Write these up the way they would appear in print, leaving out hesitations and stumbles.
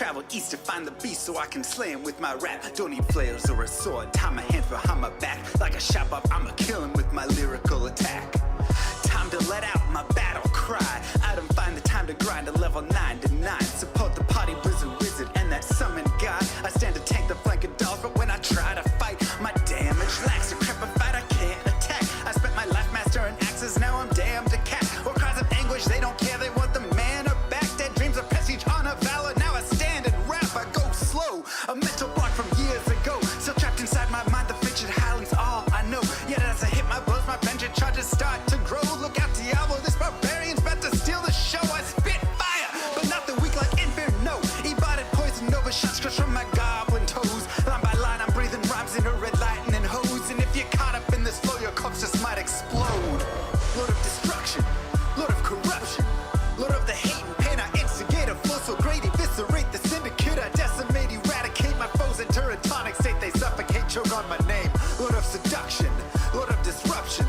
travel east to find the beast so I can slay him with my rap. Don't need flails or a sword, tie my hands behind my back. Like a shop up, I'ma kill him with my lyrical attack. Time to let out my battle cry. I don't find the time to grind a level 9 to 9. Support the party blizzard wizard and that summon god. I stand to tank the flanking dolls, but when I try to fight, my damage lacks. A crepified, I can't attack. I spent my life mastering axes, now I'm damned to cat. Or cries of anguish, they don't care, they want the mana back. Dead dreams of prestige, honor, valor. Now I stand and rap, I go slow. A mental block from years ago, still trapped inside my mind. The fiction howling's all I know. Yet as I hit my blows, my vengeance charges start to grow. Look out, Diablo, this barbarian's about to steal the show. I spit fire, but not the weak like Inferno. E-botted poison over shots crush from my goblin toes. Line by line, I'm breathing rhymes into red lightning hose. And if you're caught up in this flow, your corpse just might explode. Lord of destruction, Lord of corruption, Lord of the hate and pain. I instigate a flow so great, eviscerate the syndicate. I decimate, eradicate my foes. Enter a tonic state, they suffocate, choke on my name. Lord of seduction, Lord of disruption,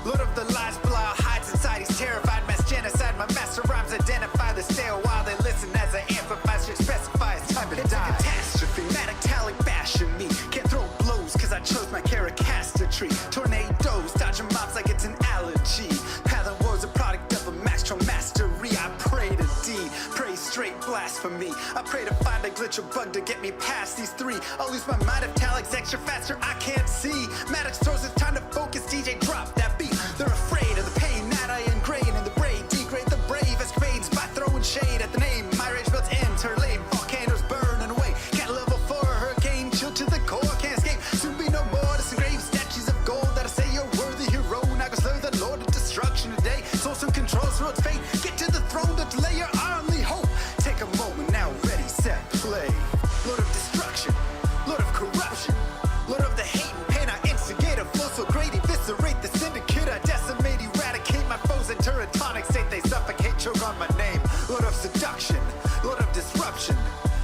Lord of the lies, Belial hides inside, he's terrified. Mass genocide, my master rhymes identify the stale while they listen as I amplify. Should specify it's time to die. It's a catastrophe, metalic bashing me. Can't throw blows cause I chose my caricature. Tornadoes, dodging mobs like it's an allergy. Path and woes a product of a master mastery. I pray to D, pray straight blasphemy. I pray to find a glitch or bug to get me past these three. I'll lose my mind if Talik's extra faster, I can't see. Maddox throws it's time to focus, DJ drop that beat. They're afraid of the pain that I ingrain in the brain. Degrade the brave escapades by throwing shade at the name. My rage builds enter lane, volcanoes burning away. Cat level 4, hurricane, chill to the core, can't escape. Soon be no more disengrave statues of gold that'll say you're worthy hero. Now go slay the Lord of destruction today. Source and control through its fate. Get to the throne to delay your only hope. Take a moment now, ready, set, play. Lord of destruction, Lord of corruption, Lord of the hate and pain. I instigate a flow so great, eviscerate the syndicate. I decimate, eradicate my foes. Enter a tonic state, they suffocate, choke on my name. Lord of seduction, Lord of disruption,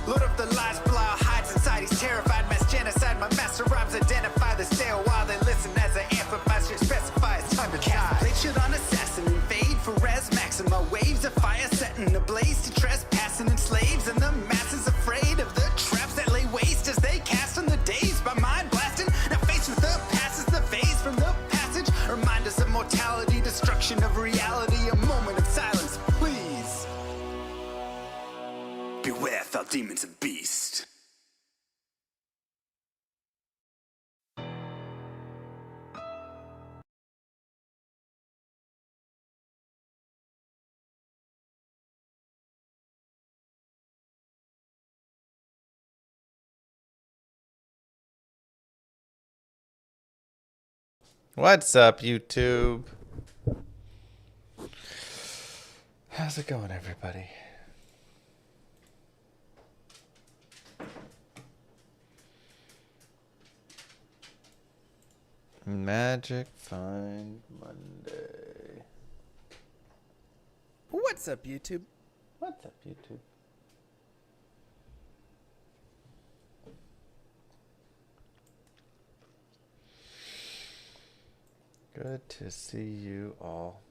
Lord of the lies, Belial hides inside, he's terrified. Mass genocide, my master rhymes identify the stale while they listen as I amplify. Should specify it's time to die. Blade shit on assassin, invade for res maxima. Waves of fire setting ablaze to trespassing and slaves. And the masses afraid of the traps that lay waste as they cast on the days by mind blasting. Now faced with the past is the phase from the passage. Remind us of mortality, destruction of reality. A moment of silence, please. Beware, foul demons and beast. What's up, YouTube? How's it going, everybody? Magic Find Monday. What's up, YouTube? What's up, YouTube? Good to see you all.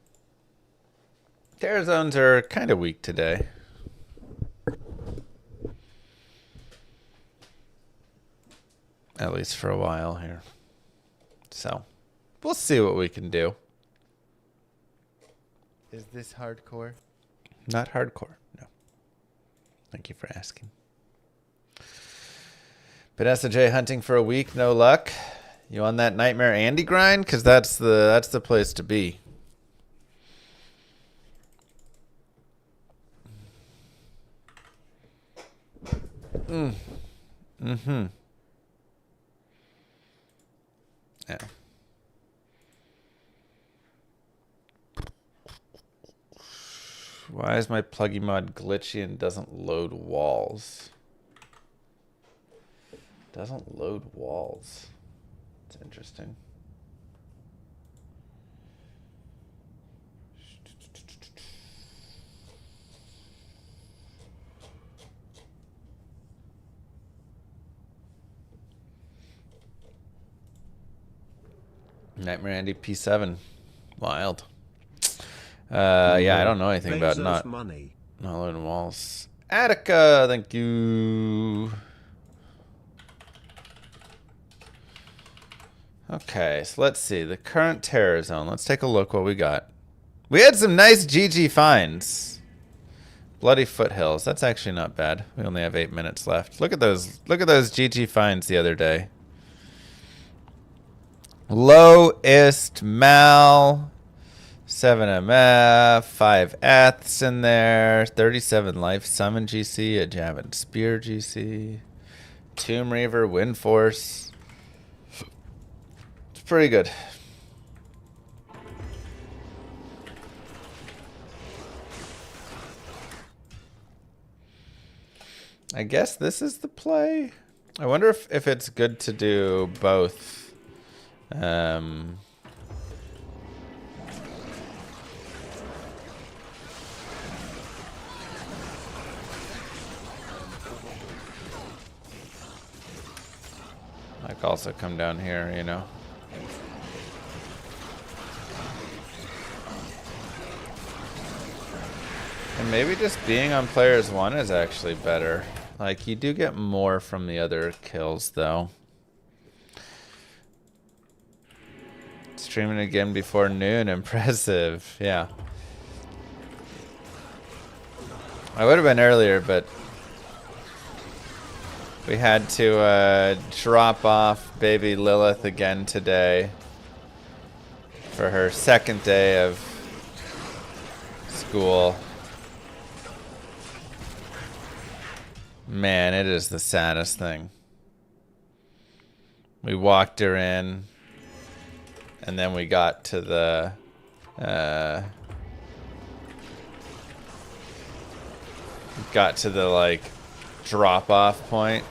Terror zones are kind of weak today. At least for a while here. So, we'll see what we can do. Is this hardcore? Not hardcore, no. Thank you for asking. Vanessa J hunting for a week, no luck. You on that Nightmare Andy grind? Because that's the place to be. Mm-hmm. Yeah. Why is my pluggy mod glitchy and doesn't load walls? Doesn't load walls. It's interesting. Nightmare Andy P7. Wild. Yeah, I don't know anything about not loading walls. Attica, thank you. Okay, so let's see. The current terror zone. Let's take a look what we got. We had some nice GG finds. Bloody foothills. That's actually not bad. We only have 8 minutes left. Look at those GG finds the other day. Lowest Mal. 7 MF, 5 Eths in there, 37 Life Summon GC, a Javelin Spear GC, Tomb Reaver, Wind Force. It's pretty good. I guess this is the play. I wonder if it's good to do both. I could also come down here, you know. And maybe just being on players 1 is actually better. Like, you do get more from the other kills, though. Streaming again before noon, impressive. Yeah. I would have been earlier, but we had to drop off baby Lilith again today for her second day of school. Man, it is the saddest thing. We walked her in, and then we got to the like drop off point.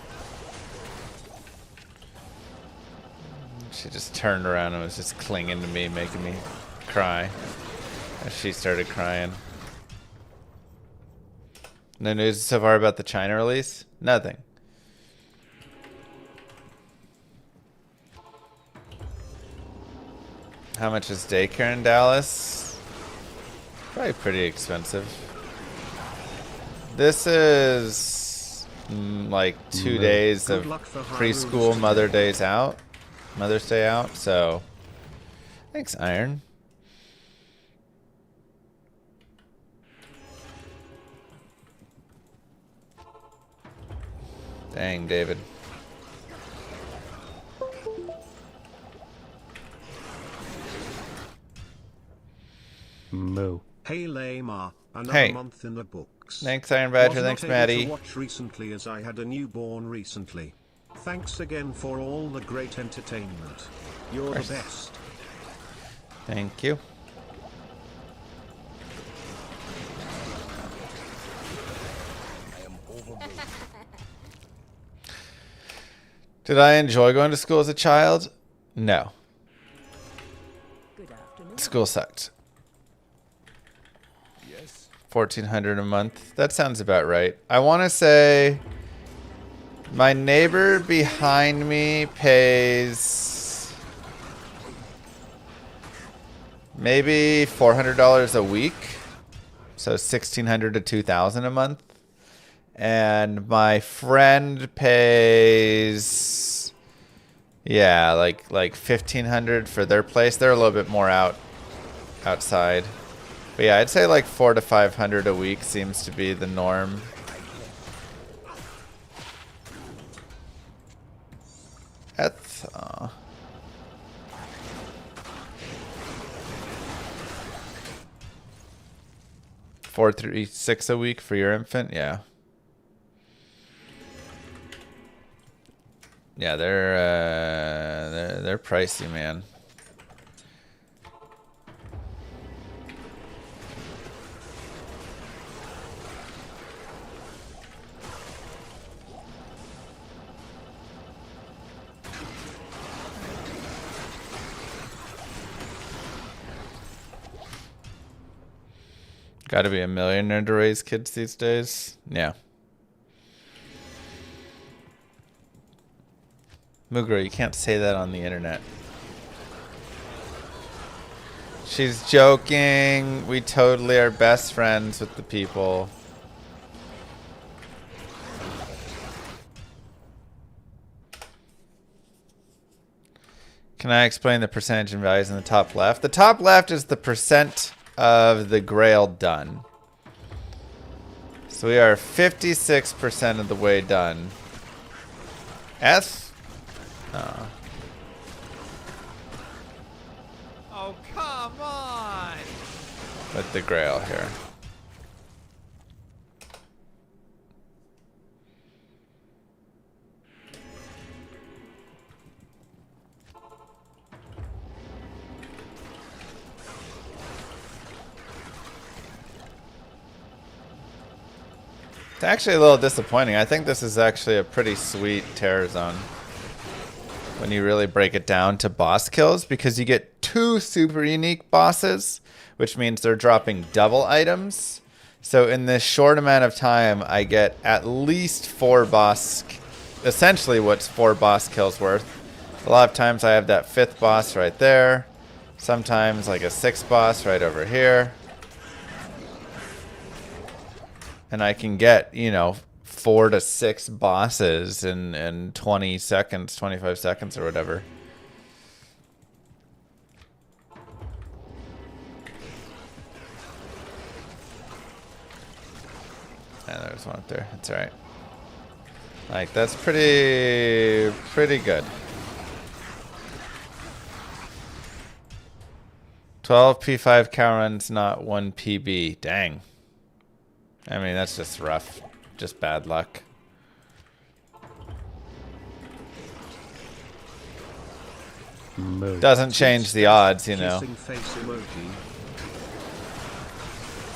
She just turned around and was just clinging to me, making me cry as she started crying. No news so far about the China release? Nothing. How much is daycare in Dallas? Probably pretty expensive. This is like 2 days of preschool Mother's Day out, so thanks, Iron. Dang, David. Moo. Hey Llama, another Hey. month in the books. Thanks, Iron Badger. Was Thanks, not able Maddie. to watch recently as I had a newborn recently. Thanks again for all the great entertainment. You're the best. Thank you. Did I enjoy going to school as a child? No. School sucked. Yes. 1,400 a month. That sounds about right. I want to say my neighbor behind me pays maybe $400 a week, so $1,600 to $2,000 a month. And my friend pays, yeah, like $1,500 for their place. They're a little bit more outside. But yeah, I'd say like $400 to $500 a week seems to be the norm. That's 436 a week for your infant, yeah. Yeah, they're pricey, man. Got to be a millionaire to raise kids these days. Yeah. Mugro, you can't say that on the internet. She's joking. We totally are best friends with the people. Can I explain the percentage and values in the top left? The top left is the percent of the Grail done. So we are 56% of the way done. S? Oh. Oh, come on! With the Grail here. It's actually a little disappointing. I think this is actually a pretty sweet terror zone when you really break it down to boss kills, because you get 2 super unique bosses, which means they're dropping double items. So in this short amount of time, I get at least 4 boss, essentially what's 4 boss kills worth. A lot of times I have that 5th boss right there. Sometimes like a 6th boss right over here. And I can get, you know, 4 to 6 bosses in 20 seconds, 25 seconds or whatever. Yeah, there's one up there. That's alright. Like, that's pretty good. 12 P5 cow runs, not 1 PB. Dang. I mean, that's just rough. Just bad luck. Doesn't change the odds, you know. Kissing face emoji.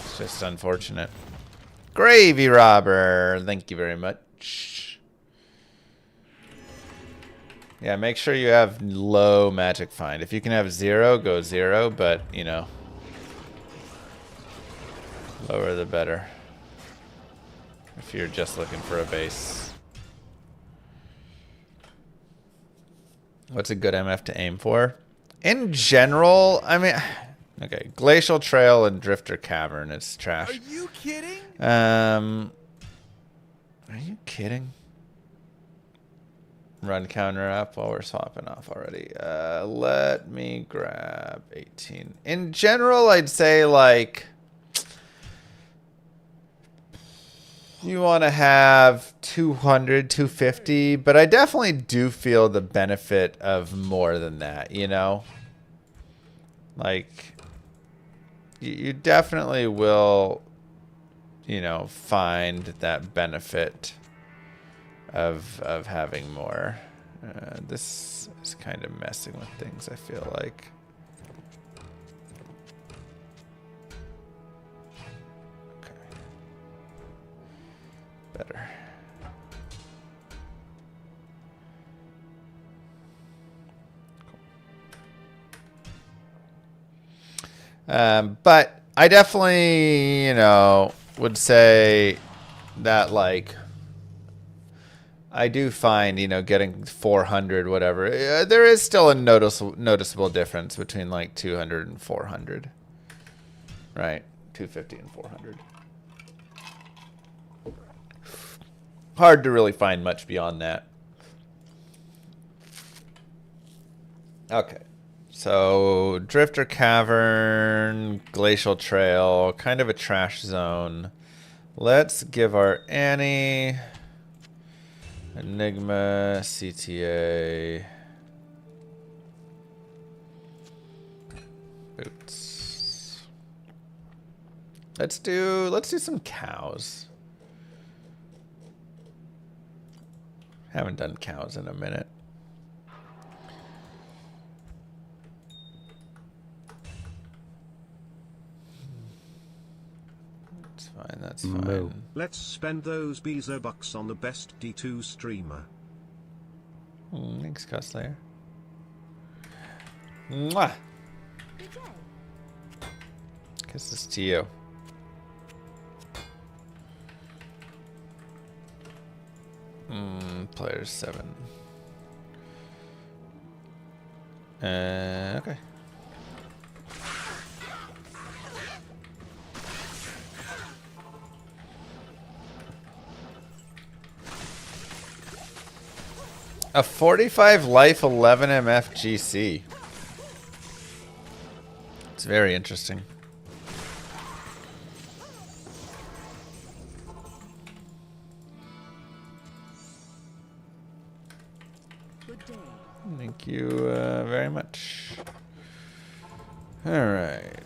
It's just unfortunate. Gravy Robber, thank you very much. Yeah, make sure you have low magic find. If you can have 0, go 0, but, you know, lower the better. If you're just looking for a base. What's a good MF to aim for? In general, I mean, okay, Glacial Trail and Drifter Cavern is trash. Are you kidding? Are you kidding? Run counter up while we're swapping off already. Let me grab 18. In general, I'd say like you want to have 200, 250, but I definitely do feel the benefit of more than that, you know? Like, you definitely will, you know, find that benefit of having more. This is kind of messing with things, I feel like. Okay. Better. But I definitely, you know, would say that, like, I do find, you know, getting 400, whatever, there is still a noticeable difference between, like, 200 and 400. Right? 250 and 400. Hard to really find much beyond that. Okay. So, Drifter Cavern, Glacial Trail, kind of a trash zone. Let's give our Annie Enigma, CTA, boots. Let's do some cows. Haven't done cows in a minute. That's fine. Let's spend those Bezo bucks on the best D2 streamer. Thanks, Costlayer. Mwah! Kisses to you. Players 7. Okay. A 45 life 11 MFGC. It's very interesting. Thank you very much. All right.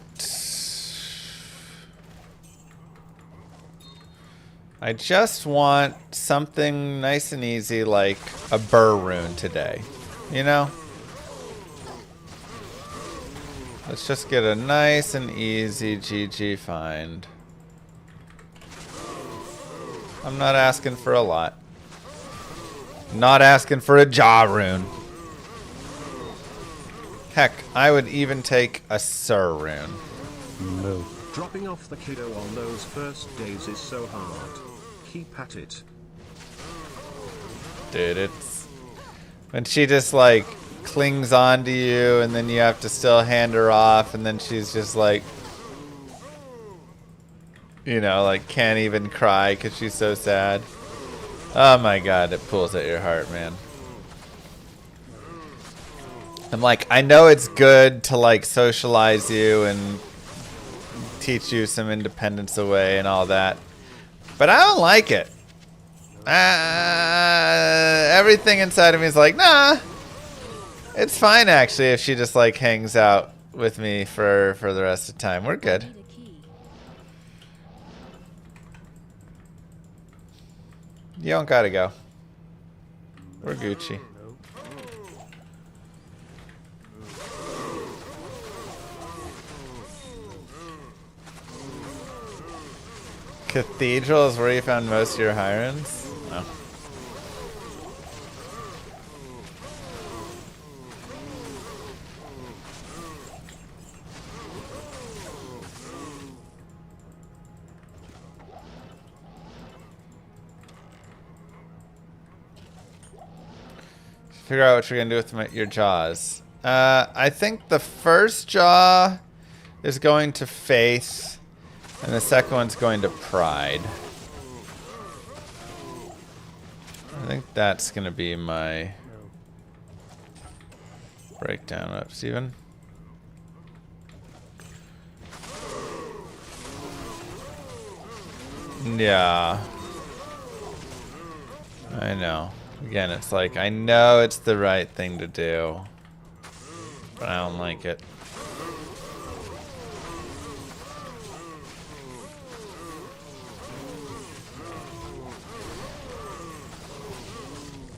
I just want something nice and easy like a Rune today. You know? Let's just get a nice and easy GG find. I'm not asking for a lot. Not asking for a Rune. Heck, I would even take a Rune. No. Dropping off the kiddo on those first days is so hard. Keep at it. Dude, it's... when she just, like, clings on to you, and then you have to still hand her off, and then she's just, like... you know, like, can't even cry because she's so sad. Oh my god, it pulls at your heart, man. I'm like, I know it's good to, like, socialize you and teach you some independence away and all that, but I don't like it. Everything inside of me is like, nah, it's fine actually if she just like hangs out with me for the rest of the time. We're good. You don't gotta go. We're Gucci. Cathedral is where you found most of your Hirons? No. Figure out what you're gonna do with your jaws. I think the first jaw is going to Faith. And the second one's going to Pride. I think that's going to be my breakdown. Up, Steven. Yeah. I know. Again, it's like, I know it's the right thing to do, but I don't like it.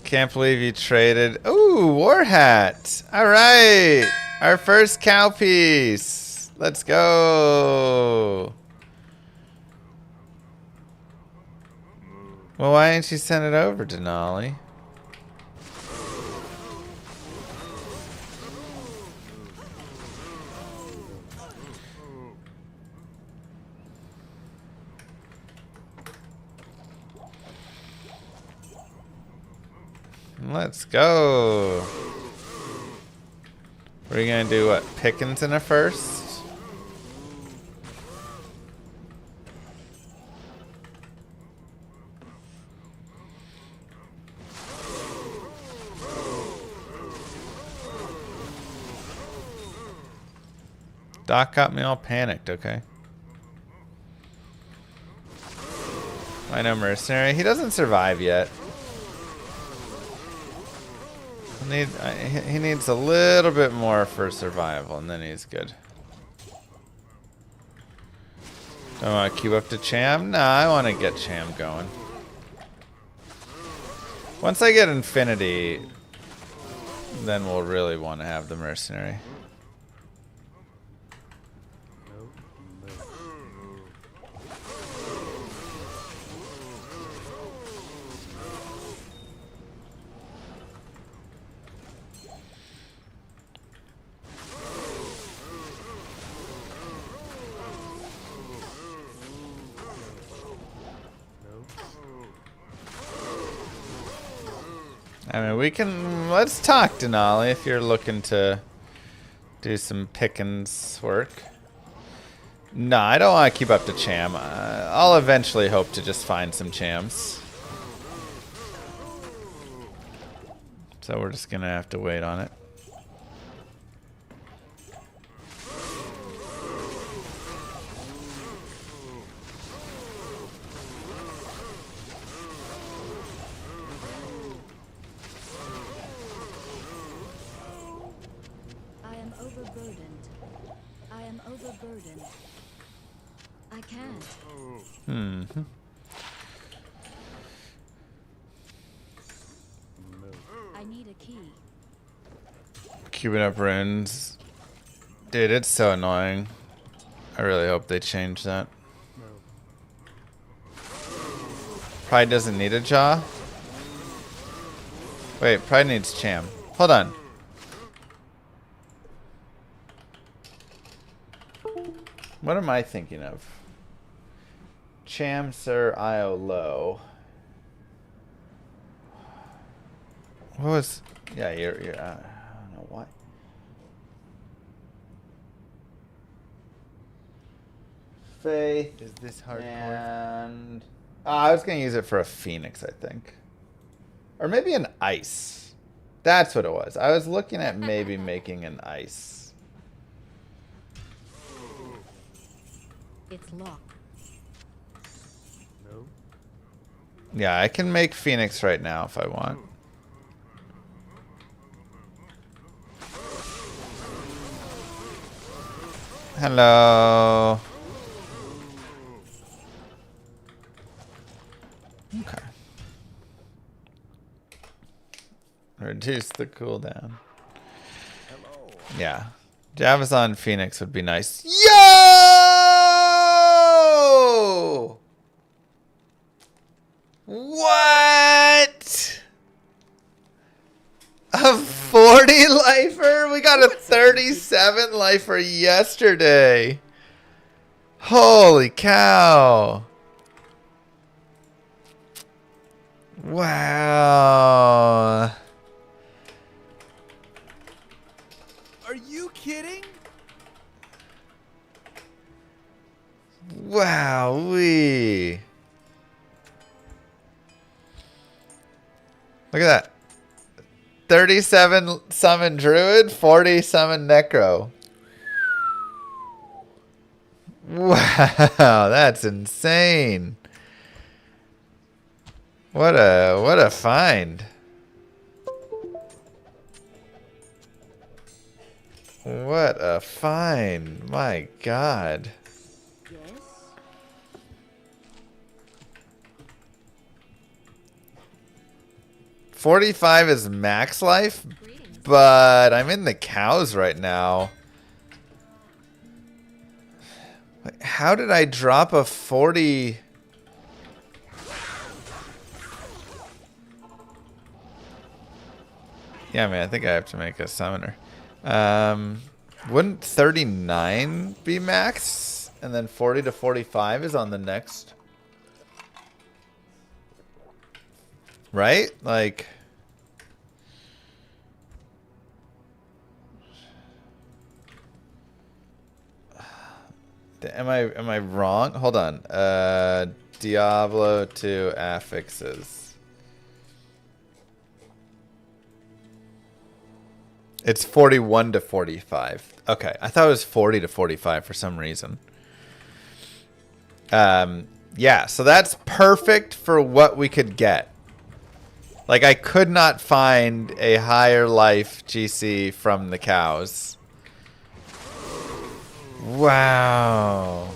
Can't believe you traded. Ooh, War Hat. All right. Our first cow piece. Let's go. Well, why didn't you send it over, Denali? Let's go. We're gonna do what? Pickens in a first? Doc got me all panicked, okay. I know Mercenary. He doesn't survive yet. He needs a little bit more for survival, and then he's good. Don't want to queue up to Cham? Nah, I want to get Cham going. Once I get Infinity, then we'll really want to have the Mercenary. I mean, we can... let's talk, Denali, if you're looking to do some Pickens work. No, I don't want to keep up to Cham. I'll eventually hope to just find some Chams. So we're just gonna have to wait on it. I am overburdened. I am overburdened. I can't. Hmm. I need a key. Queuing up runes. Dude, it's so annoying. I really hope they change that. Pride doesn't need a jaw. Wait, Pride needs Cham. Hold on. What am I thinking of? Cham, Sir, Io, Low. What was... Yeah, you're I don't know why. Faith. Is this hardcore? And... I was going to use it for a Phoenix, I think. Or maybe an Ice. That's what it was. I was looking at maybe making an Ice. It's locked. No. Yeah, I can make Phoenix right now if I want. Hello. Okay. Reduce the cooldown. Hello. Yeah. Javazon Phoenix would be nice. Yo! What? A 40 lifer? We got a 37 lifer yesterday. Holy cow. Wow. Are you kidding? Wowee. Look at that. 37 summon Druid, 40 summon Necro. Wow, that's insane. What a find. What a find. My God. Yes? 45 is max life, Greetings. but I'm in the cows right now. Wait, how did I drop a 40? Yeah, man, I think I have to make a summoner. Wouldn't 39 be max? And then 40 to 45 is on the next. Right? Like... Am I wrong? Hold on. Diablo 2 affixes. It's 41 to 45. Okay, I thought it was 40 to 45 for some reason. Yeah, so that's perfect for what we could get. Like, I could not find a higher life GC from the cows. Wow.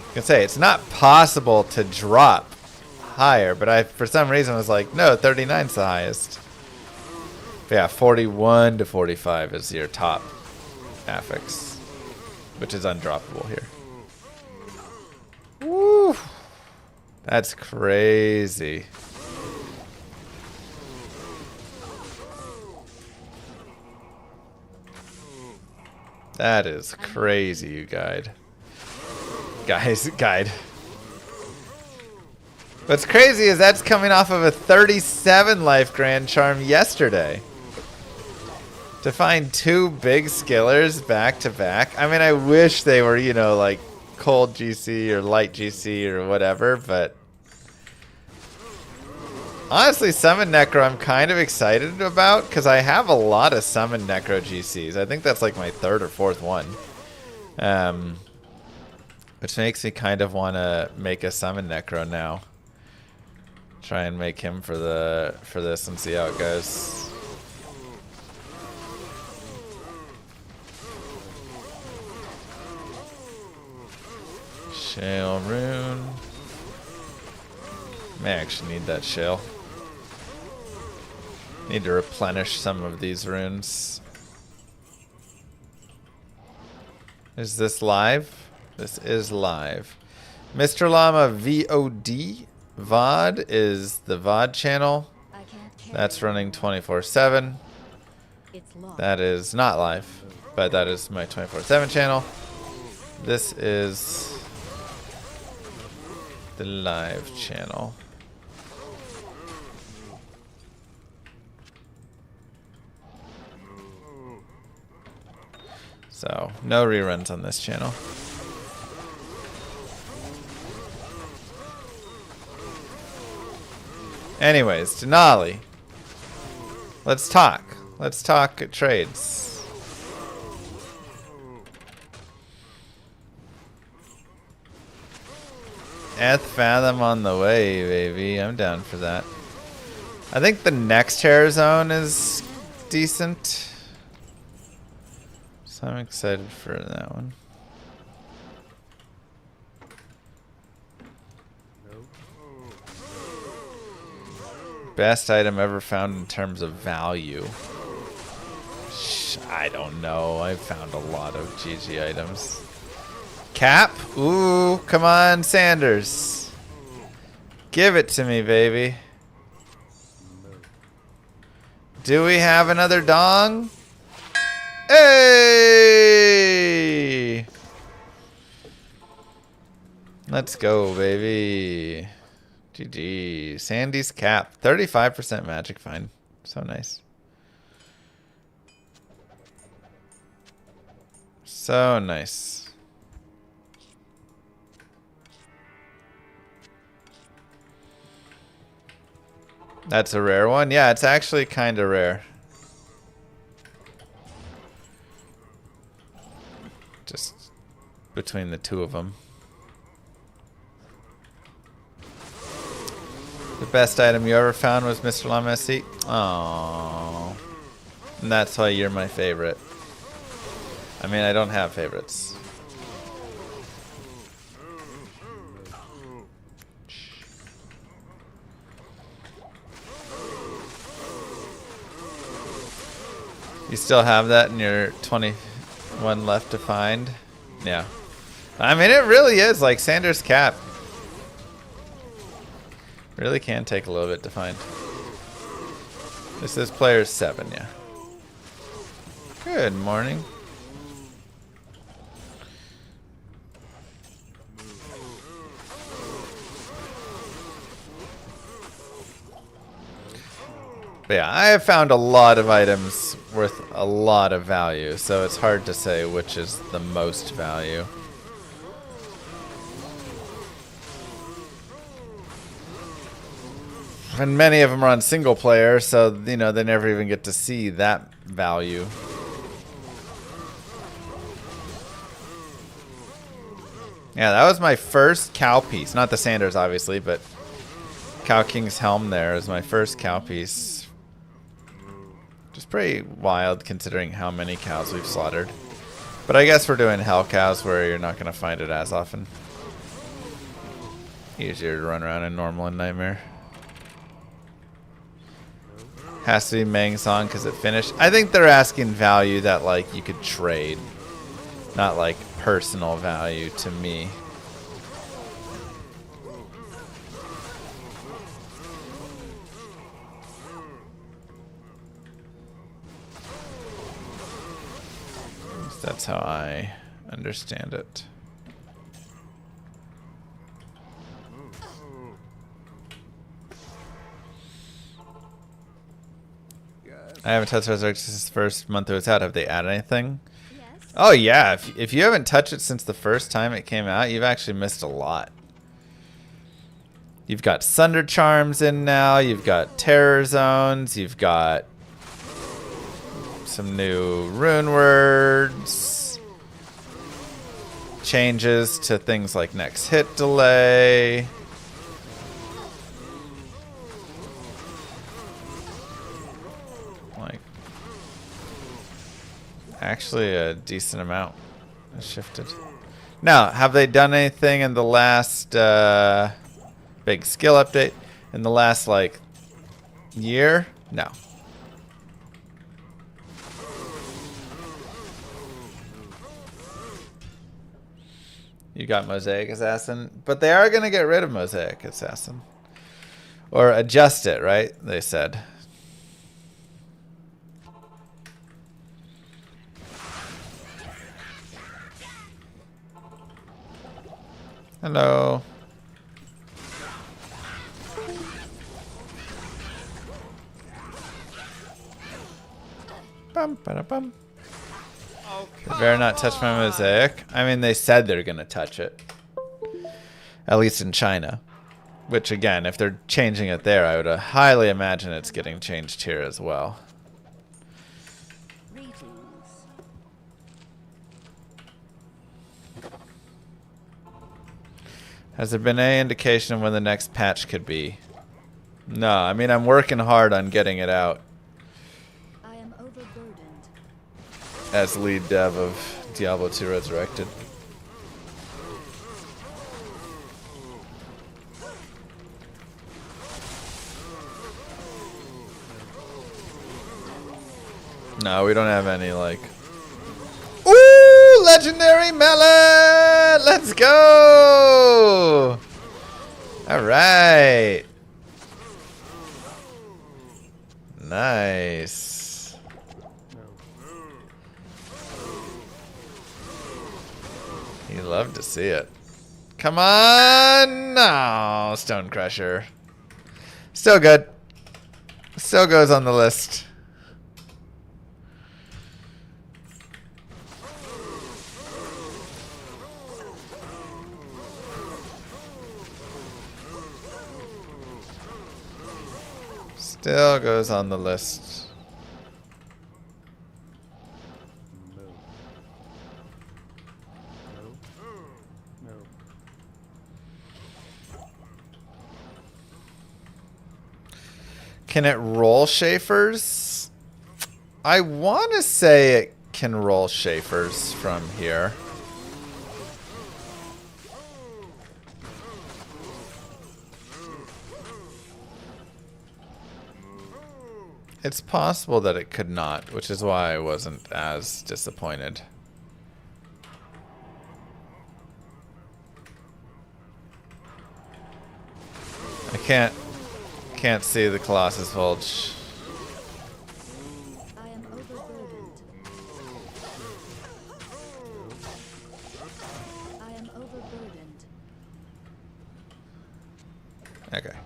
I can say it's not possible to drop higher, but I for some reason was like, no, 39's the highest. But yeah, 41 to 45 is your top affix, which is undroppable here. Woo! That's crazy. That is crazy, you guide. Guide. What's crazy is that's coming off of a 37 life Grand Charm yesterday. To find two big skillers back to back. I mean, I wish they were, you know, like cold GC or light GC or whatever, but Honestly, Summon Necro I'm kind of excited about because I have a lot of Summon Necro GCs. I think that's like my 3rd or 4th one. Which makes me kind of want to make a Summon Necro now. Try and make him for this and see how it goes. Shale Rune. May actually need that shale. Need to replenish some of these runes. Is this live? This is live. Mr. Llama VOD. VOD is the VOD channel. I can't carry That's running 24/7. It's locked. That is not live, but that is my 24/7 channel. This is the live channel. So, no reruns on this channel. Anyways, Denali. Let's talk. Let's talk trades. Eth Fathom on the way, baby. I'm down for that. I think the next Terror Zone is decent. So I'm excited for that one. Best item ever found in terms of value. I don't know. I've found a lot of GG items. Cap? Ooh, come on, Sanders. Give it to me, baby. Do we have another dong? Hey! Let's go, baby. GG. Sandy's cap. 35% magic find. So nice. So nice. That's a rare one? Yeah, it's actually kind of rare. Just between the two of them. The best item you ever found was Mr. Llama SC? Aww. And that's why you're my favorite. I mean, I don't have favorites. You still have that in your 21 left to find? Yeah. I mean, it really is like Sanders' cap. Really can take a little bit to find. This is player 7, yeah. Good morning. But yeah, I have found a lot of items worth a lot of value, so it's hard to say which is the most value. And many of them are on single player, so, you know, they never even get to see that value. Yeah, that was my first cow piece. Not the Sanders, obviously, but Cow King's helm there is my first cow piece. Just pretty wild considering how many cows we've slaughtered. But I guess we're doing hell cows where you're not going to find it as often. Easier to run around in normal and nightmare. Has to be Mang Song because it finished. I think they're asking value that like you could trade, not like personal value to me. That's how I understand it. I haven't touched Resurrection since the first month it was out. Have they added anything? Yes. Oh yeah, if you haven't touched it since the first time it came out, you've actually missed a lot. You've got Sunder Charms in now. You've got Terror Zones. You've got some new rune words. Changes to things like next hit delay. Like, actually a decent amount has shifted. Now, have they done anything in the last big skill update? In the last, like, year? No. You got Mosaic Assassin. But they are going to get rid of Mosaic Assassin. Or adjust it, right? They said. Hello. Bum, ba-da-bum. They better not touch my mosaic. I mean, they said they're going to touch it. At least in China. Which, again, if they're changing it there, I would highly imagine it's getting changed here as well. Has there been any indication of when the next patch could be? No, I mean, I'm working hard on getting it out. I am overburdened. As lead dev of Diablo 2 Resurrected. No, we don't have any, like... Ooh! Legendary melon! Let's go! Alright. Nice. You love to see it. Come on! No, Stone Crusher. Still good. Still goes on the list. Still goes on the list. Can it roll Schaefer's? I want to say it can roll Schaefer's from here. It's possible that it could not, which is why I wasn't as disappointed. I can't see the Colossus Vulture. I am overburdened. I am overburdened. Okay.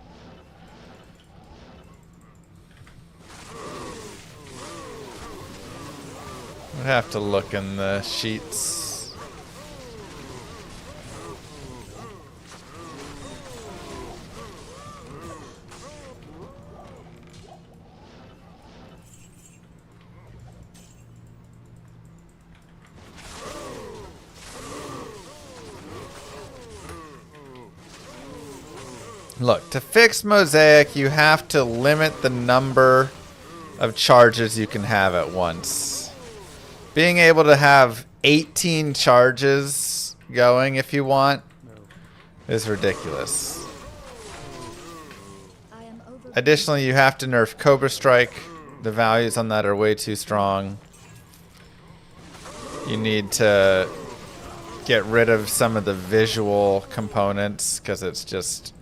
I'd have to look in the sheets. Look, to fix Mosaic, you have to limit the number of charges you can have at once. Being able to have 18 charges going if you want is ridiculous. I am overburdened. Additionally, you have to nerf Cobra Strike. The values on that are way too strong. You need to get rid of some of the visual components because it's just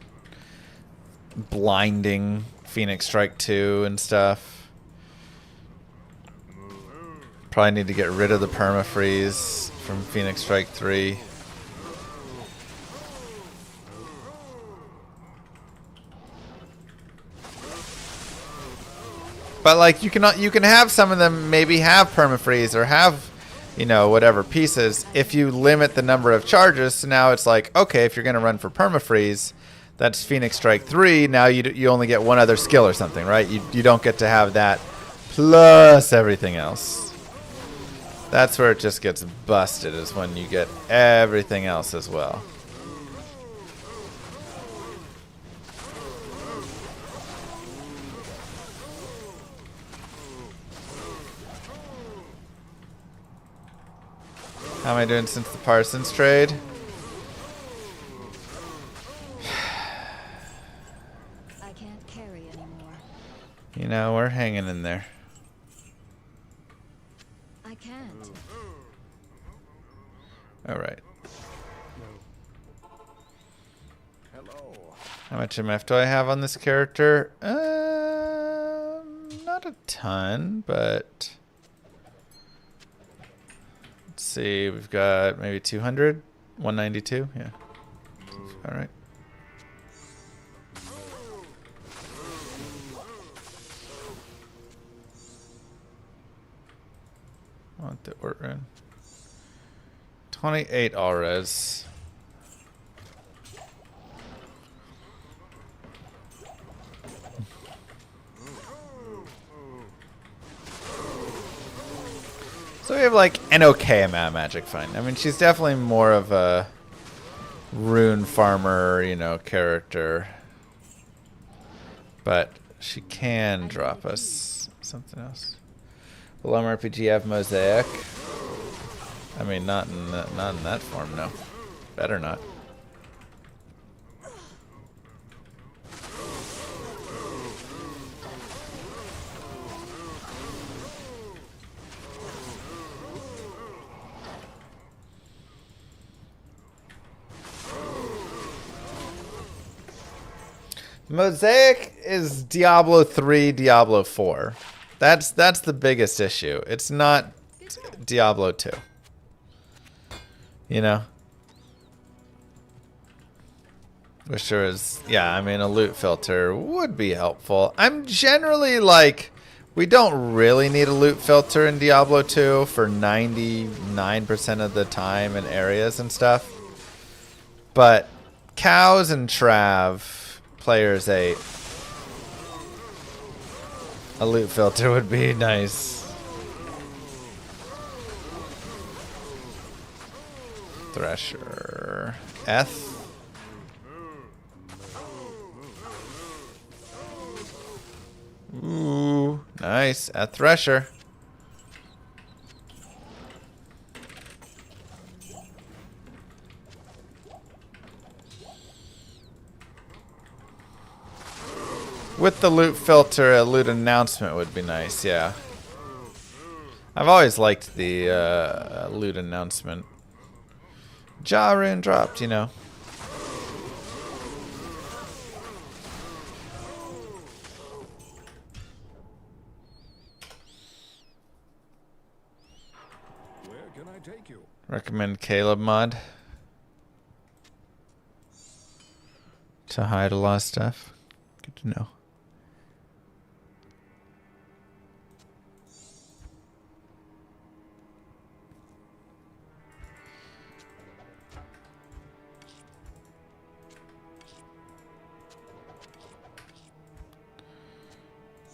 blinding Phoenix Strike 2 and stuff. Probably need to get rid of the permafreeze from Phoenix Strike 3. But like you can have some of them maybe have permafreeze or have, you know, whatever pieces if you limit the number of charges. So now it's like, okay, if you're going to run for permafreeze, That's Phoenix Strike 3. Now you only get one other skill or something, right? You don't get to have that plus everything else. That's where it just gets busted, is when you get everything else as well. How am I doing since the Parsons trade? I can't carry anymore. You know, we're hanging in there. I can't. All right. Hello. How much MF do I have on this character? Not a ton, but let's see. We've got maybe 200, 192. Yeah, all right. I want the Rune. 28 all res. So we have like an okay amount of magic find. I mean, she's definitely more of a rune farmer, you know, character. But she can drop us something else. Will Llama RPG have Mosaic? I mean, not in that form, no. Better not. Mosaic is Diablo 3, Diablo 4. That's the biggest issue. It's not Diablo 2. You know? Wish there was, yeah, I mean, a loot filter would be helpful. I'm generally like, we don't really need a loot filter in Diablo 2 for 99% of the time and areas and stuff. But cows and Trav, players 8, a loot filter would be nice. Thresher. Eth. Ooh, nice. A Thresher. With the loot filter, a loot announcement would be nice, yeah. I've always liked the loot announcement. Rune dropped, you know. Where can I take you? Recommend Caleb mod to hide a lot of stuff. Good to know.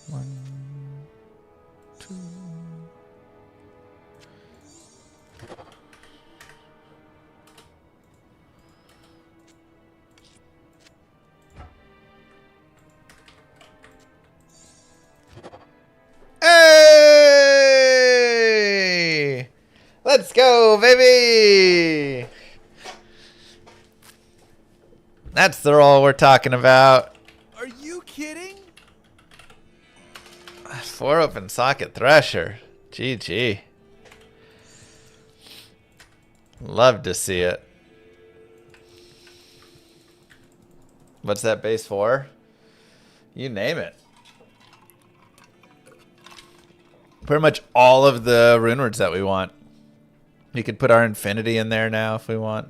One, two. Hey! Let's go, baby! That's the roll we're talking about. Are you kidding? 4 open socket Thresher. GG. Love to see it. What's that base for? You name it. Pretty much all of the rune words that we want. We could put our infinity in there now if we want.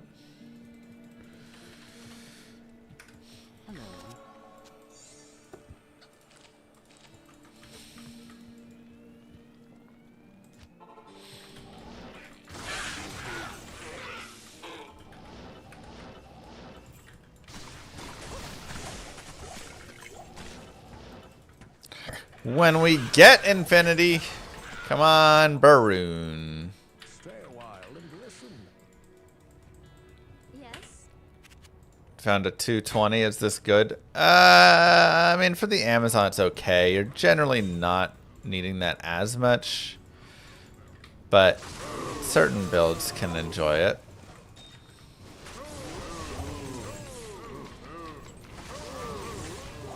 when we get infinity. Come on, Rune. Stay a while and listen. Yes. Found a 220. Is this good? I mean, for the Amazon, it's okay. You're generally not needing that as much, but certain builds can enjoy it.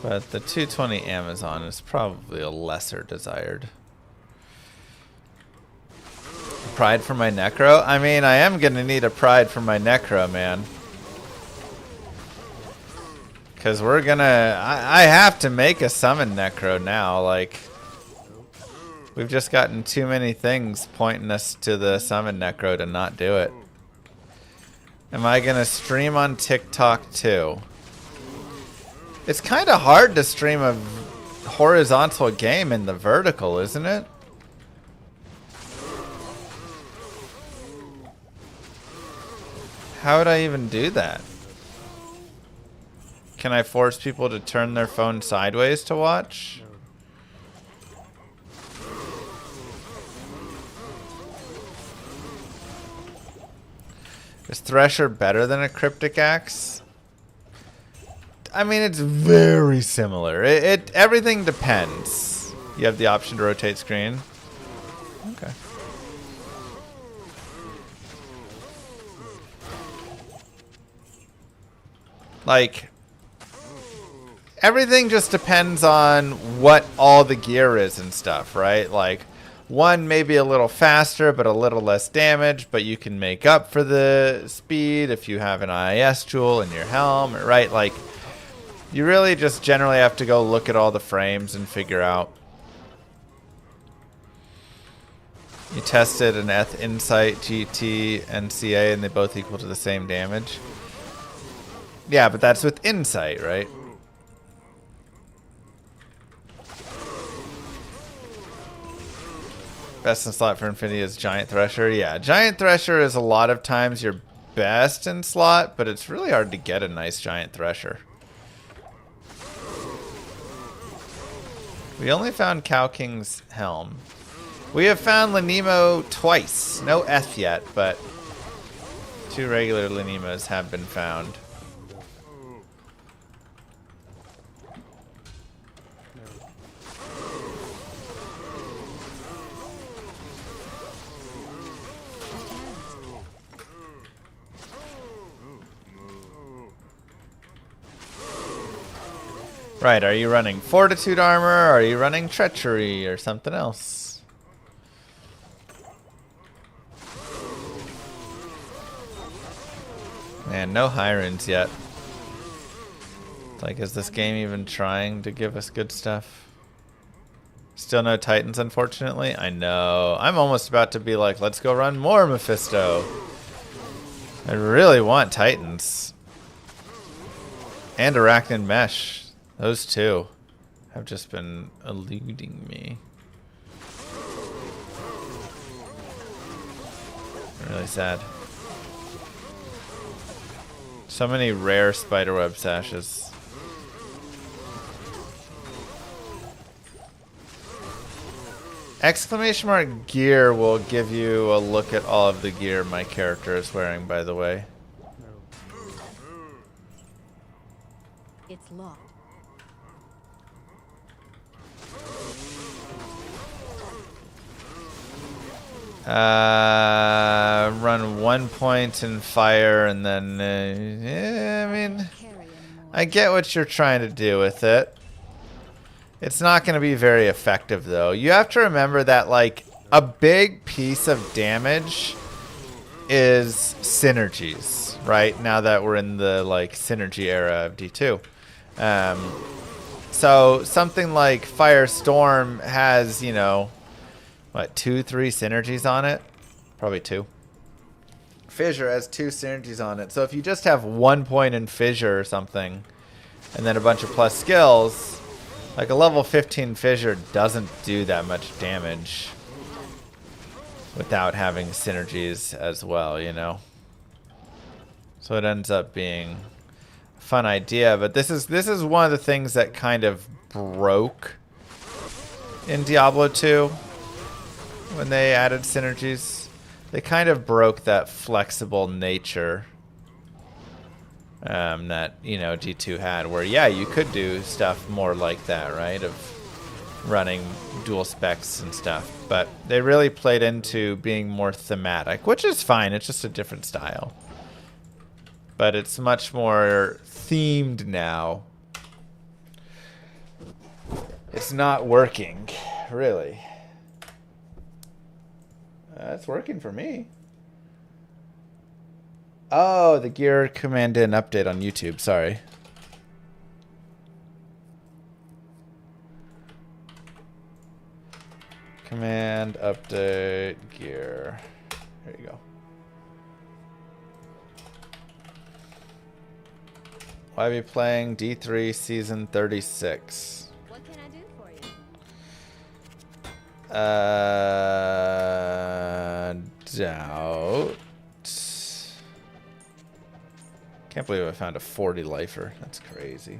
But the 220 Amazon is probably a lesser desired. Pride for my Necro? I mean, I am going to need a pride for my Necro, man. Because we're going to... I have to make a summon Necro now. Like, we've just gotten too many things pointing us to the summon Necro to not do it. Am I going to stream on TikTok too? It's kind of hard to stream a horizontal game in the vertical, isn't it? How would I even do that? Can I force people to turn their phone sideways to watch? Is Thresher better than a Cryptic Axe? I mean, it's very similar. Everything depends. You have the option to rotate screen. Okay. Like, everything just depends on what all the gear is and stuff, right? Like, one may be a little faster, but a little less damage, but you can make up for the speed if you have an IIS tool in your helm, right? Like, you really just generally have to go look at all the frames and figure out. You tested an Eth Insight, GT, and CA, and they both equal to the same damage. Yeah, but that's with Insight, right? Best in slot for Infinity is Giant Thresher. Yeah, Giant Thresher is a lot of times your best in slot, but it's really hard to get a nice Giant Thresher. We only found Cow King's helm. We have found Lenemo twice. No F yet, but 2 regular Lenemos have been found. Right, are you running Fortitude Armor, or are you running Treachery, or something else? Man, no high runes yet. Like, is this game even trying to give us good stuff? Still no Titans, unfortunately. I know. I'm almost about to be like, let's go run more Mephisto. I really want Titans. And Arachnid Mesh. Those two have just been eluding me. Really sad. So many rare spiderweb sashes. Exclamation mark gear will give you a look at all of the gear my character is wearing, by the way. It's locked. Run 1 point in fire and then, yeah, I mean, I get what you're trying to do with it. It's not going to be very effective, though. You have to remember that, like, a big piece of damage is synergies, right? Now that we're in the, like, synergy era of D2. So something like Firestorm has, you know, what, 2, 3 synergies on it? Probably 2. Fissure has 2 synergies on it. So if you just have 1 point in Fissure or something, and then a bunch of plus skills, like a level 15 Fissure doesn't do that much damage without having synergies as well, you know? So it ends up being a fun idea, but this is one of the things that kind of broke in Diablo 2 when they added synergies. They kind of broke that flexible nature that, you know, D2 had, where, yeah, you could do stuff more like that, right, of running dual specs and stuff. But they really played into being more thematic, which is fine. It's just a different style. But it's much more themed now. It's not working, really. It's working for me. Oh, the gear command in update on YouTube. Sorry. Command update gear. There you go. Why are we playing D3 season 36? What can I do for you? Doubt. Can't believe I found a 40 lifer. That's crazy.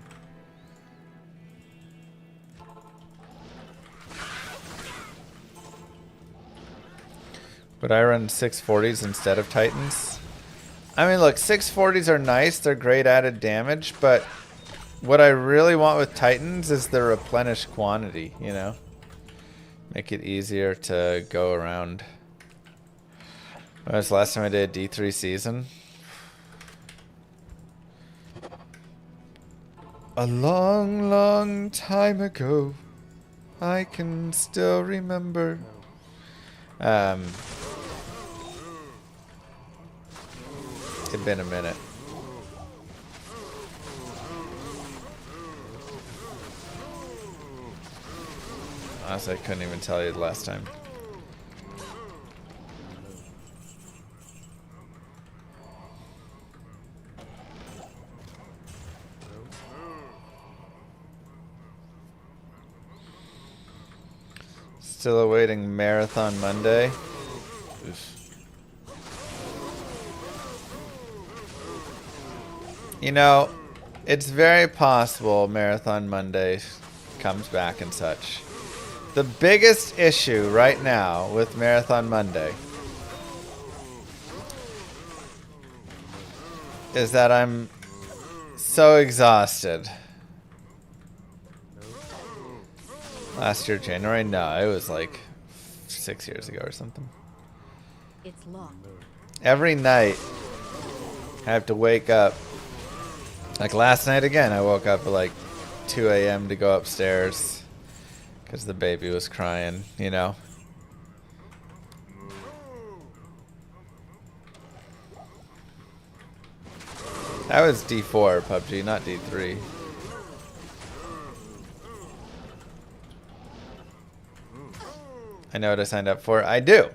Would I run 640s instead of Titans? I mean, look, 640s are nice. They're great added damage, but what I really want with Titans is the replenished quantity, you know? Make it easier to go around. When was the last time I did a D3 season? A long, long time ago. I can still remember. It'd been a minute. Honestly, I couldn't even tell you the last time. Still awaiting Marathon Monday. Oof. You know, it's very possible Marathon Monday comes back and such. The biggest issue right now with Marathon Monday is that I'm so exhausted. Last year, January? No, it was like 6 years ago or something. It's locked. Every night, I have to wake up. Like last night again, I woke up at like 2 a.m. to go upstairs because the baby was crying, you know. That was D4 PUBG, not D3. I know what I signed up for. I do.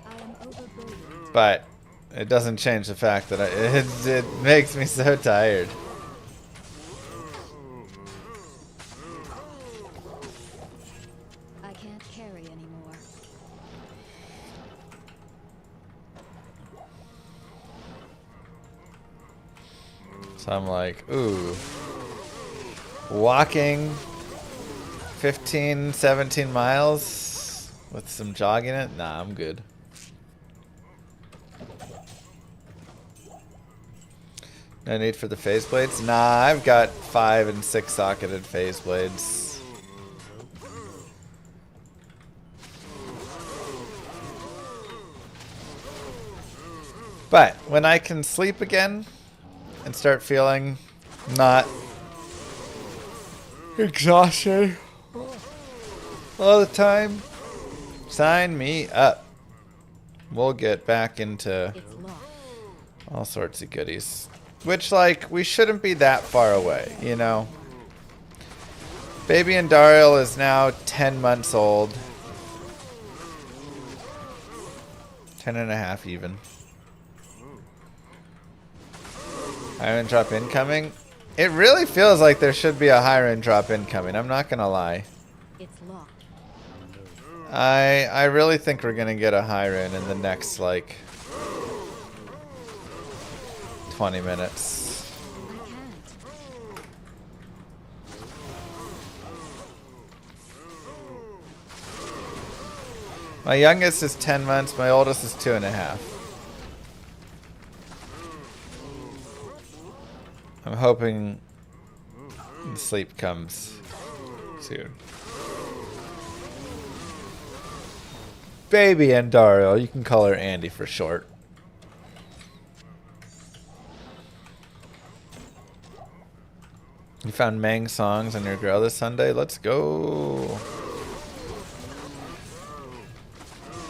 I am overburdened. But it doesn't change the fact that it makes me so tired. I can't carry anymore. So I'm like, ooh. Walking 15, 17 miles with some jogging in it? Nah, I'm good. No need for the phase blades? Nah, I've got 5 and 6 socketed phase blades. But when I can sleep again and start feeling not exhausted all the time, sign me up. We'll get back into It's locked. all sorts of goodies. Which, like, we shouldn't be that far away, you know? Baby Andariel is now 10 months old. 10 and a half even. High end drop incoming. It really feels like there should be a higher end drop incoming. I'm not gonna lie. It's locked. I really think we're gonna get a higher end in the next like 20 minutes. I can't. My youngest is 10 months. My oldest is 2.5. I'm hoping the sleep comes soon. Baby Andario. You can call her Andy for short. You found Mang songs on your Grail this Sunday? Let's go.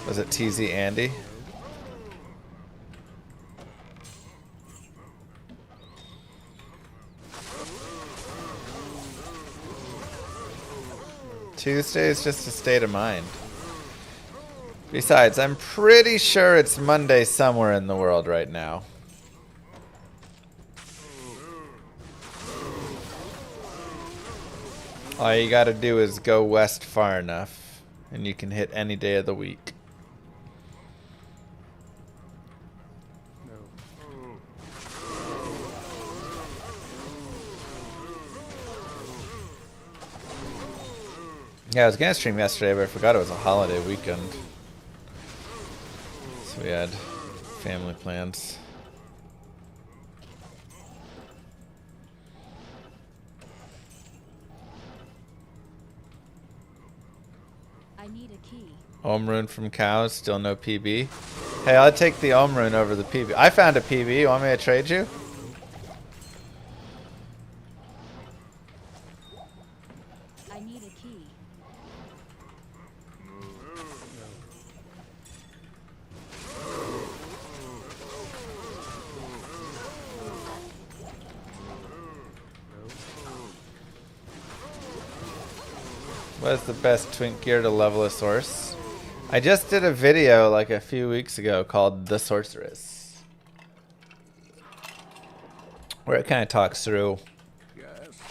Was it TZ Andy? Tuesday is just a state of mind. Besides, I'm pretty sure it's Monday somewhere in the world right now. All you gotta do is go west far enough, and you can hit any day of the week. Yeah, I was gonna stream yesterday, but I forgot it was a holiday weekend. So we had family plans. I need a key. Rune from cows, still no PB. Hey, I'll take the Rune over the PB. I found a PB. You want me to trade you? I need a key. What is the best twink gear to level a source? I just did a video like a few weeks ago called The Sorceress, where it kind of talks through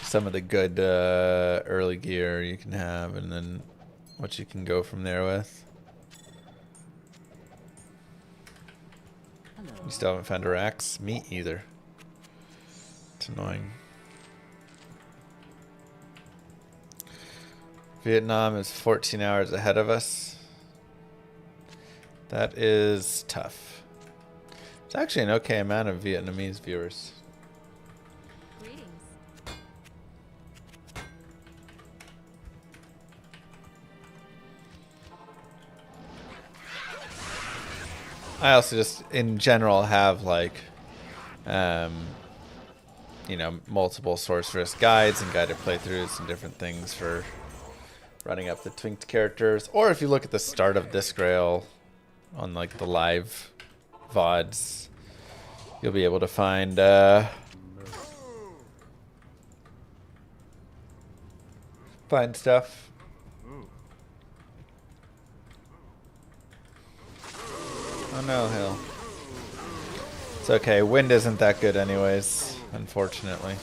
some of the good early gear you can have and then what you can go from there with. You still haven't found a Rax? Me either. It's annoying. Vietnam is 14 hours ahead of us. That is tough. It's actually an okay amount of Vietnamese viewers. Greetings. I also just, in general, have like, you know, multiple sorceress guides and guided playthroughs and different things for running up the twinked characters. Or if you look at the start of this Grail on like the live VODs, you'll be able to find stuff. Oh no, Hill. It's okay. Wind isn't that good anyways, unfortunately.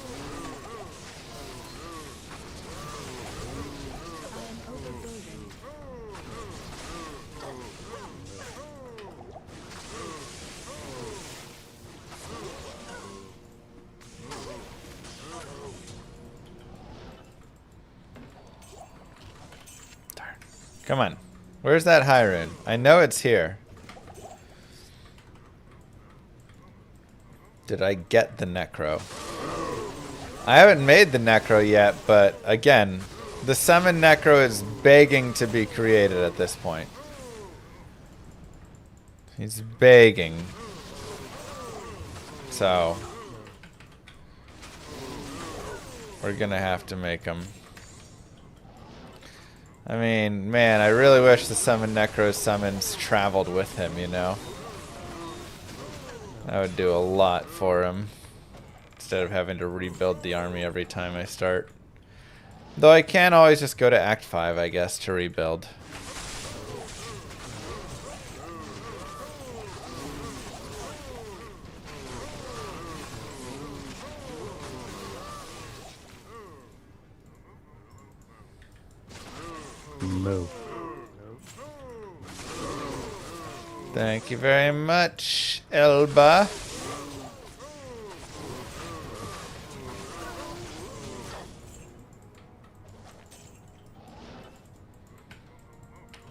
Come on. Where's that high rune? I know it's here. Did I get the Necro? I haven't made the Necro yet, but again, the summon Necro is begging to be created at this point. He's begging. So, we're gonna have to make him. I mean, man, I really wish the summon Necro summons traveled with him, you know? That would do a lot for him. Instead of having to rebuild the army every time I start. Though I can always just go to Act 5, I guess, to rebuild. Move. Thank you very much, Elba.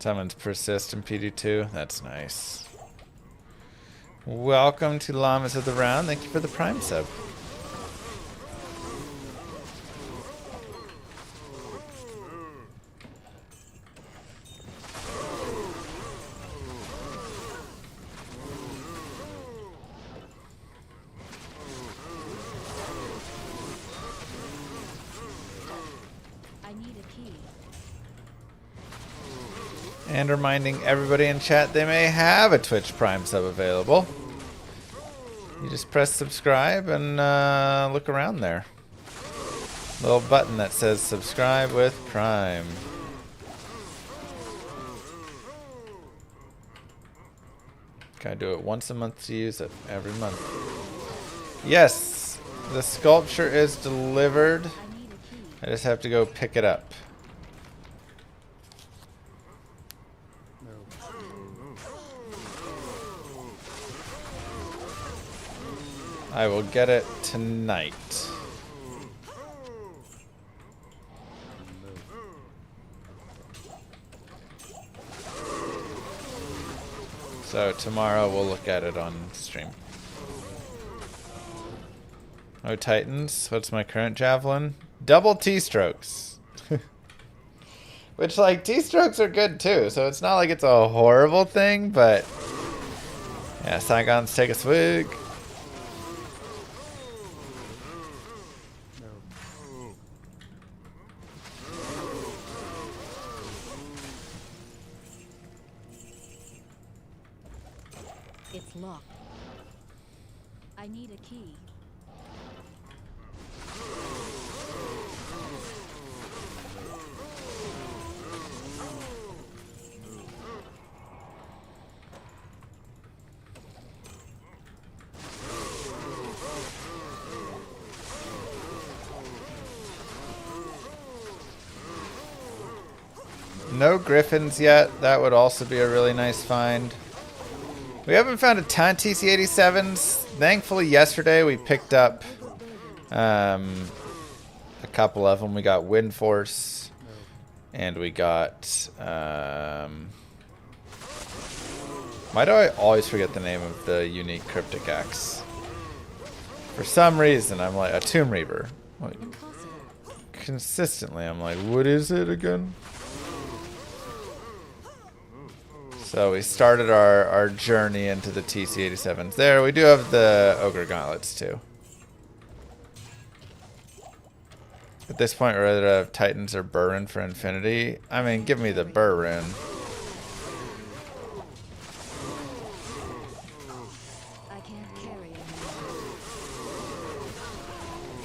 Someone's persist in PD2. That's nice. Welcome to Llamas of the Round. Thank you for the Prime sub. I need a key. And reminding everybody in chat they may have a Twitch Prime sub available. You just press subscribe and look around there. Little button that says subscribe with Prime. Gotta do it once a month to use it every month. Yes, the sculpture is delivered. I need a key. I just have to go pick it up. I will get it tonight. So tomorrow we'll look at it on stream. Oh, Titans. What's my current javelin? Double T-strokes. Which, like, T-strokes are good too, so it's not like it's a horrible thing, but... Yeah, Saigons take a swig. It's locked. I need a key. No griffins yet. That would also be a really nice find. We haven't found a ton of TC-87s. Thankfully, yesterday we picked up a couple of them. We got Wind Force, and we got... why do I always forget the name of the unique cryptic axe? For some reason, I'm like, a Tomb Reaver. Like, Impossible. consistently, I'm like, what is it again? So we started our journey into the TC-87s. There, we do have the Ogre Gauntlets too. At this point, we're either have Titans or Rune for Infinity. I mean, give me the Rune. I can't carry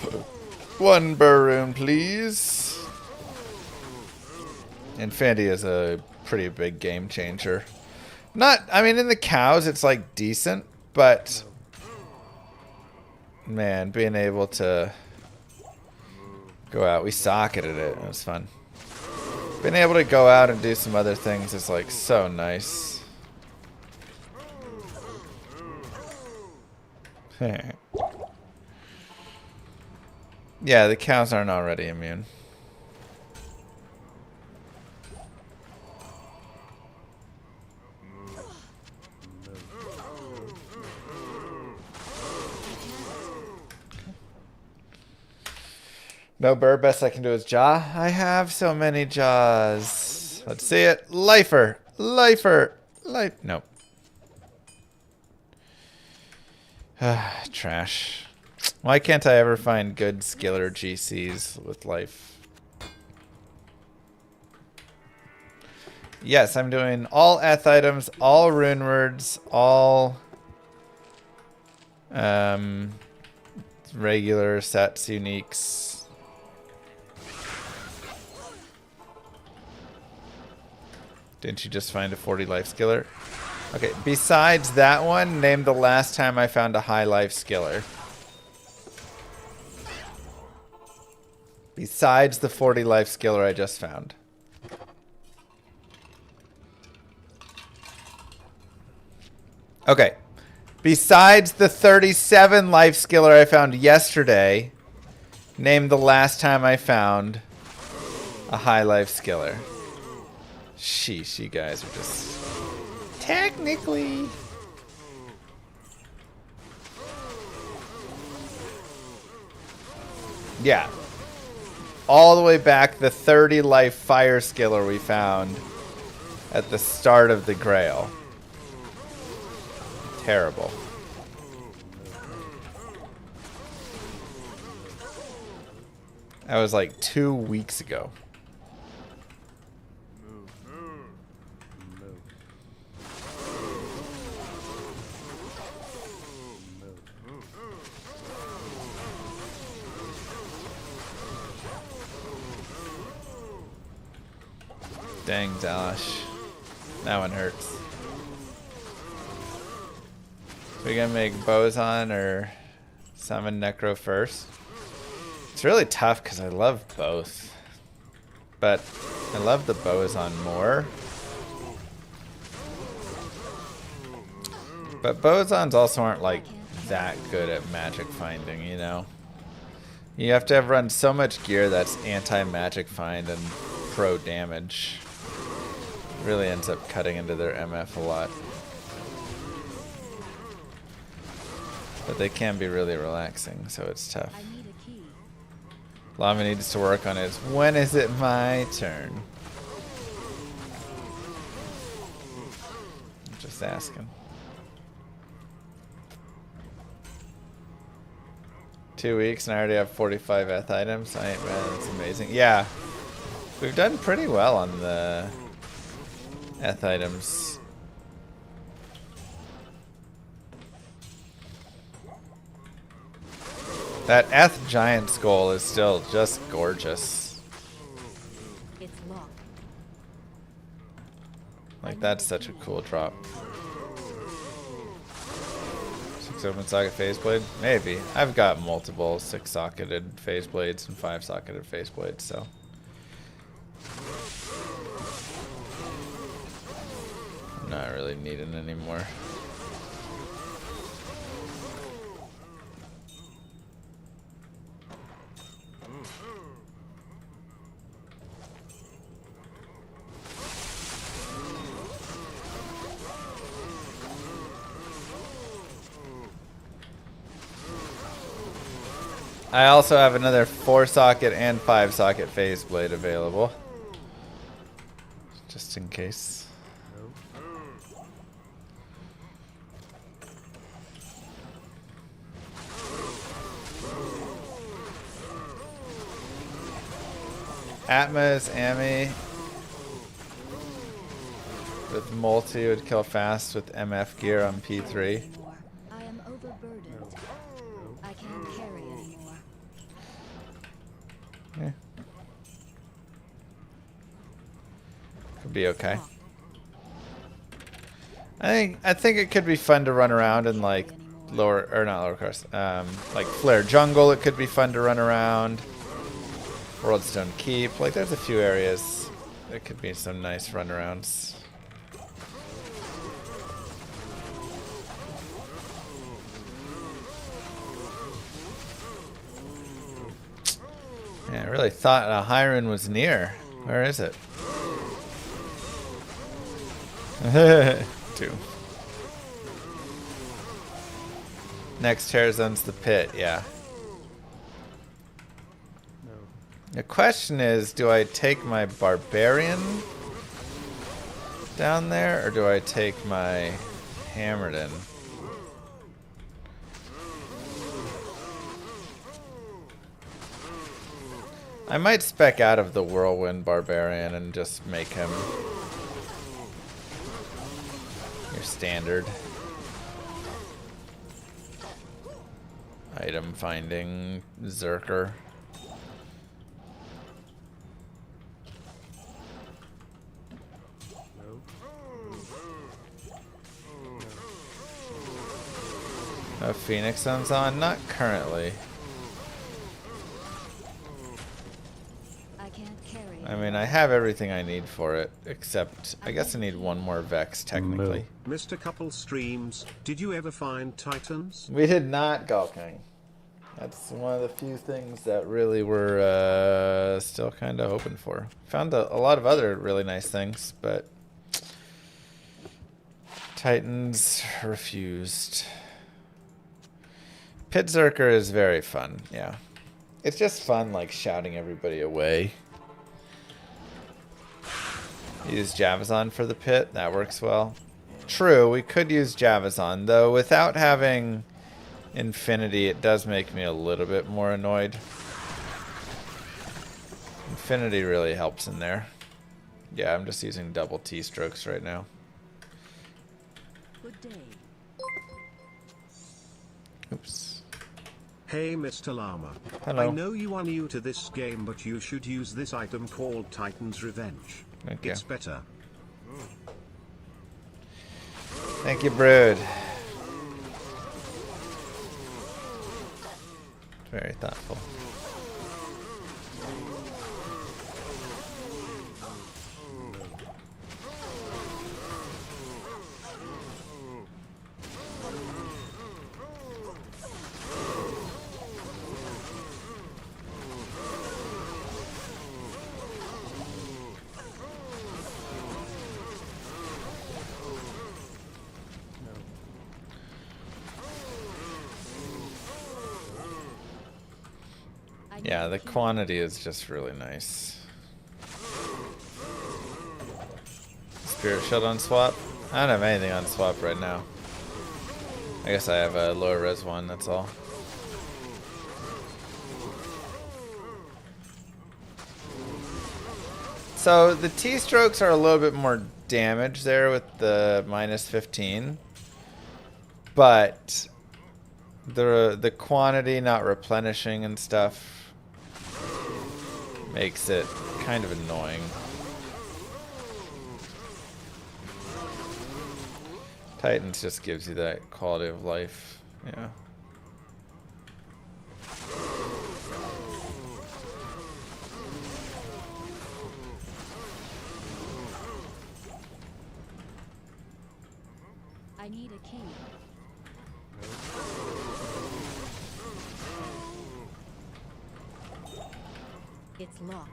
anymore. One Rune, please. Infinity is a pretty big game changer. Not, I mean, in the cows, it's like decent, but man, being able to go out, we socketed it. It was fun. Being able to go out and do some other things is like so nice. Yeah, the cows aren't already immune. No burr, best I can do is jaw. I have so many jaws. Let's see it. Lifer. Lifer. Life. Nope. Trash. Why can't I ever find good skiller GCs with life? Yes, I'm doing all eth items, all rune words, all regular sets, uniques. Didn't you just find a 40 life skiller? Okay, besides that one, name the last time I found a high life skiller. Besides the 40 life skiller I just found. Okay. Besides the 37 life skiller I found yesterday, name the last time I found a high life skiller. Sheesh, you guys are just technically. Yeah. All the way back, the 30 life fire skiller we found at the start of the Grail. Terrible. That was like 2 weeks ago. Dang, Dalash. That one hurts. We gonna make Boson or summon Necro first? It's really tough because I love both. But I love the Boson more. But Bosons also aren't like that good at magic finding, you know? You have to have run so much gear that's anti-magic find and pro damage. Really ends up cutting into their MF a lot. But they can be really relaxing, so it's tough. I need a key. Llama needs to work on is, when is it my turn? I'm just asking. 2 weeks and I already have 45 eth items. I ain't man, that's amazing. Yeah. We've done pretty well on the eth items. That eth giant skull is still just gorgeous. It's locked. Like, that's such a cool drop. 6 open socket phase blade? Maybe. I've got multiple 6 socketed phase blades and 5 socketed phase blades, so. I'm not really needing anymore. I also have another 4 socket and 5 socket phase blade available. Just in case. Atma's Ami with multi would kill fast with MF gear on P3. I am overburdened. I can't carry anymore. Yeah. Could be okay. I think it could be fun to run around in like lower or not lower course. Like Flare Jungle it could be fun to run around. Worldstone Keep. Like there's a few areas that could be some nice runarounds. Yeah, I really thought Rune was near. Where is it? 2. Next Terrazone's the pit, yeah. The question is, do I take my Barbarian down there, or do I take my Hammerden? I might spec out of the Whirlwind Barbarian and just make him your standard item finding Zerker. No Phoenix Sun's on? Not currently. I can't carry I mean, I have everything I need for it, except I guess I need one more Vex, technically. Mr. Couple Streams, did you ever find Titans? We did not, Galking. That's one of the few things that really were still kind of hoping for. Found a lot of other really nice things, but Titans refused. Pit Zerker is very fun, yeah. It's just fun, like, shouting everybody away. Use Javazon for the pit, that works well. True, we could use Javazon, though without having Infinity, it does make me a little bit more annoyed. Infinity really helps in there. Yeah, I'm just using double T-strokes right now. Good day. Oops. Hey Mr. Llama. Hello. I know you are new to this game, but you should use this item called Titan's Revenge. Thank you. It's better. Thank you, Brood. Very thoughtful. Yeah, the quantity is just really nice. Spirit Shield on swap? I don't have anything on swap right now. I guess I have a lower res one, that's all. So the T-strokes are a little bit more damage there with the minus 15. But the quantity not replenishing and stuff makes it kind of annoying. Titans just gives you that quality of life, yeah. I need a key. It's locked.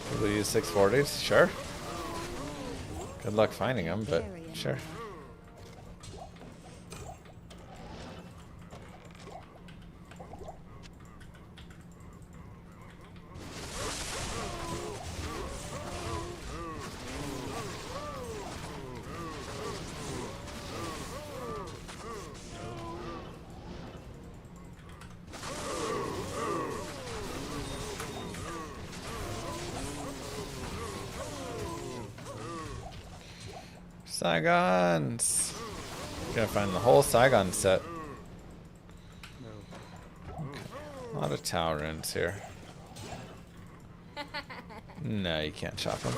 People use 640s? Sure. Good luck finding them, but sure. Saigons. Gonna find the whole Saigon set. Okay. A lot of tower runes here. No, you can't chop them.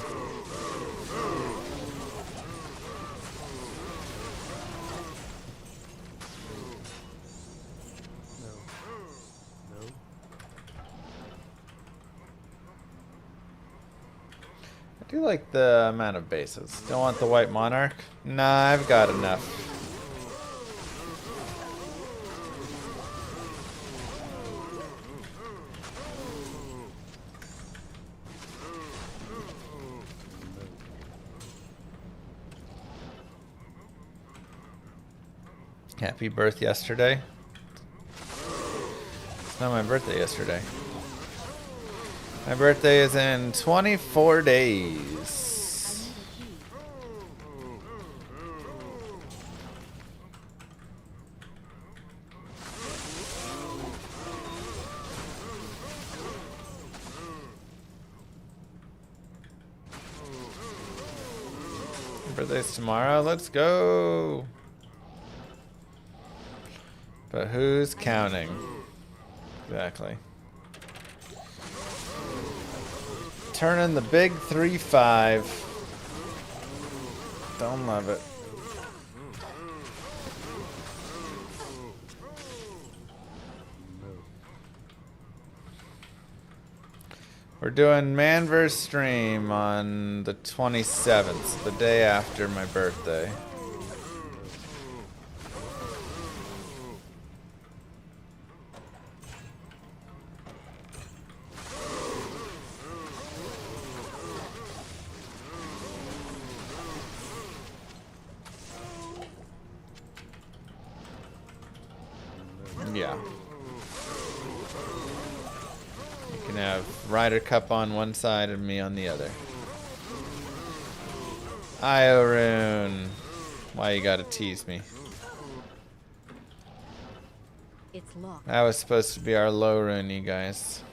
I do like the amount of bases. Don't want the white monarch? Nah, I've got enough. Happy birth yesterday. It's not my birthday yesterday. My birthday is in 24 days. My birthday's tomorrow. Let's go. But who's counting? Exactly. Turning the big 3-5. Don't love it. We're doing Manverse stream on the 27th, the day after my birthday. Yeah. You can have Ryder Cup on one side and me on the other. Rune. Why you gotta tease me? It's locked. That was supposed to be our low rune, you guys.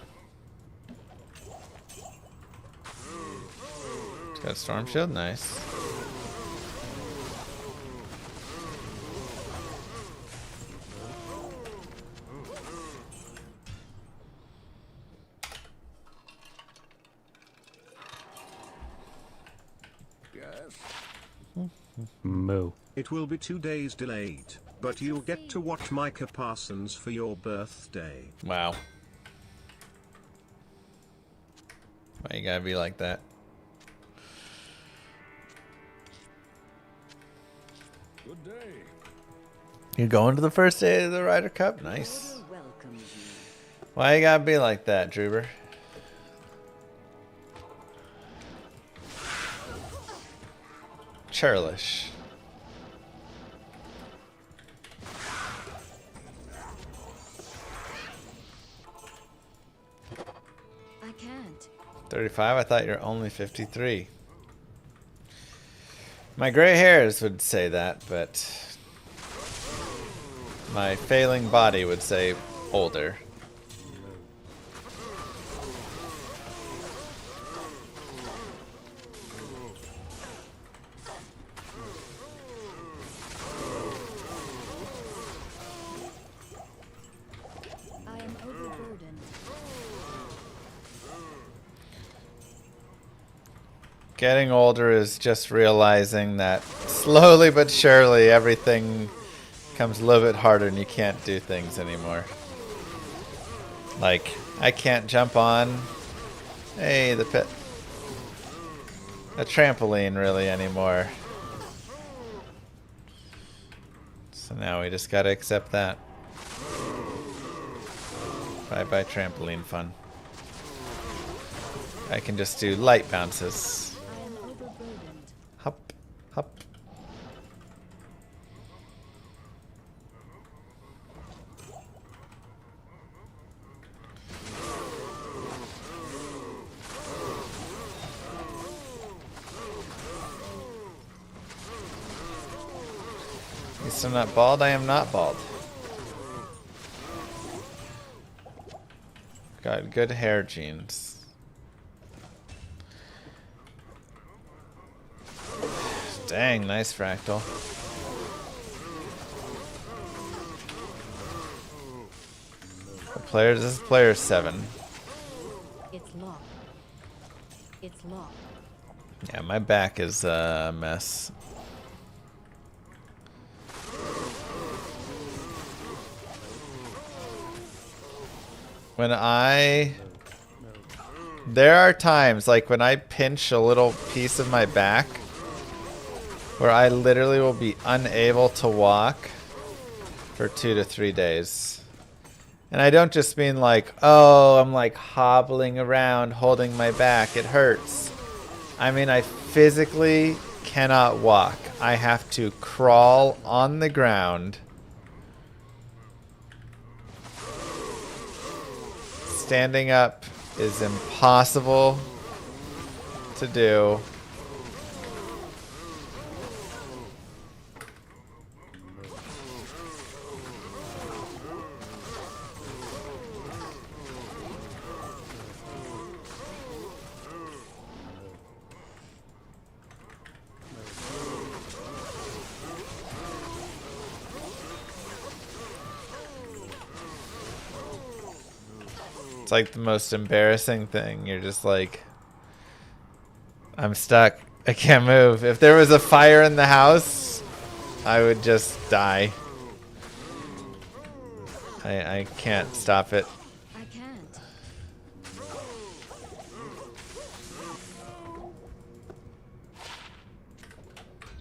It's got a storm shield, nice. Yes. Moo. It will be 2 days delayed, but you'll get to watch Micah Parsons for your birthday. Wow. Why you gotta be like that? Good day. You going to the first day of the Ryder Cup? Nice. Welcome you. Why you gotta be like that, Druber? Churlish. I can't. 35? I thought you're only 53. My gray hairs would say that, but my failing body would say older. I am overburdened. Getting older is just realizing that slowly but surely everything becomes a little bit harder and you can't do things anymore. Like, I can't jump on, hey, the pit, a trampoline really anymore. So now we just gotta accept that. Bye bye trampoline fun. I can just do light bounces. I am overburdened. Hop, hop. You still not bald? I am not bald. Got good hair genes. Dang, nice fractal. What player? This is player 7. It's locked. It's locked. Yeah, my back is a mess. There are times, like when I pinch a little piece of my back, where I literally will be unable to walk for 2 to 3 days. And I don't just mean like, oh, I'm like hobbling around holding my back, it hurts. I mean, I physically cannot walk. I have to crawl on the ground. Standing up is impossible to do. It's like the most embarrassing thing. You're just like, I'm stuck. I can't move. If there was a fire in the house, I would just die. I can't stop it. I can't.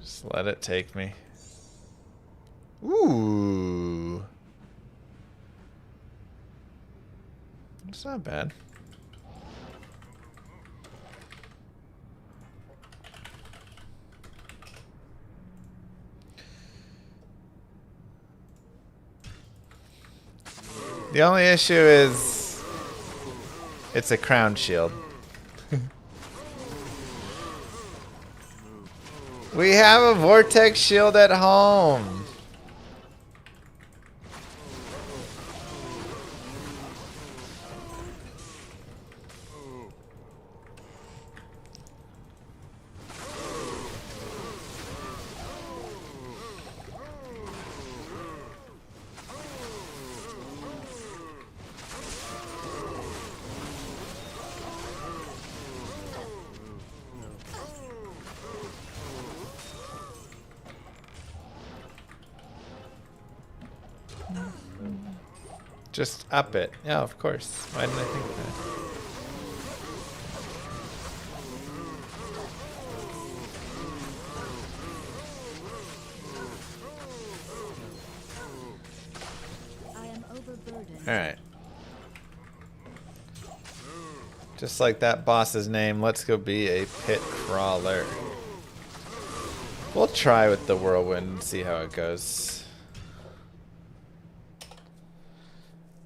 Just let it take me. Ooh. It's not bad. The only issue is it's a crown shield. We have a vortex shield at home. Just up it. Yeah, of course. Why didn't I think that? I am overburdened. Alright. Just like that boss's name, let's go be a pit crawler. We'll try with the whirlwind and see how it goes.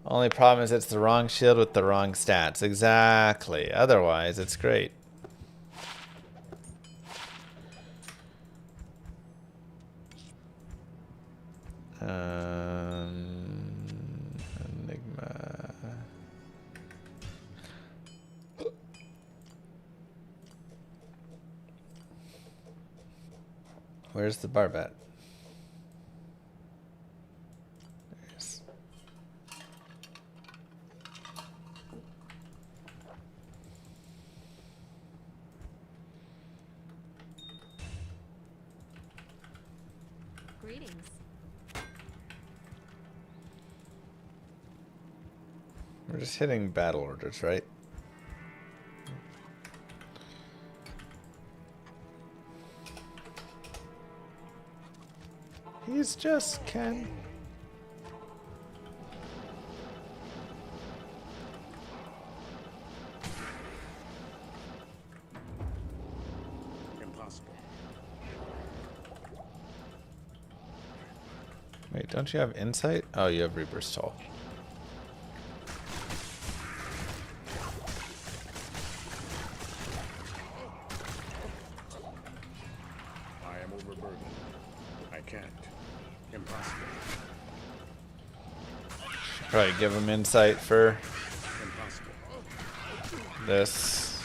Only problem is it's the wrong shield with the wrong stats. Exactly. Otherwise, it's great. Enigma. Where's the barbat? There's. Greetings. We're just hitting battle orders, right? He's just Ken. Impossible. Wait, don't you have insight? Oh, you have Reaper's Toll. I am overburdened. I can't. Impossible. Probably give him insight for Impossible. this.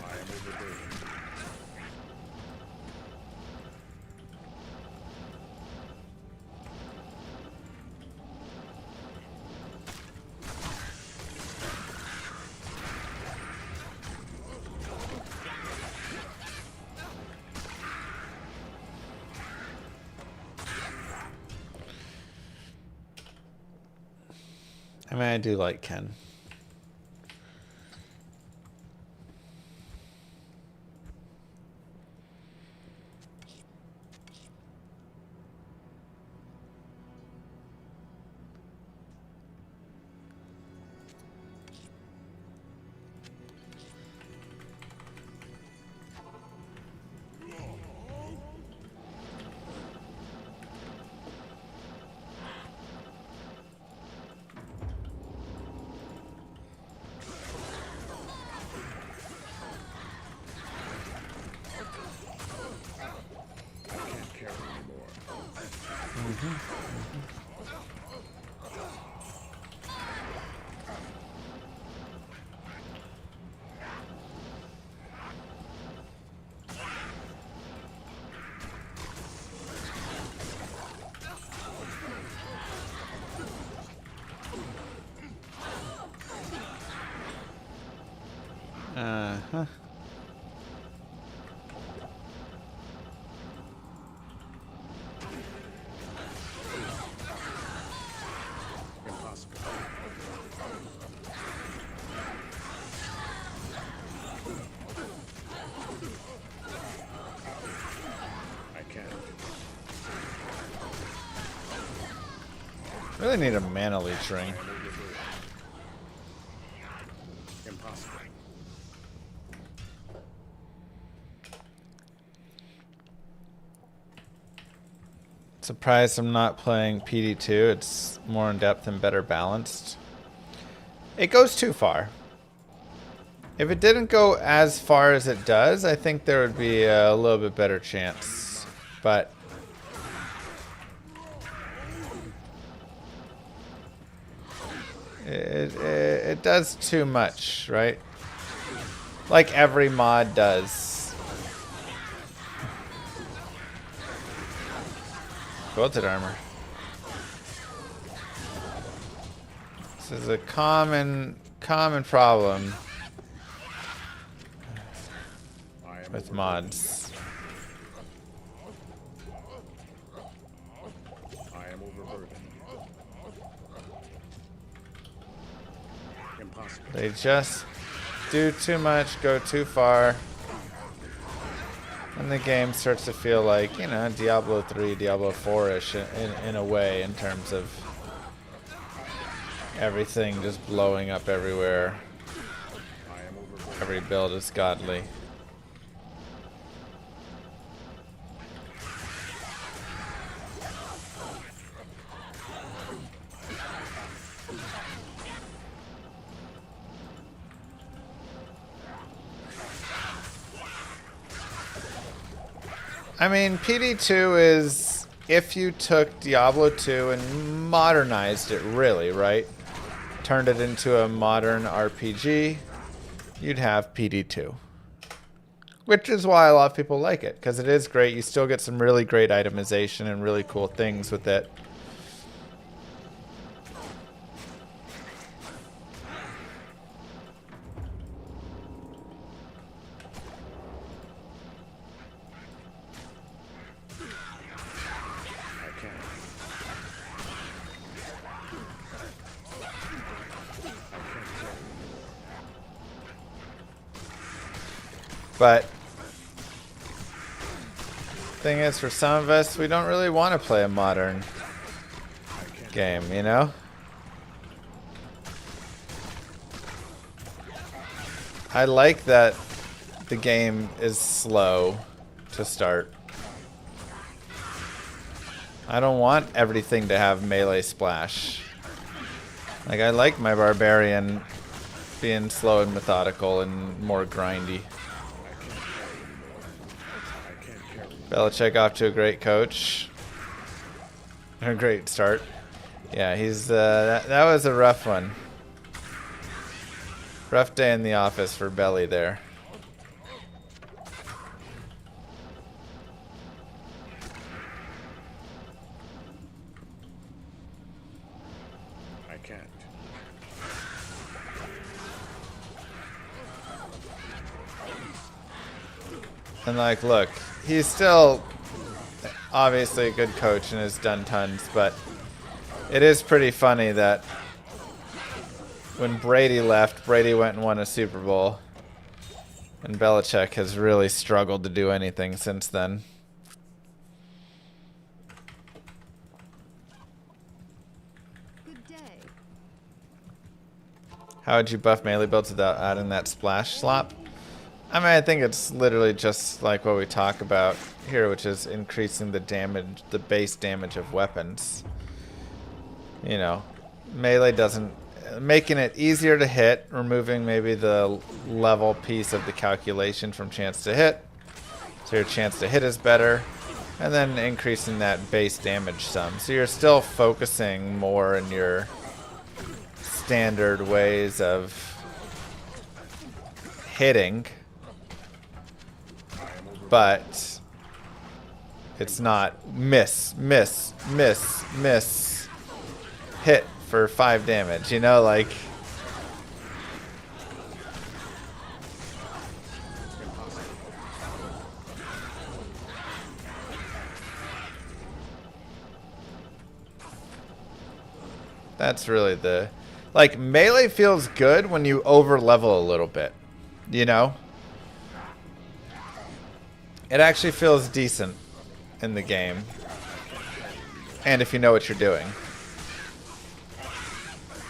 I am overburdened. I mean, I do like Ken. I can't carry anymore. Uh-huh. Impossible. Really need a mana leech ring. Impossible. Surprised I'm not playing PD2. It's more in depth and better balanced. It goes too far. If it didn't go as far as it does, I think there would be a little bit better chance. But it does too much, right? Like every mod does. Quilted armor. This is a common problem with mods. I am overburdened. Impossible. They just do too much, go too far. And the game starts to feel like, you know, Diablo 3, Diablo 4-ish in a way, in terms of everything just blowing up everywhere. I am overburdened. Every build is godly. I mean, PD2 is if you took Diablo 2 and modernized it, really, right? Turned it into a modern RPG, you'd have PD2. Which is why a lot of people like it, because it is great. You still get some really great itemization and really cool things with it. I can't. But thing is, for some of us, we don't really want to play a modern game, you know? I like that the game is slow to start. I don't want everything to have melee splash. Like, I like my Barbarian being slow and methodical and more grindy. Belichick off to a great coach. A great start. Yeah, he's that was a rough one. Rough day in the office for Belly there. I can't. And like, look, he's still obviously a good coach and has done tons, but it is pretty funny that when Brady left, Brady went and won a Super Bowl, and Belichick has really struggled to do anything since then. Good day. How would you buff melee builds without adding that splash slop? I mean, I think it's literally just like what we talk about here, which is increasing the damage, the base damage of weapons. You know, melee doesn't... Making it easier to hit, removing maybe the level piece of the calculation from chance to hit, so your chance to hit is better, and then increasing that base damage sum. So you're still focusing more in your standard ways of hitting, but it's not miss, miss, miss, miss, hit for 5 damage, you know, like... That's really the... Like, melee feels good when you over-level a little bit, you know? It actually feels decent in the game. And if you know what you're doing.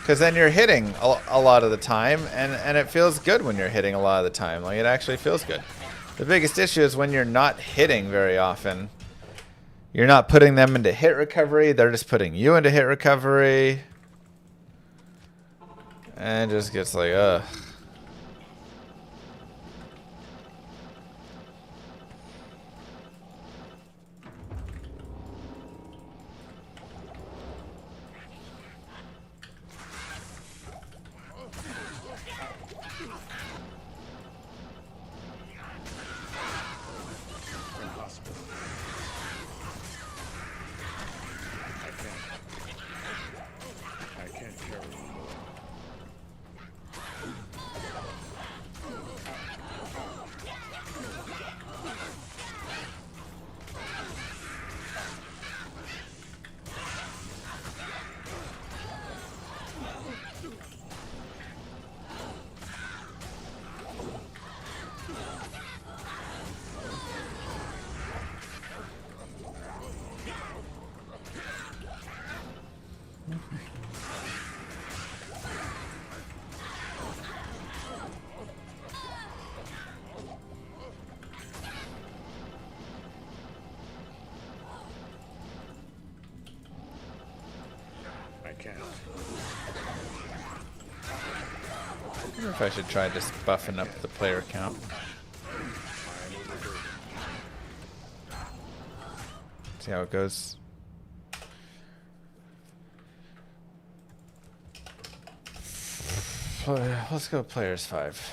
Because then you're hitting a lot of the time, and it feels good when you're hitting a lot of the time. Like, it actually feels good. The biggest issue is when you're not hitting very often. You're not putting them into hit recovery. They're just putting you into hit recovery. And it just gets like, ugh. Impossible. I can't carry anymore. I can't. I wonder if I should try just buffing up the player count. See how it goes. Let's go players 5.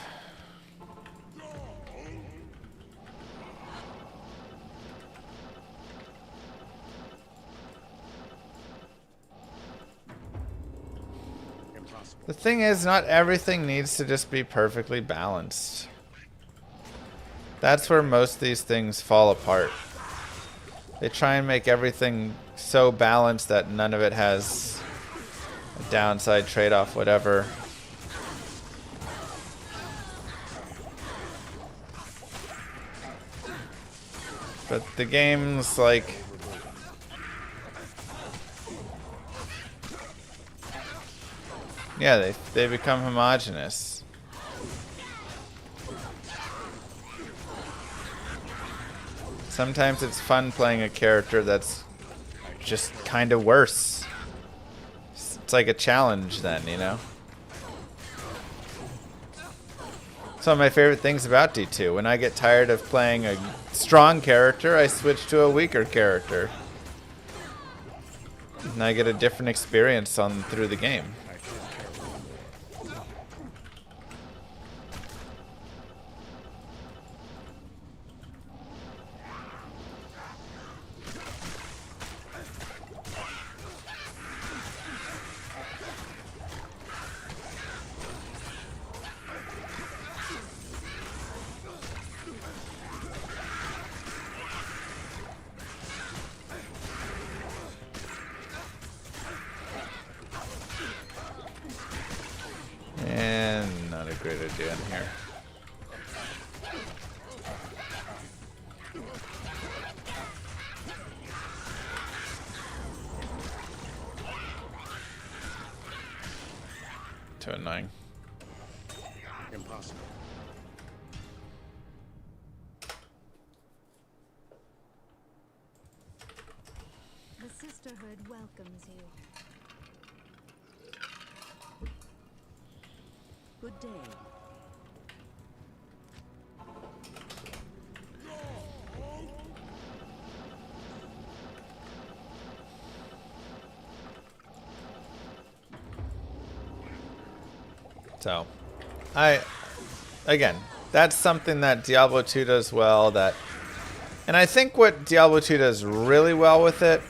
Impossible. The thing is, not everything needs to just be perfectly balanced. That's where most of these things fall apart. They try and make everything so balanced that none of it has a downside trade-off, whatever. But the game's like... yeah, they become homogenous. Sometimes it's fun playing a character that's just kind of worse. It's like a challenge then, you know? Some of my favorite things about D2. When I get tired of playing a strong character, I switch to a weaker character. And I get a different experience through the game. I can't carry anymore. And not a great idea in here. To a 9. Impossible. The sisterhood welcomes you. Good day. So, again, that's something that Diablo 2 does well. And I think what Diablo 2 does really well with it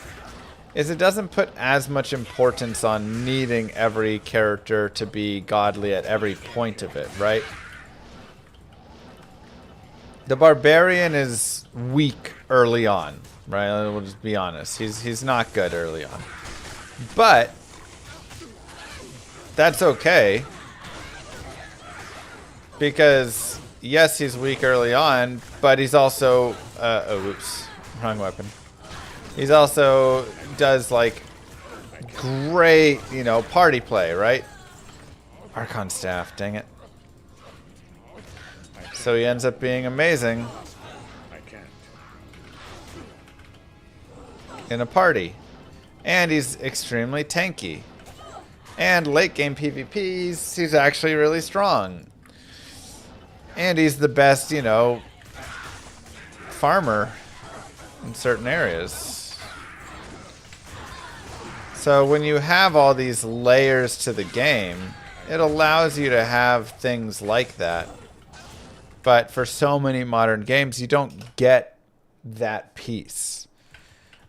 is it doesn't put as much importance on needing every character to be godly at every point of it, right? The Barbarian is weak early on, right? We'll just be honest. He's not good early on. But that's okay. Because, yes, he's weak early on, but he's also... oh, oops. Wrong weapon. He's also does, like, great, you know, party play, right? Archon Staff, dang it. So he ends up being amazing I can't. in a party. And he's extremely tanky. And late game PvPs, he's actually really strong. And he's the best, you know, farmer in certain areas. So when you have all these layers to the game, it allows you to have things like that. But for so many modern games, you don't get that piece.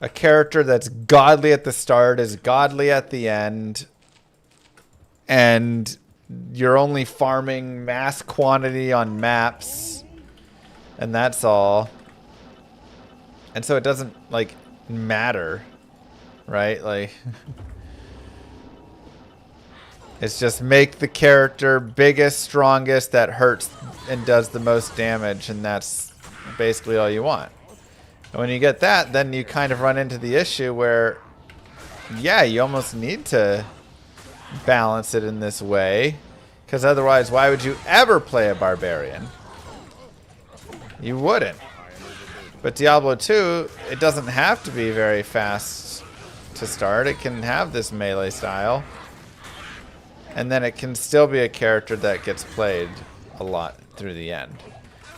A character that's godly at the start is godly at the end. And you're only farming mass quantity on maps. And that's all. And so it doesn't, like, matter. Right? Like... It's just make the character biggest, strongest, that hurts and does the most damage, and that's basically all you want. And when you get that, then you kind of run into the issue where, yeah, you almost need to balance it in this way, because otherwise, why would you ever play a Barbarian? You wouldn't. But Diablo 2, it doesn't have to be very fast to start. It can have this melee style. And then it can still be a character that gets played a lot through the end.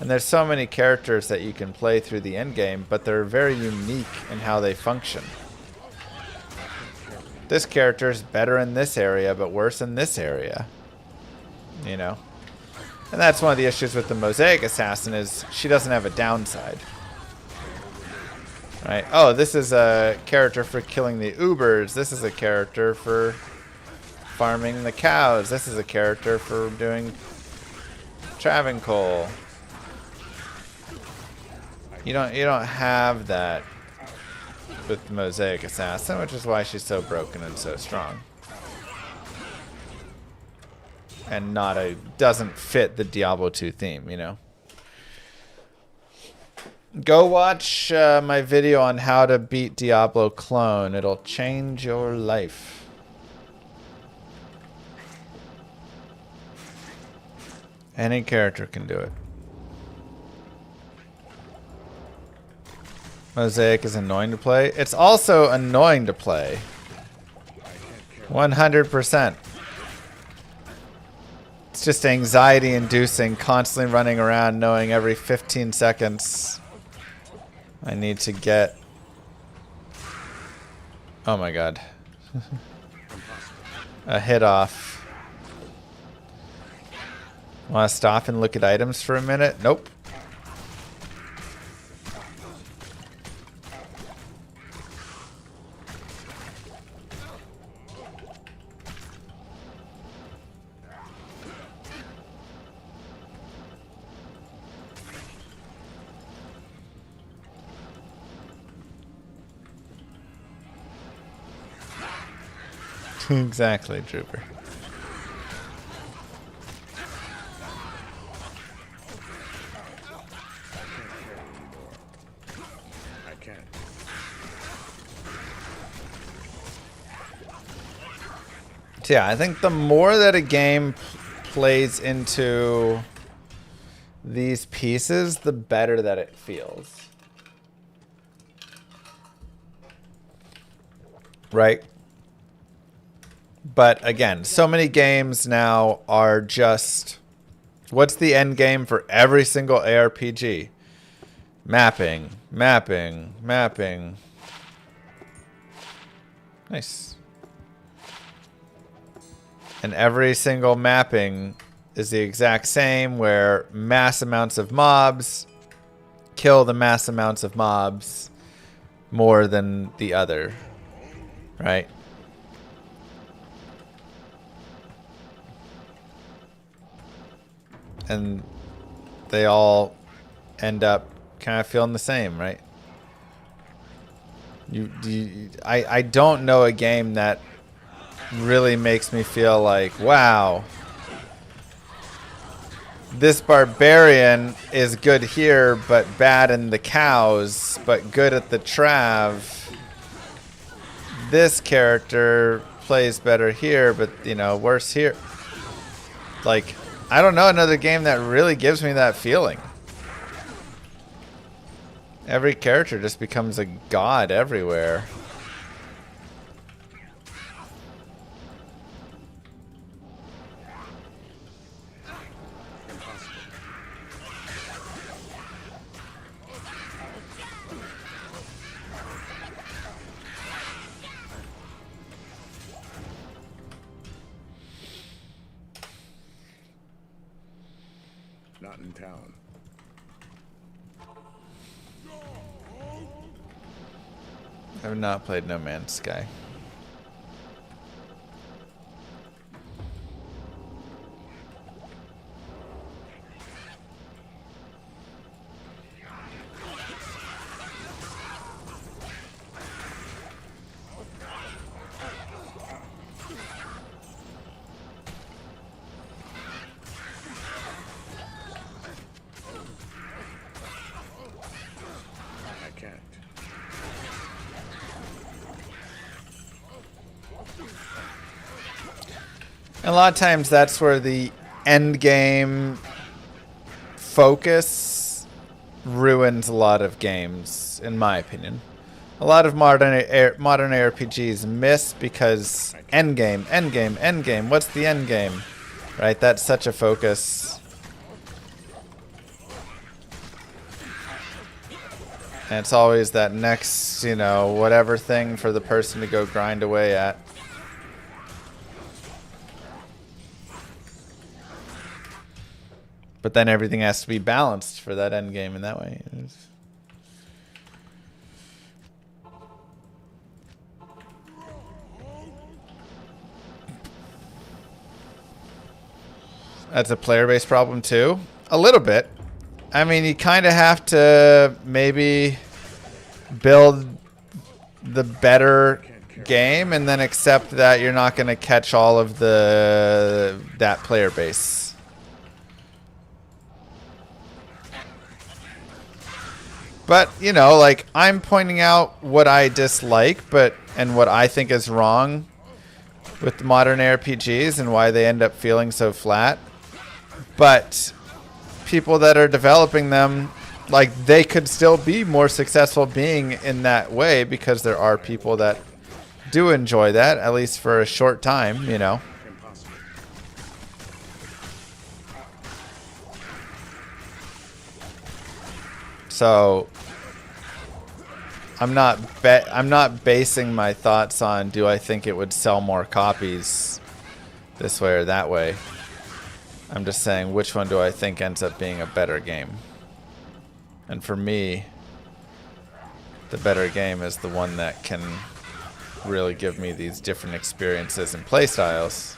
And there's so many characters that you can play through the end game, but they're very unique in how they function. This character is better in this area, but worse in this area. You know? And that's one of the issues with the Mosaic Assassin is she doesn't have a downside. Right? Oh, this is a character for killing the Ubers. This is a character for farming the cows. This is a character for doing Travancore. You don't have that with the Mosaic Assassin, which is why she's so broken and so strong. And doesn't fit the Diablo 2 theme, you know. Go watch my video on how to beat Diablo clone. It'll change your life. Any character can do it. Mosaic is annoying to play. It's also annoying to play. 100%. It's just anxiety inducing, constantly running around knowing every 15 seconds I need to get... Oh my god. A hit off. Want to stop and look at items for a minute? Nope. Exactly, Trooper. I can't. So yeah, I think the more that a game plays into these pieces, the better that it feels. Right? But again, so many games now are just... What's the end game for every single ARPG? Mapping, mapping, mapping. Nice. And every single mapping is the exact same, where mass amounts of mobs kill the mass amounts of mobs more than the other. Right? And they all end up kind of feeling the same, right? I don't know a game that really makes me feel like, wow, this Barbarian is good here, but bad in the cows, but good at the Trav. This character plays better here, but, you know, worse here. like, I don't know another game that really gives me that feeling. Every character just becomes a god everywhere. Not in town. I have not played No Man's Sky. I can't. And a lot of times that's where the end game focus ruins a lot of games, in my opinion. A lot of modern RPGs miss because end game, end game, end game. What's the end game? Right? That's such a focus. And it's always that next, you know, whatever thing for the person to go grind away at. But then everything has to be balanced for that end game in that way. That's a player-based problem too. A little bit. I mean, you kind of have to maybe build the better game and then accept that you're not going to catch all of that player base. But, you know, like, I'm pointing out what I dislike, and what I think is wrong with the modern RPGs and why they end up feeling so flat. But people that are developing them, like, they could still be more successful being in that way because there are people that do enjoy that, at least for a short time, you know. Impossible. So I'm not basing my thoughts on do I think it would sell more copies this way or that way. I'm just saying which one do I think ends up being a better game. And for me, the better game is the one that can really give me these different experiences and play styles.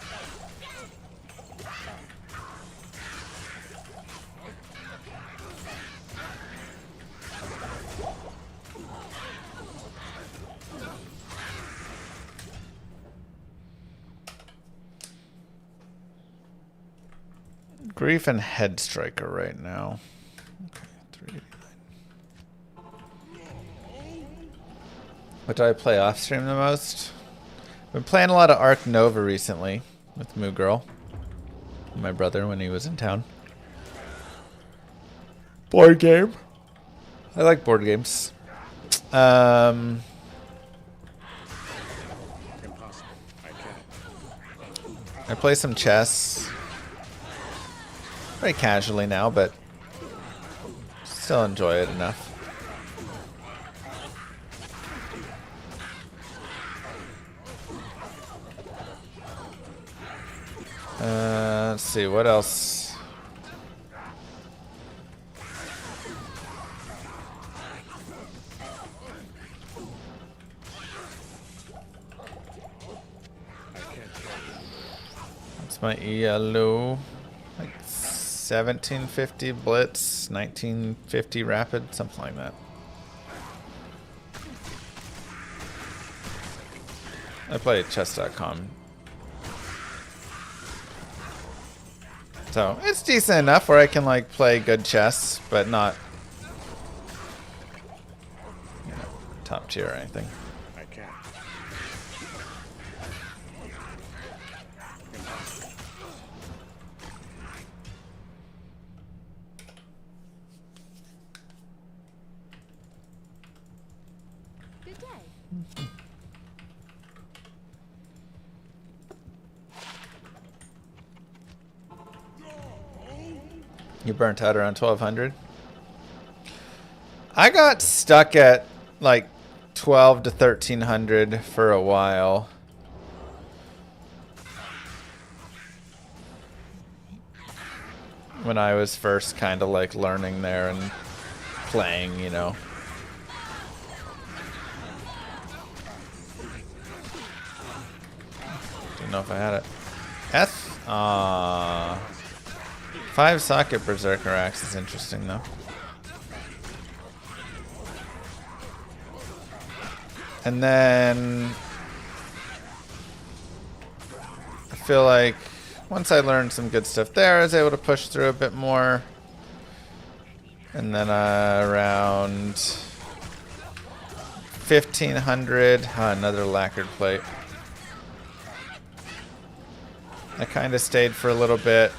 Grief and Head Striker right now. Okay, 389. What do I play off stream the most? Been playing a lot of Arc Nova recently with Moo Girl, my brother, when he was in town. Board game. I like board games. Impossible. I can't. I play some chess. Very casually now, but still enjoy it enough. Let's see, what else? That's my ELO. Like 1750 Blitz, 1950 Rapid, something like that. I play chess.com. So it's decent enough where I can like play good chess, but not, you know, top tier or anything. I can't. Impossible. You burnt out around 1200. I got stuck at like 12 to 1300 for a while. When I was first kind of like learning there and playing, you know. Didn't know if I had it. 5 socket Berserker Axe is interesting though. And then I feel like once I learned some good stuff there, I was able to push through a bit more. And then around 1500, another lacquered plate. I kind of stayed for a little bit.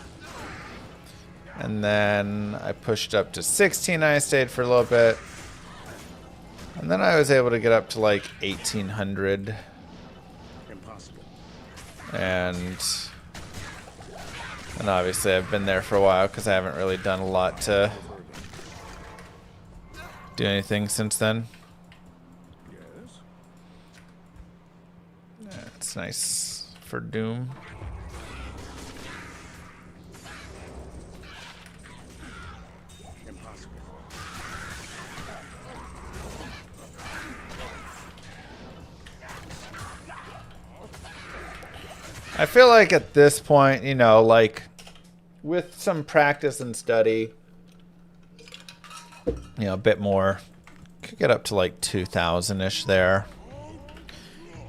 And then I pushed up to 16. I stayed for a little bit. And then I was able to get up to like 1800. Impossible. And obviously I've been there for a while because I haven't really done a lot to do anything since then. Yes. It's nice for Doom. Impossible. I feel like at this point, you know, like with some practice and study, you know, a bit more, could get up to like 2000-ish there.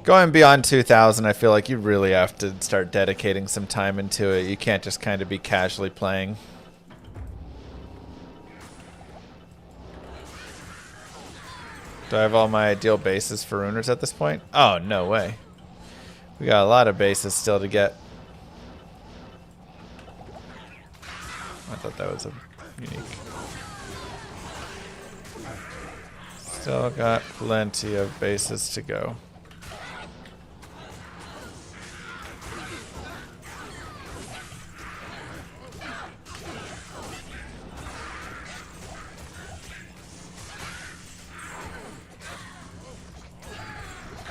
Going beyond 2000, I feel like you really have to start dedicating some time into it. You can't just kind of be casually playing. Do I have all my ideal bases for Runers at this point? Oh, no way. We got a lot of bases still to get. I thought that was a unique. Still got plenty of bases to go.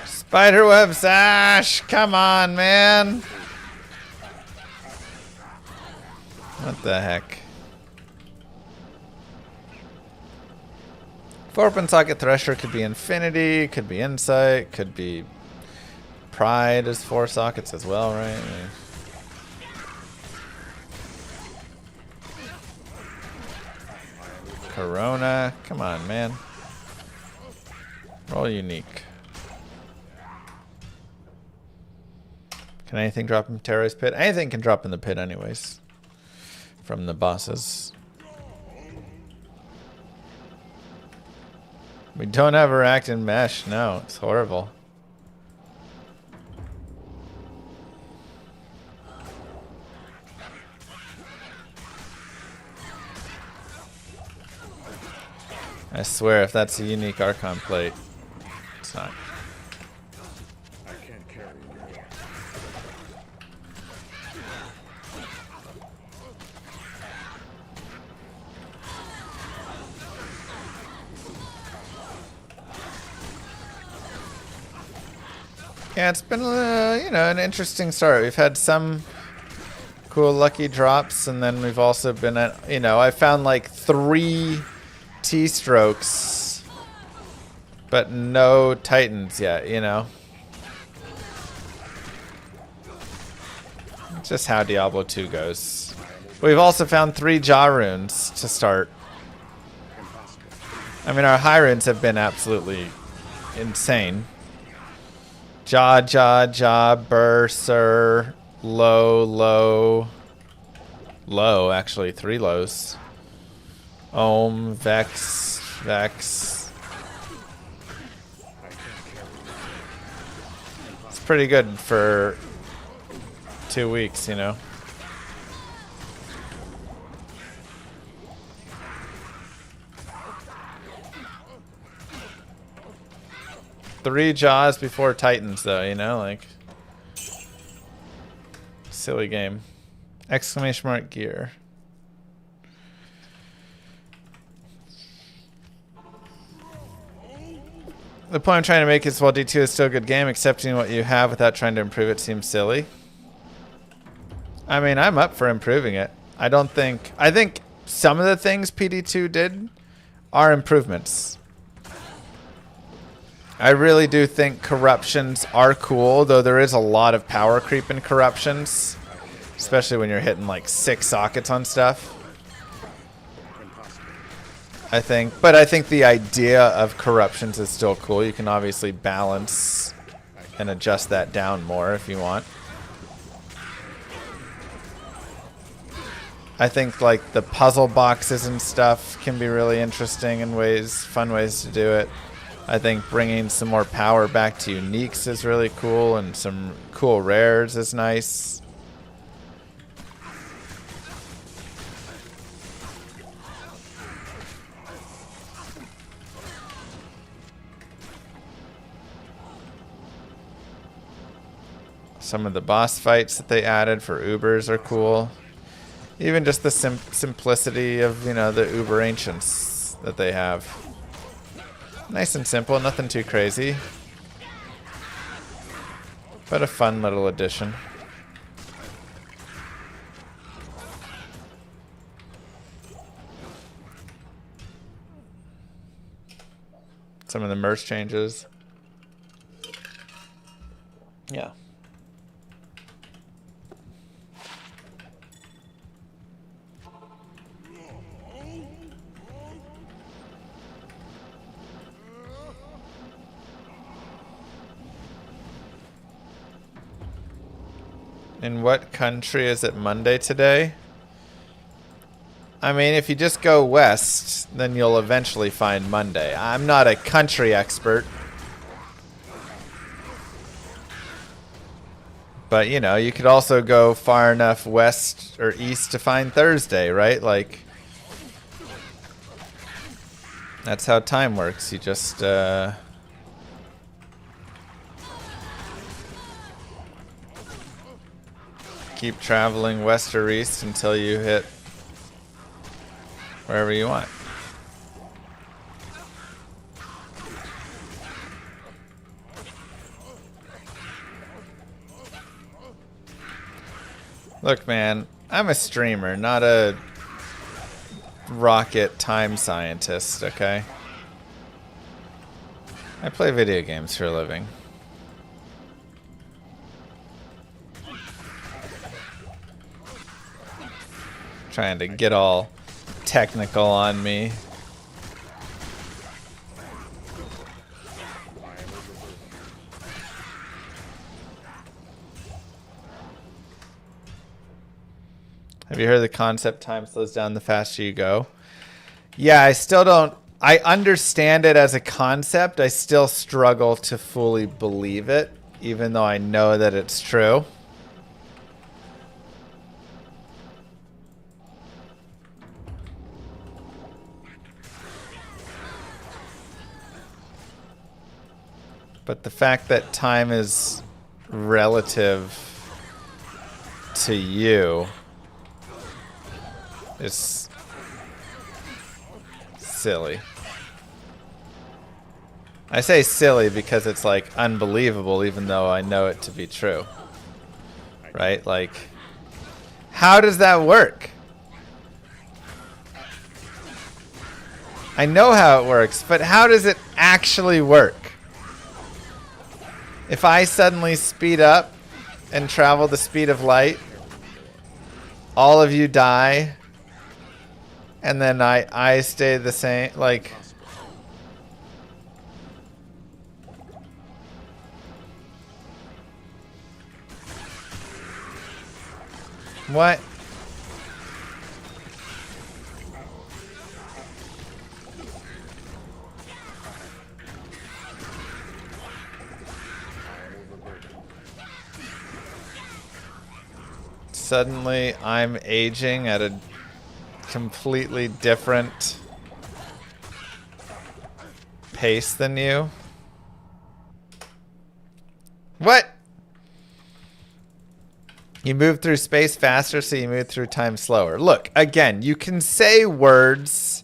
Spiderweb Sash! Come on, man! What the heck? 4-open socket Thresher could be Infinity, could be Insight, could be Pride as 4 sockets as well, right? Corona, come on, man. Roll unique. Can anything drop in Terror's Pit? Anything can drop in the pit anyways. From the bosses. We don't ever act in mesh. No, it's horrible. I swear if that's a unique Archon plate, it's not. I can't carry you. Yeah, it's been, you know, an interesting start. We've had some cool lucky drops, and then we've also been at, you know, I found like 3 T-strokes, but no Titans yet, you know. Just how Diablo 2 goes. We've also found 3 Jaw runes to start. I mean, our high runes have been absolutely insane. Jaw, Jaw, Jaw, Bursar, Low, Low. Low, actually, 3 lows. Ohm, Vex, Vex. It's pretty good for 2 weeks, you know. Three Jaws before Titans, though, you know, like silly game. Exclamation mark gear. The point I'm trying to make is while D2 is still a good game, accepting what you have without trying to improve it seems silly. I mean, I'm up for improving it. I think some of the things PD2 did are improvements. I really do think corruptions are cool, though there is a lot of power creep in corruptions, especially when you're hitting like 6 sockets on stuff. I think the idea of corruptions is still cool. You can obviously balance and adjust that down more if you want. I think like the puzzle boxes and stuff can be really interesting in fun ways to do it. I think bringing some more power back to uniques is really cool, and some cool rares is nice. Some of the boss fights that they added for Ubers are cool. Even just the simplicity of, you know, the Uber Ancients that they have. Nice and simple, nothing too crazy. But a fun little addition. Some of the merch changes. Yeah. In what country is it Monday today? I mean, if you just go west, then you'll eventually find Monday. I'm not a country expert. But, you know, you could also go far enough west or east to find Thursday, right? Like, that's how time works. You just, keep traveling west or east until you hit wherever you want. Look, man, I'm a streamer, not a rocket time scientist, okay? I play video games for a living. Trying to get all technical on me. Have you heard the concept time slows down the faster you go? Yeah, I still don't. I understand it as a concept. I still struggle to fully believe it, even though I know that it's true. But the fact that time is relative to you is silly. I say silly because it's like unbelievable, even though I know it to be true. Right? Like, how does that work? I know how it works, but how does it actually work? If I suddenly speed up and travel the speed of light, all of you die, and then I stay the same, like... What? Suddenly, I'm aging at a completely different pace than you. What? You move through space faster, so you move through time slower. Look, again, you can say words,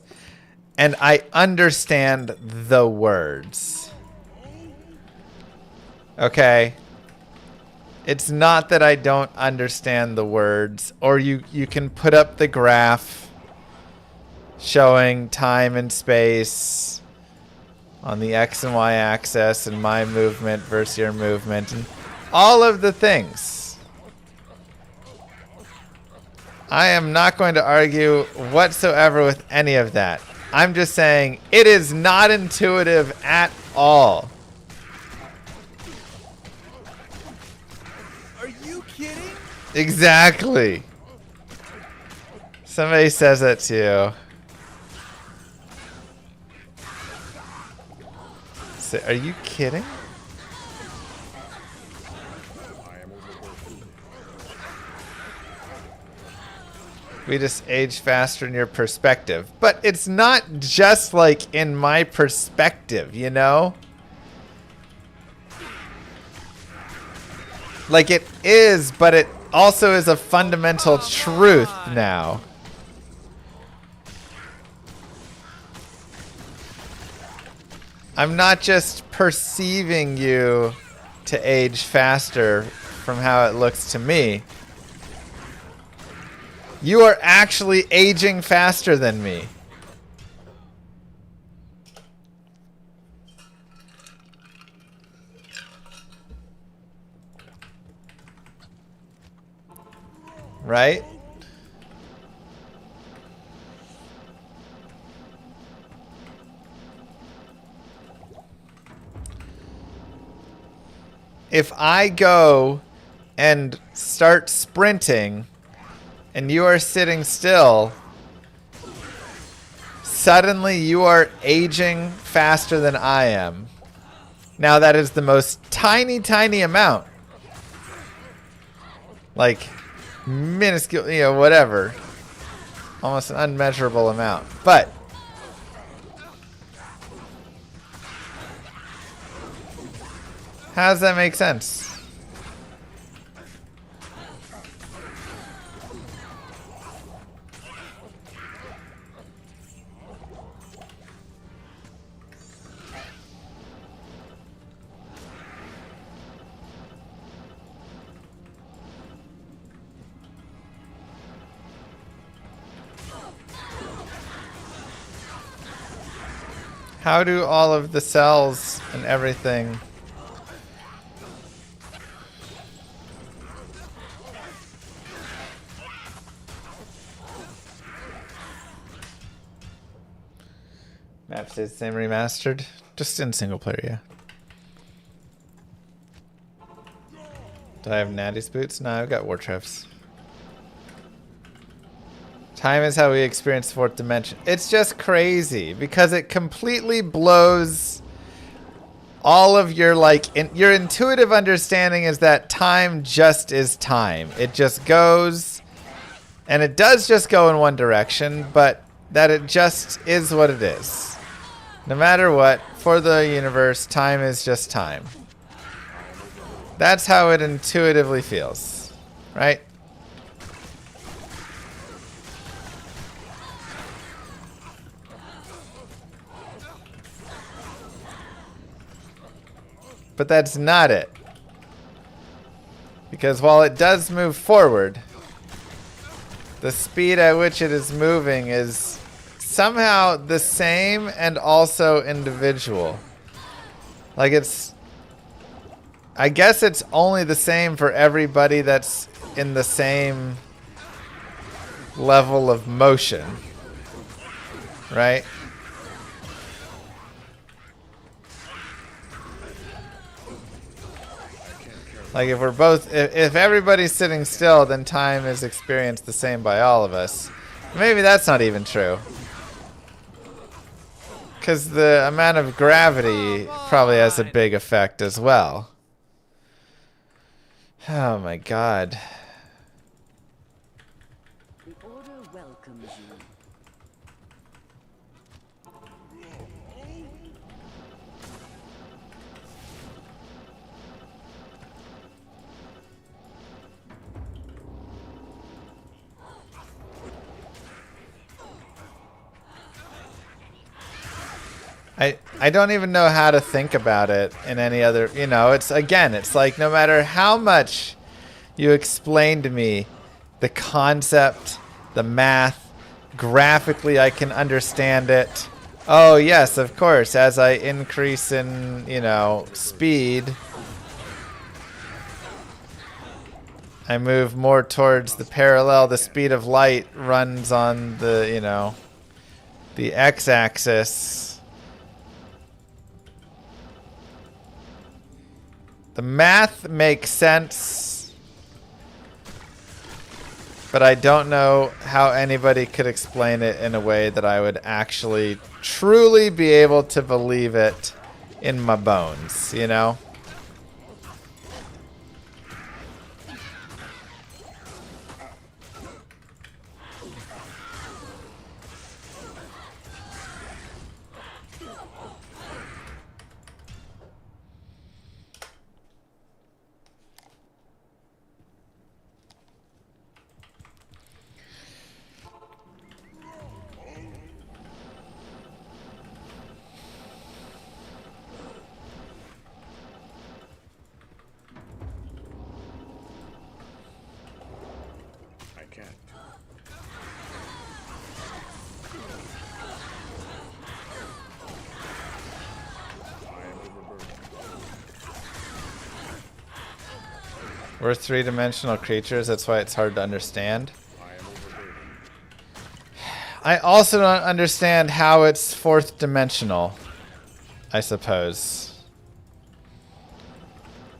and I understand the words. Okay. It's not that I don't understand the words, or you can put up the graph showing time and space on the X and Y axis and my movement versus your movement and all of the things. I am not going to argue whatsoever with any of that. I'm just saying it is not intuitive at all. Are you kidding? Exactly. Somebody says that to you. So, are you kidding? We just age faster in your perspective. But it's not just like in my perspective, you know? Like it is, but it also is a fundamental truth now. I'm not just perceiving you to age faster from how it looks to me. You are actually aging faster than me. Right? If I go and start sprinting and you are sitting still, suddenly you are aging faster than I am. Now that is the most tiny, tiny amount. Like minuscule, you know, whatever. Almost an unmeasurable amount. But how does that make sense? How do all of the cells and everything... Map stays the same remastered? Just in single player, yeah. Do I have Natty's boots? No, I've got Wartrefs. Time is how we experience the fourth dimension. It's just crazy because it completely blows all of your your intuitive understanding is that time just is time. It just goes, and it does just go in one direction, but that it just is what it is. No matter what, for the universe, time is just time. That's how it intuitively feels, right? But that's not it. Because while it does move forward, the speed at which it is moving is somehow the same and also individual. Like it's... I guess it's only the same for everybody that's in the same level of motion. Right? Like if we're both, if everybody's sitting still, then time is experienced the same by all of us. Maybe that's not even true. Because the amount of gravity probably has a big effect as well. Oh my god. The Order welcomes you. I don't even know how to think about it in any other, you know, it's again, it's like no matter how much you explain to me the concept, the math, graphically I can understand it. Oh yes, of course, as I increase in, you know, speed, I move more towards the parallel. The speed of light runs on the, you know, the x-axis. The math makes sense, but I don't know how anybody could explain it in a way that I would actually truly be able to believe it in my bones, you know? I can't. I am overburdened. We're three-dimensional creatures, that's why it's hard to understand. I am overburdened. I also don't understand how it's fourth dimensional, I suppose.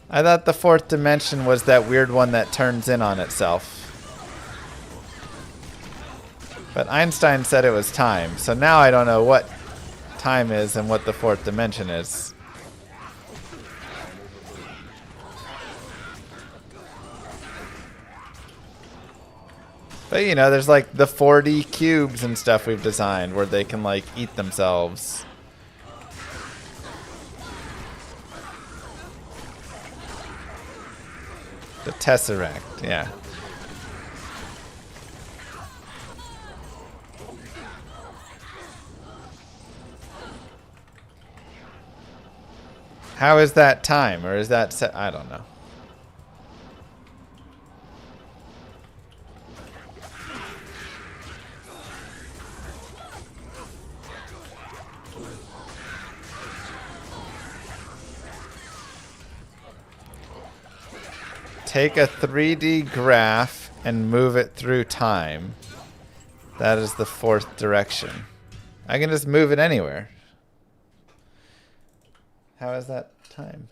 I thought the fourth dimension was that weird one that turns in on itself. But Einstein said it was time, so now I don't know what time is and what the fourth dimension is. But you know, there's like the 4D cubes and stuff we've designed where they can like eat themselves. The Tesseract, yeah. How is that time? Or is that set? I don't know. Take a 3D graph and move it through time. That is the fourth direction. I can just move it anywhere. How is that time?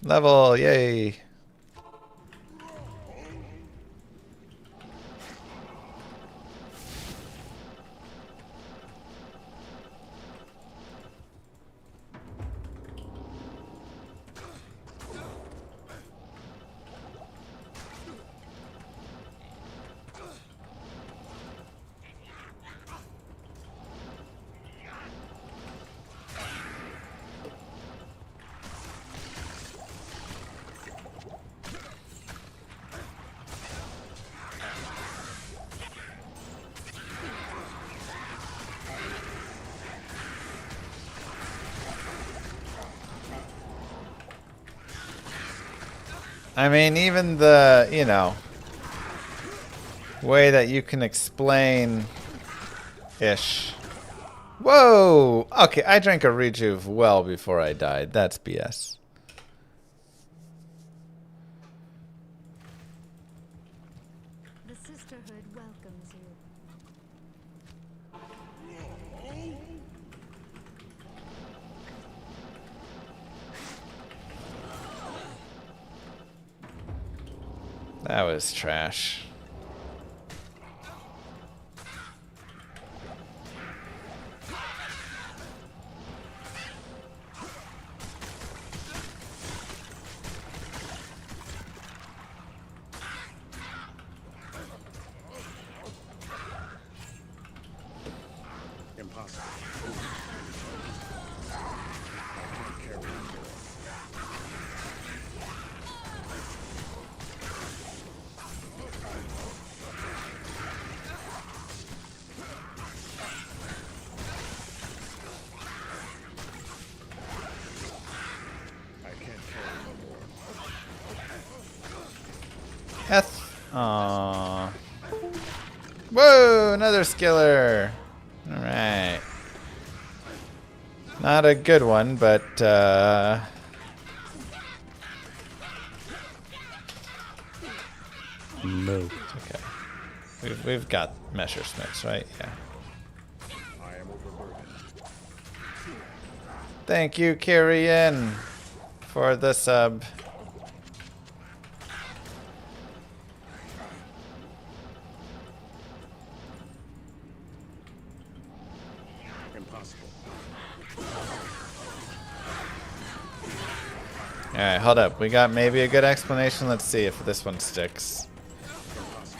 Level, yay. I mean, even the, you know, way that you can explain ish. Whoa! Okay, I drank a rejuve well before I died. That's BS. The sisterhood welcomes you. That was trash. Impossible. I can't carry anymore. Whoa, another skiller. All right. Not a good one, but No. okay. We've got Messerschmitts, right? Yeah. I am overburdened. Thank you, Kyrian, for the sub. Impossible. Alright, hold up. We got maybe a good explanation. Let's see if this one sticks.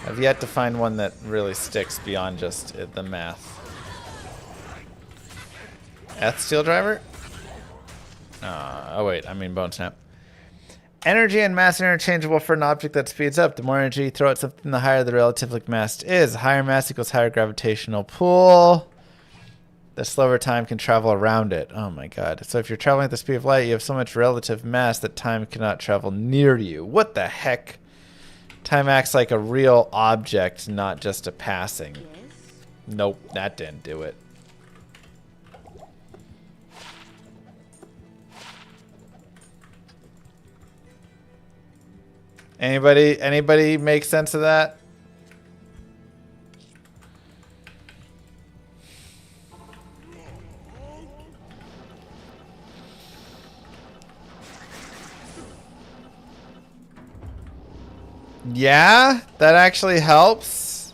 I've yet to find one that really sticks beyond just the math. Steel driver? Oh wait, I mean bone snap. Energy and mass are interchangeable for an object that speeds up. The more energy you throw at something, the higher the relative mass is. Higher mass equals higher gravitational pull. The slower time can travel around it. Oh my god. So if you're traveling at the speed of light, you have so much relative mass that time cannot travel near you. What the heck? Time acts like a real object, not just a passing. Nope, that didn't do it. Anybody make sense of that? Yeah, that actually helps.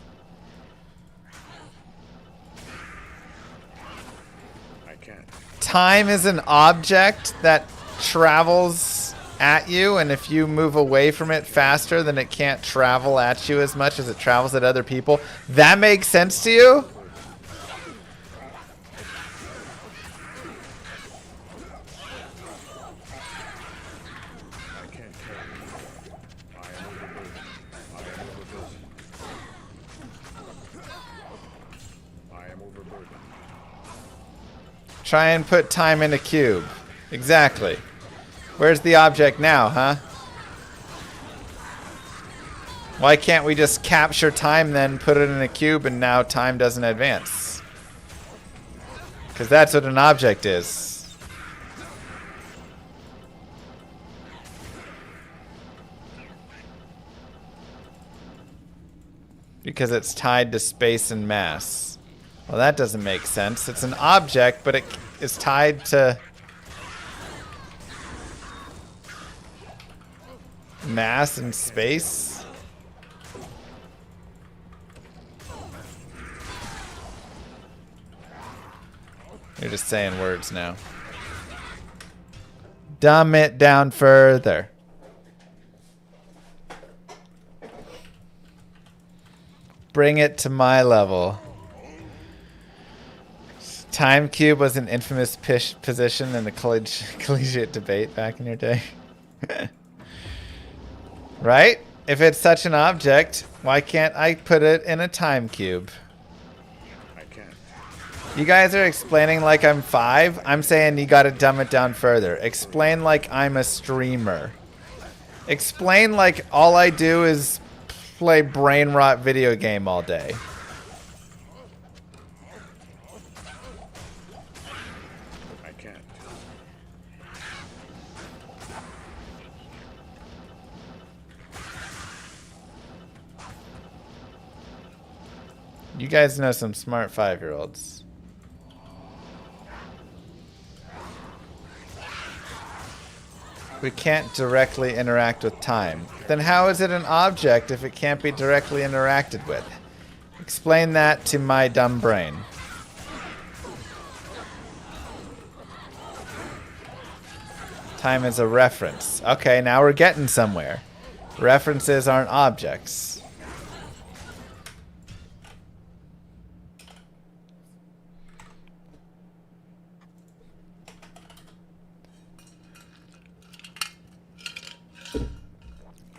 I can't. Time is an object that travels at you, and if you move away from it faster, then it can't travel at you as much as it travels at other people. That makes sense to you? I can't carry. I am overburdened. I am overburdened. I am overburdened. Try and put time in a cube. Exactly. Where's the object now, huh? Why can't we just capture time then, put it in a cube, and now time doesn't advance? Because that's what an object is. Because it's tied to space and mass. Well, that doesn't make sense. It's an object, but it is tied to mass and space. You're just saying words now. Dumb it down further. Bring it to my level. Time cube was an infamous position in the collegiate debate back in your day. Right? If it's such an object, why can't I put it in a time cube? I can't. You guys are explaining like I'm 5. I'm saying you gotta dumb it down further. Explain like I'm a streamer. Explain like all I do is play brain rot video game all day. I can't. You guys know some smart 5-year-olds. We can't directly interact with time. Then how is it an object if it can't be directly interacted with? Explain that to my dumb brain. Time is a reference. Okay, now we're getting somewhere. References aren't objects.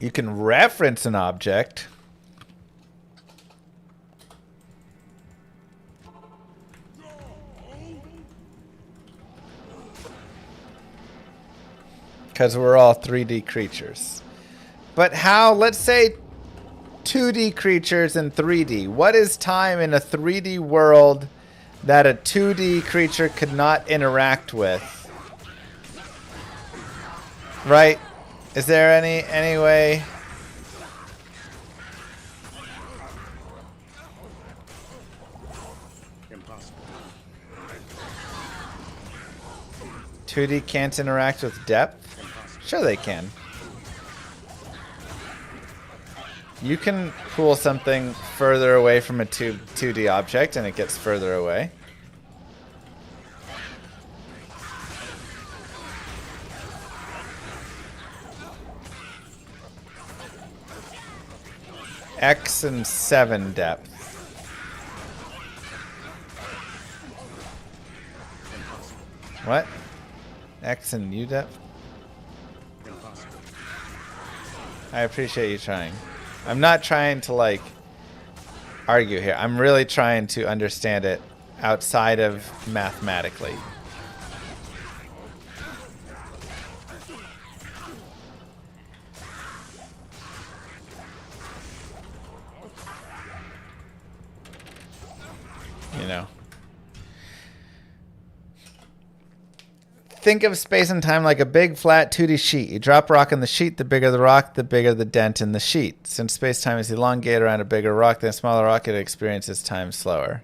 You can reference an object. Because we're all 3D creatures. But how, let's say 2D creatures in 3D. What is time in a 3D world that a 2D creature could not interact with? Right? Is there any way? Impossible. 2D can't interact with depth? Sure they can. You can pull something further away from a 2D object and it gets further away. X and 7 depth. What? X and U depth? Impossible. I appreciate you trying. I'm not trying to, like, argue here. I'm really trying to understand it outside of mathematically. You know. Think of space and time like a big flat 2D sheet. You drop a rock on the sheet, the bigger the rock, the bigger the dent in the sheet. Since space-time is elongated around a bigger rock than a smaller rock, it experiences time slower.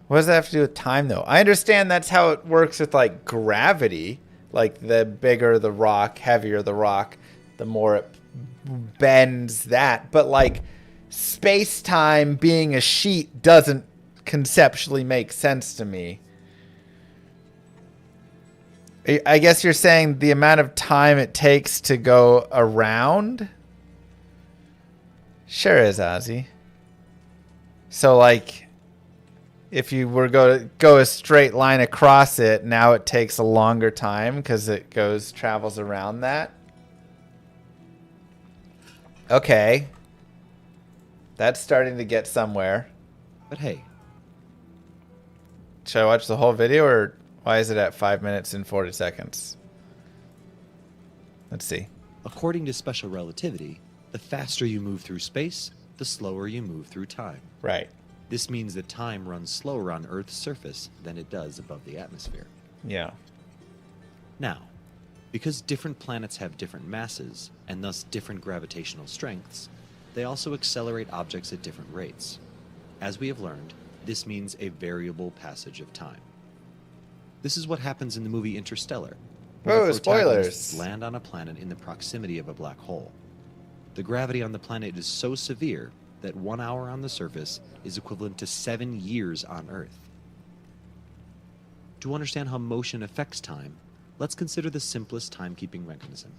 What does that have to do with time, though? I understand that's how it works with, like, gravity. Like, the bigger the rock, heavier the rock, the more it bends that. But, like, space-time being a sheet doesn't conceptually make sense to me. I guess you're saying the amount of time it takes to go around? Sure is, Ozzy. So, like, if you were go a straight line across it, now it takes a longer time because it travels around that? Okay. That's starting to get somewhere. But hey, Should I watch the whole video, or why is it at 5 minutes and 40 seconds? Let's see. according to special relativity, the faster you move through space, the slower you move through time. Right. This means that time runs slower on Earth's surface than it does above the atmosphere. Yeah. Now, because different planets have different masses, and thus different gravitational strengths, they also accelerate objects at different rates. As we have learned, this means a variable passage of time. This is what happens in the movie Interstellar, where Whoa, the protagonists spoilers. land on a planet in the proximity of a black hole. The gravity on the planet is so severe that 1 hour on the surface is equivalent to 7 years on Earth. To understand how motion affects time, let's consider the simplest timekeeping mechanism.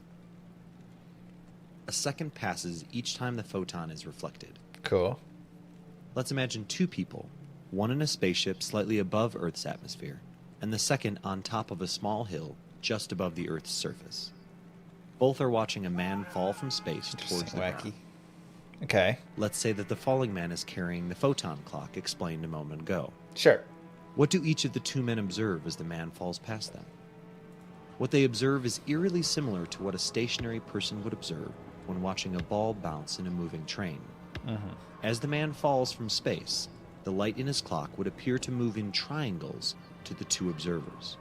A second passes each time the photon is reflected. Cool. Let's imagine two people, one in a spaceship slightly above Earth's atmosphere, and the second on top of a small hill just above the Earth's surface. Both are watching a man fall from space towards the Wacky. ground. Okay. Let's say that the falling man is carrying the photon clock explained a moment ago. Sure. What do each of the two men observe as the man falls past them? What they observe is eerily similar to what a stationary person would observe when watching a ball bounce in a moving train. As the man falls from space, the light in his clock would appear to move in triangles to the two observers.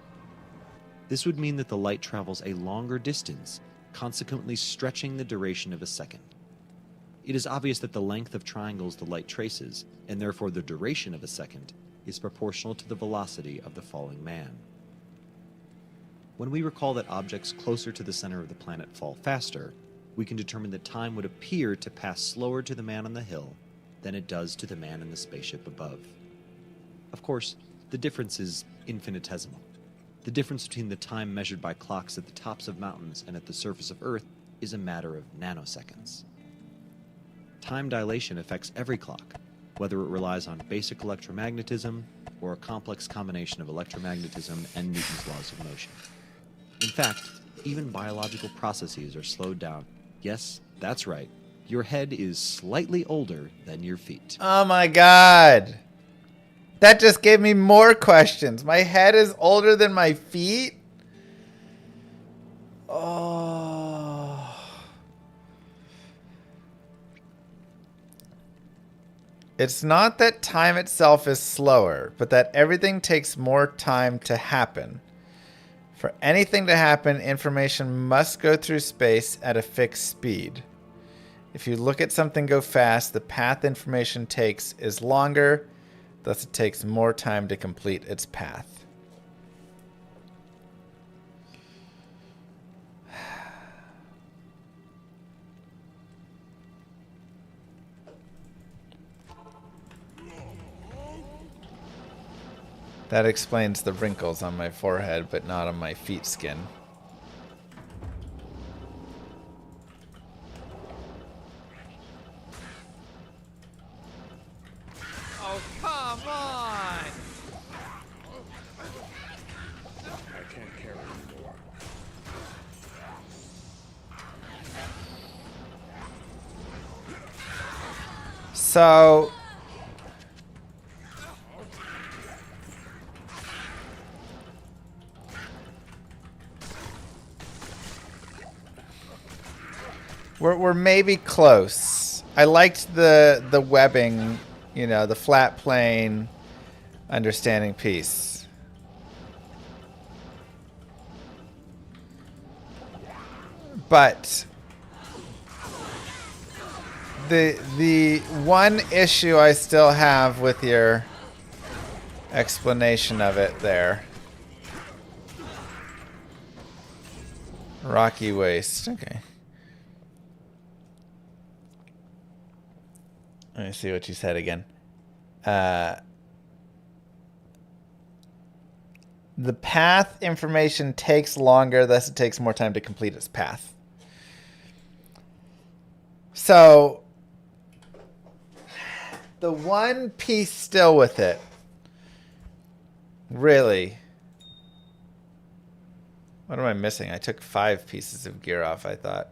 This would mean that the light travels a longer distance, consequently stretching the duration of a second. It is obvious that the length of triangles the light traces, and therefore the duration of a second, is proportional to the velocity of the falling man. When we recall that objects closer to the center of the planet fall faster, we can determine that time would appear to pass slower to the man on the hill than it does to the man in the spaceship above. Of course, the difference is infinitesimal. The difference between the time measured by clocks at the tops of mountains and at the surface of Earth is a matter of nanoseconds. Time dilation affects every clock, whether it relies on basic electromagnetism or a complex combination of electromagnetism and Newton's laws of motion. In fact, even biological processes are slowed down. Yes, that's right. Your head is slightly older than your feet. Oh my god. That just gave me more questions. My head is older than my feet? Oh. It's not that time itself is slower, but that everything takes more time to happen. For anything to happen, information must go through space at a fixed speed. If you look at something go fast, the path information takes is longer, thus it takes more time to complete its path. That explains the wrinkles on my forehead, but not on my feet skin. Oh, come on! I can't carry anymore. So we're maybe close. I liked the webbing, you know, the flat plane understanding piece. But the one issue I still have with your explanation of it there. Rocky waste. Okay. Let me see what you said again. The path information takes longer, thus it takes more time to complete its path. So, the one piece still with it, really. What am I missing? I took 5 pieces of gear off, I thought.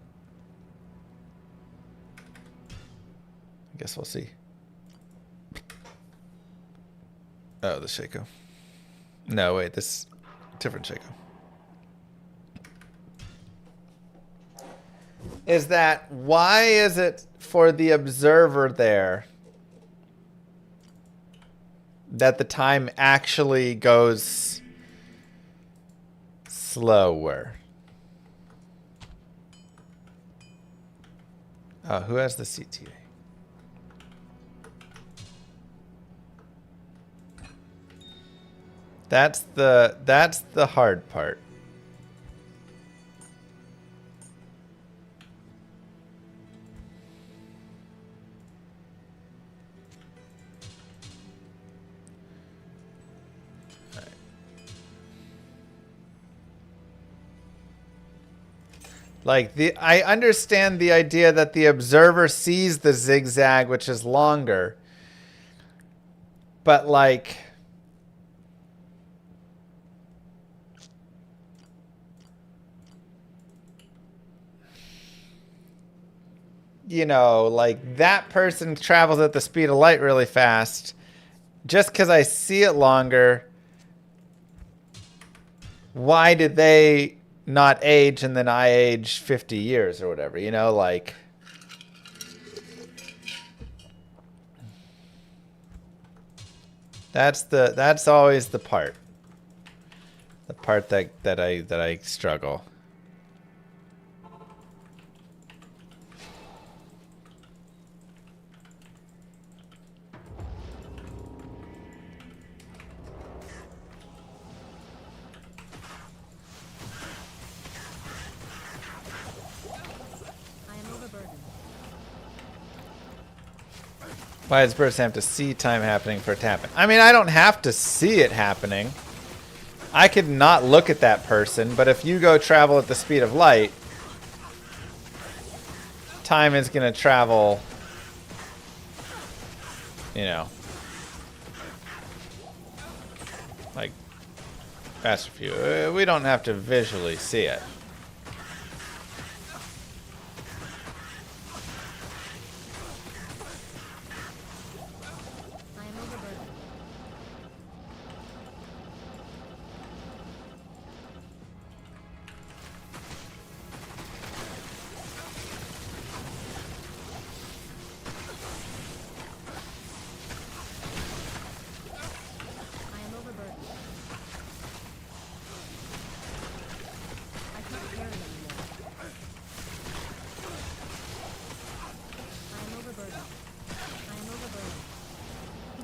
I guess we'll see. Oh, the Shaco. No, wait, this different Shaco. Is that why is it for the observer there that the time actually goes slower? Oh, who has the CTA? That's the hard part. Like I understand the idea that the observer sees the zigzag, which is longer. But like, you know, like that person travels at the speed of light really fast. Just because I see it longer, why did they not age and then I age 50 years or whatever, you know, like. That's always the part. The part that I struggle. Why does person have to see time happening for it to happen? I mean, I don't have to see it happening. I could not look at that person, but if you go travel at the speed of light, time is going to travel, you know, like faster for you. We don't have to visually see it.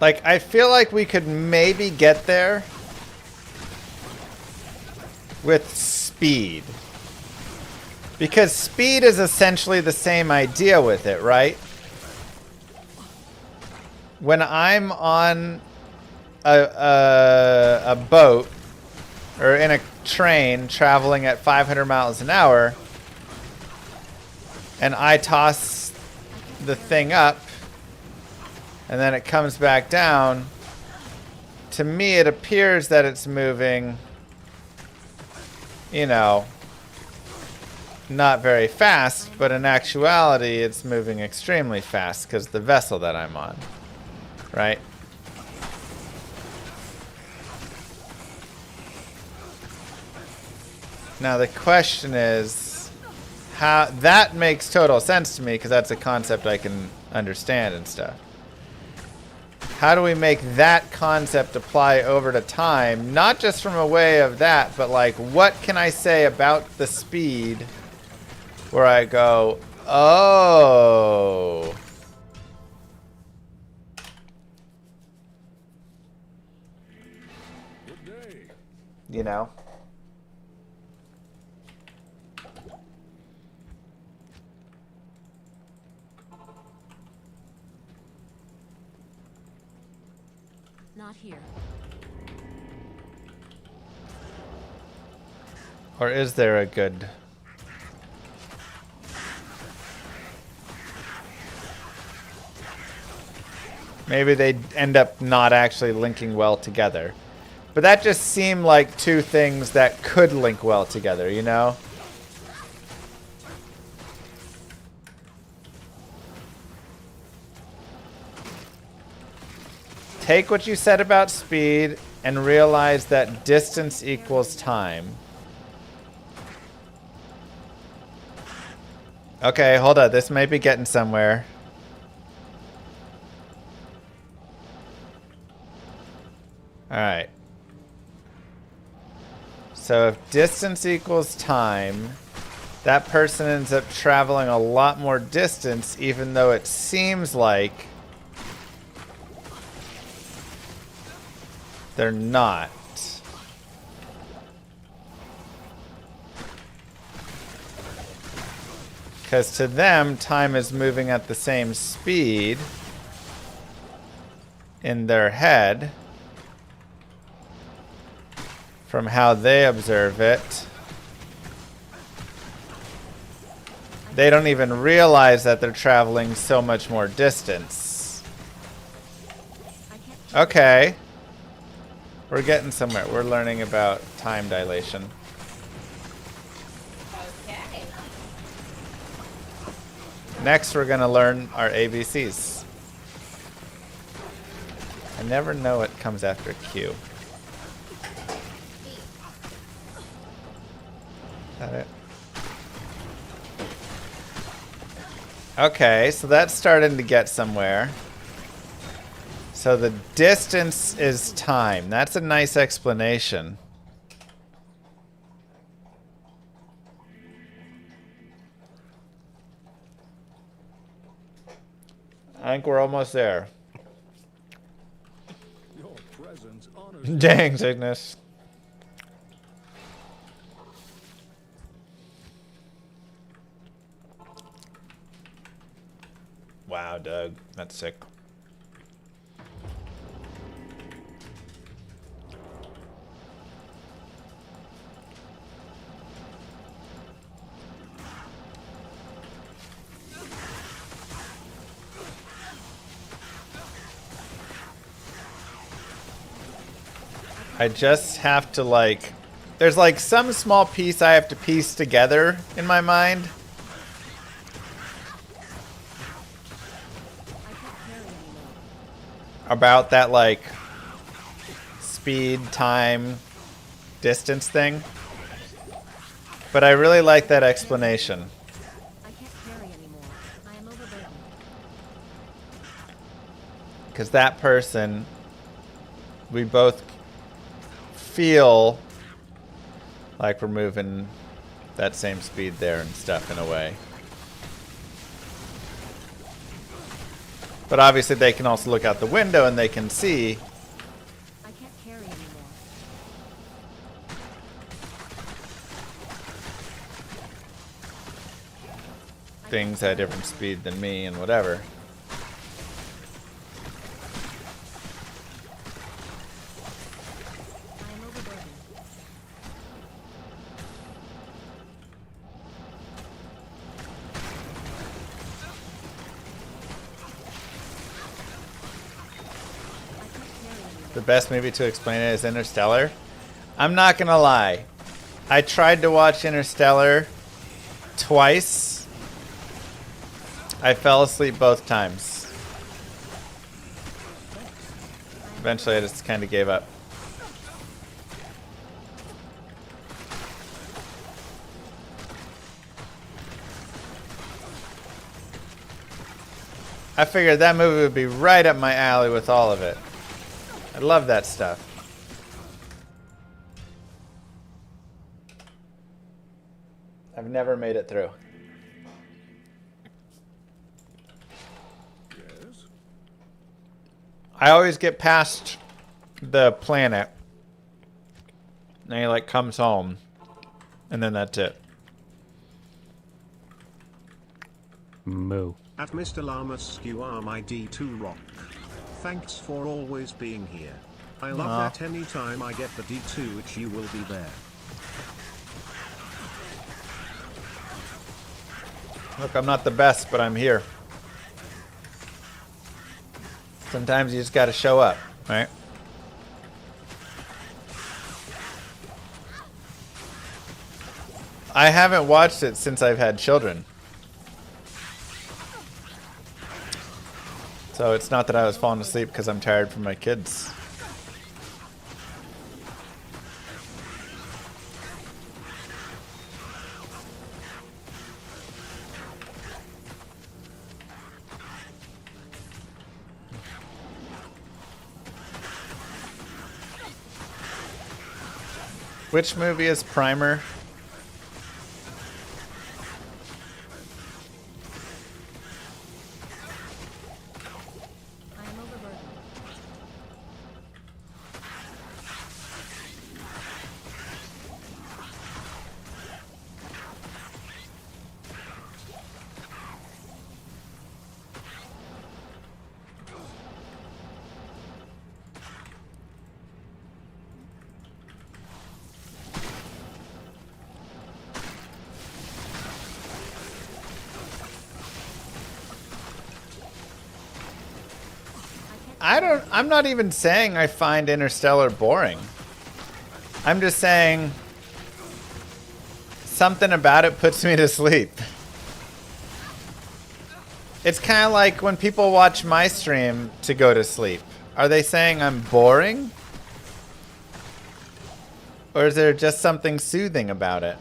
Like, I feel like we could maybe get there with speed. Because speed is essentially the same idea with it, right? When I'm on a boat or in a train traveling at 500 miles an hour and I toss the thing up and then it comes back down, to me it appears that it's moving, you know, not very fast, but in actuality it's moving extremely fast because the vessel that I'm on, right? Now the question is, how that makes total sense to me because that's a concept I can understand and stuff. How do we make that concept apply over to time? Not just from a way of that, but like, what can I say about the speed where I go, oh. You know? Not here. Or is there a good... Maybe they end up not actually linking well together. But that just seemed like two things that could link well together, you know? Take what you said about speed and realize that distance equals time. Okay, hold on. This may be getting somewhere. Alright. So if distance equals time, that person ends up traveling a lot more distance, even though it seems like they're not. Because to them, time is moving at the same speed in their head from how they observe it. They don't even realize that they're traveling so much more distance. Okay. We're getting somewhere. We're learning about time dilation. Okay. Next, we're going to learn our ABCs. I never know what comes after Q. Is that it? Okay, so that's starting to get somewhere. So the distance is time. That's a nice explanation. I think we're almost there. Your presence honors Dang, Cygnus. Wow, Doug. That's sick. I just have to like... There's like some small piece I have to piece together in my mind. About that like speed, time, distance thing. But I really like that explanation. I can't carry anymore. I am overburdened. Because that person, we both feel like we're moving that same speed there and stuff in a way. But obviously they can also look out the window and they can see. I can't carry anymore. Things at a different speed than me and whatever. I am overburdened. I can't carry anymore. The best movie to explain it is Interstellar. I'm not gonna lie. I tried to watch Interstellar twice. I fell asleep both times. Eventually I just kind of gave up. I figured that movie would be right up my alley with all of it. I love that stuff. I've never made it through. Yes? I always get past the planet. And he like comes home. And then that's it. Moo. At Mr. Llamas, you are my D2 rock. Thanks for always being here. I love Aw. that anytime I get the D2 which you will be there. Look, I'm not the best, but I'm here. Sometimes you just gotta show up, right? I haven't watched it since I've had children. So it's not that I was falling asleep because I'm tired from my kids. Which movie is Primer? I am overburdened. I'm not even saying I find Interstellar boring. I'm just saying something about it puts me to sleep. It's kind of like when people watch my stream to go to sleep. Are they saying I'm boring? Or is there just something soothing about it?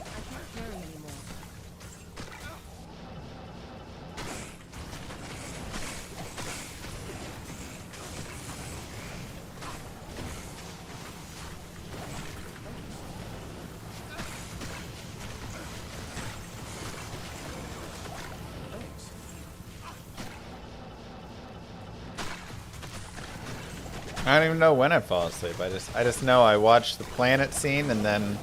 I can't carry anymore. I don't even know when I fall asleep. I just know I watch the planet scene and then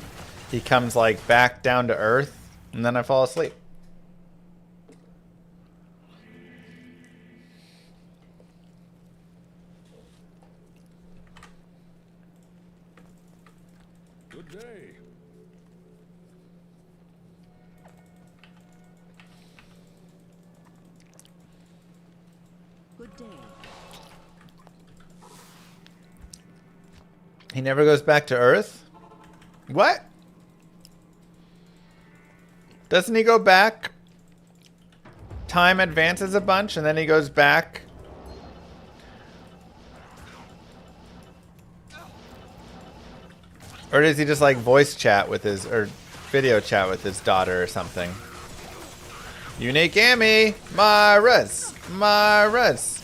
he comes like back down to Earth and then I fall asleep. Good day. Good day. He never goes back to Earth? What? Doesn't he go back? Time advances a bunch and then he goes back. Or does he just like voice chat with his, or video chat with his daughter or something? Unique Amy! Maras! Maras!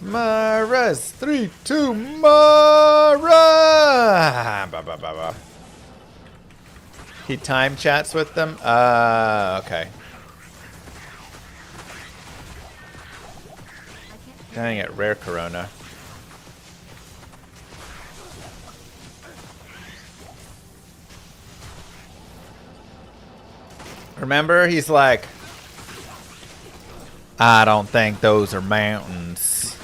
Mara's 3, 2, Mara! Bah, bah, bah, bah. He time chats with them? Okay. Dang it, rare Corona. Remember, he's like, I don't think those are mountains.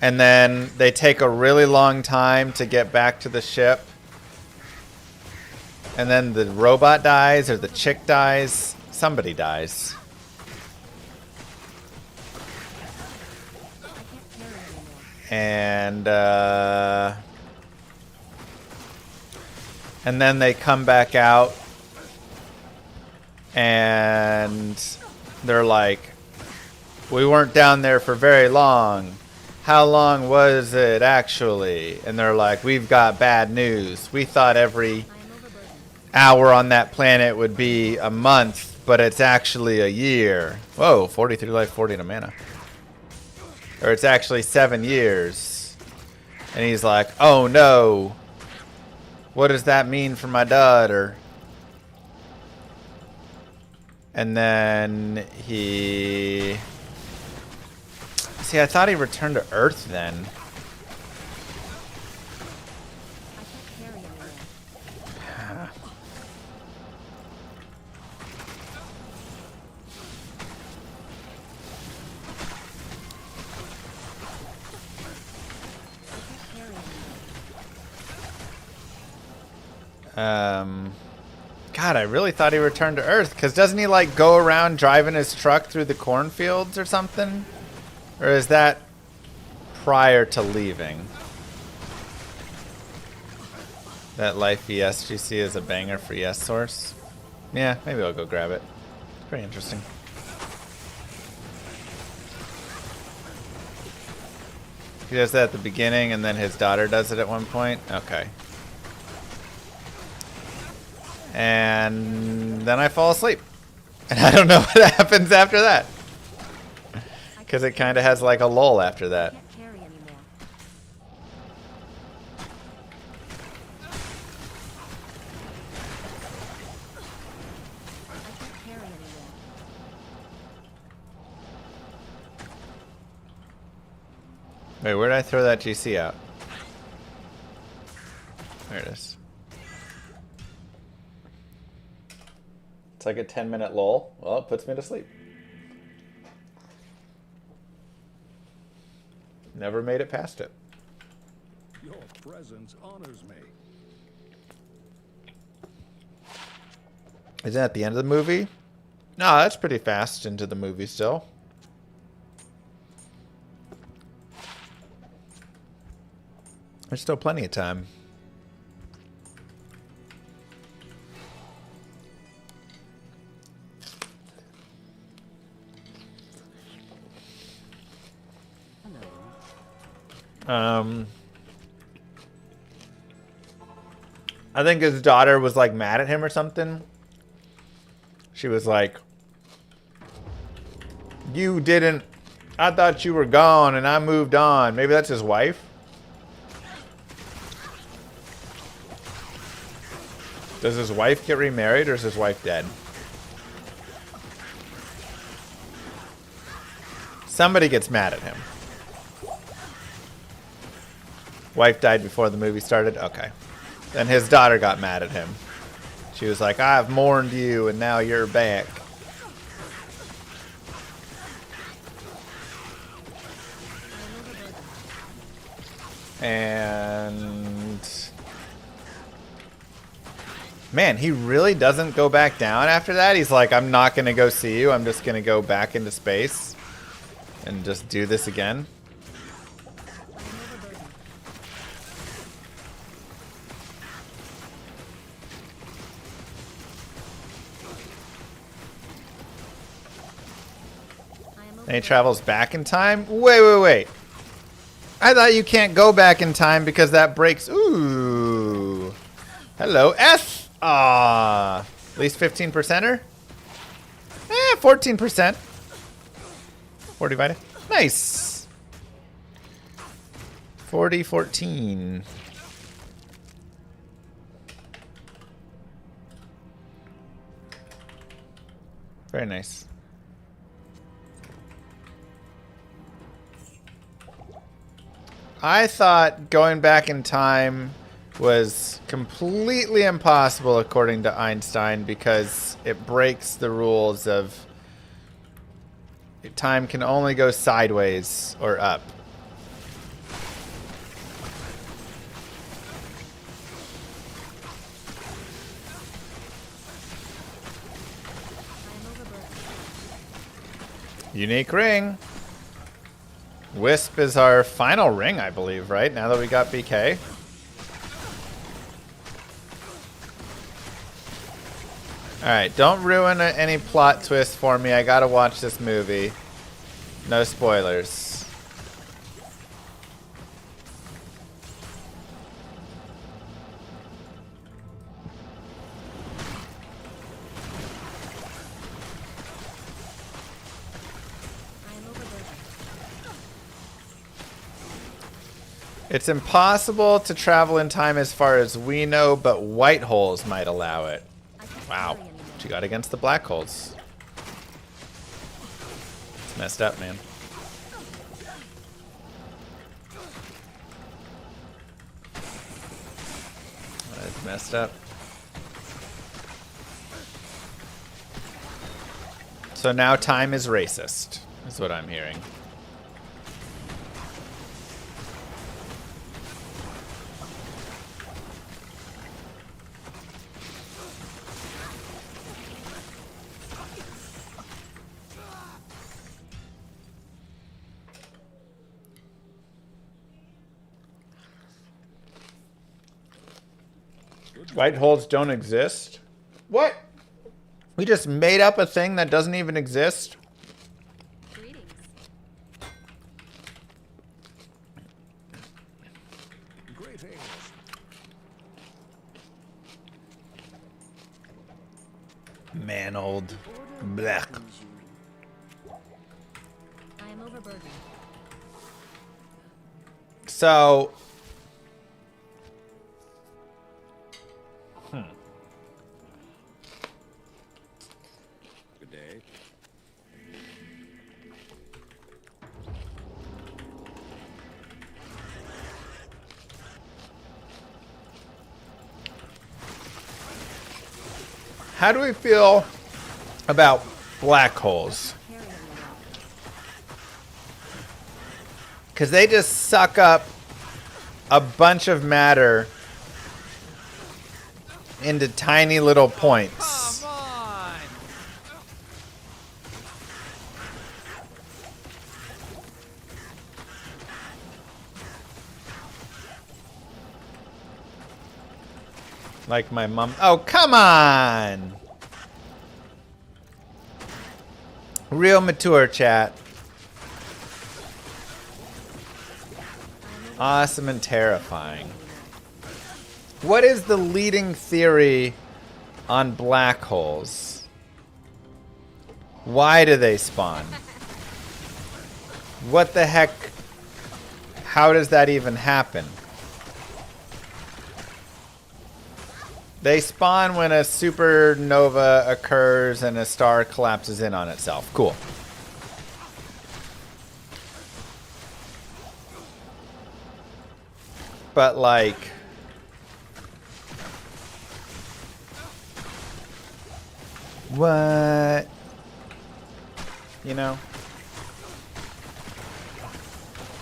And then they take a really long time to get back to the ship. And then the robot dies, or the chick dies. Somebody dies. And then they come back out. And they're like, we weren't down there for very long. How long was it actually? And they're like, we've got bad news. We thought every hour on that planet would be a month, but it's actually a year. Whoa, 43 life, 40 to mana. Or it's actually 7 years. And he's like, oh no. What does that mean for my daughter? And then he... See, I thought he returned to Earth then. God, I really thought he returned to Earth, because doesn't he like go around driving his truck through the cornfields or something? Or is that prior to leaving? That Life ESGC is a banger for Yes Source. Yeah, maybe I'll go grab it. It's pretty interesting. He does that at the beginning and then his daughter does it at one point? Okay. And then I fall asleep. And I don't know what happens after that. Because it kind of has like a lull after that. Wait, where did I throw that GC out? There it is. It's like a 10-minute lull. Well, it puts me to sleep. Never made it past it. Your presence honors me. Isn't that at the end of the movie? No, that's pretty fast into the movie still. There's still plenty of time. I think his daughter was like mad at him or something. She was like, you didn't, I thought you were gone and I moved on. Maybe that's his wife. Does his wife get remarried or is his wife dead? Somebody gets mad at him. Wife died before the movie started? Okay. Then his daughter got mad at him. She was like, I've mourned you and now you're back. And... man, he really doesn't go back down after that? He's like, I'm not going to go see you. I'm just going to go back into space and just do this again. And he travels back in time? Wait. I thought you can't go back in time because that breaks. Ooh. Hello, S. Ah. At least 15%er? 14%. 40 divided. Nice. 4014. Very nice. I thought going back in time was completely impossible according to Einstein because it breaks the rules of time can only go sideways or up. Unique ring. Wisp is our final ring, I believe, right? Now that we got BK. Alright, don't ruin any plot twist for me. I gotta watch this movie. No spoilers. It's impossible to travel in time as far as we know, but white holes might allow it. Wow. What you got against the black holes? It's messed up, man. It's messed up. So now time is racist, is what I'm hearing. White holes don't exist? What? We just made up a thing that doesn't even exist? Greetings. Greetings. Man, old black. I am overburdened. So... Good day. How do we feel about black holes? Because they just suck up a bunch of matter into tiny little points. Come on! Like my mom. Oh, come on! Real mature chat. Awesome and terrifying. What is the leading theory on black holes? Why do they spawn? What the heck? How does that even happen? They spawn when a supernova occurs and a star collapses in on itself. Cool. But like... what? You know?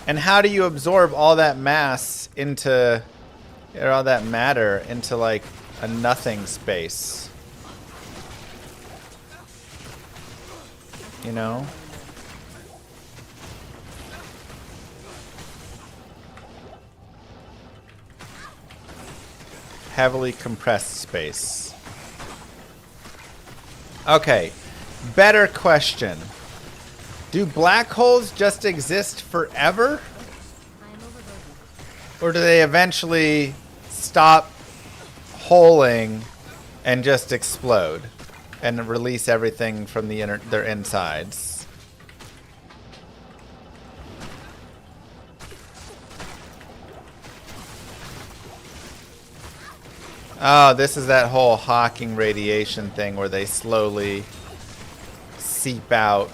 And how do you absorb all that mass into... or all that matter into like a nothing space? You know? Heavily compressed space. Okay, better question. Do black holes just exist forever? I am overburdened. Or do they eventually stop holing and just explode and release everything from their insides? Oh, this is that whole Hawking radiation thing where they slowly seep out.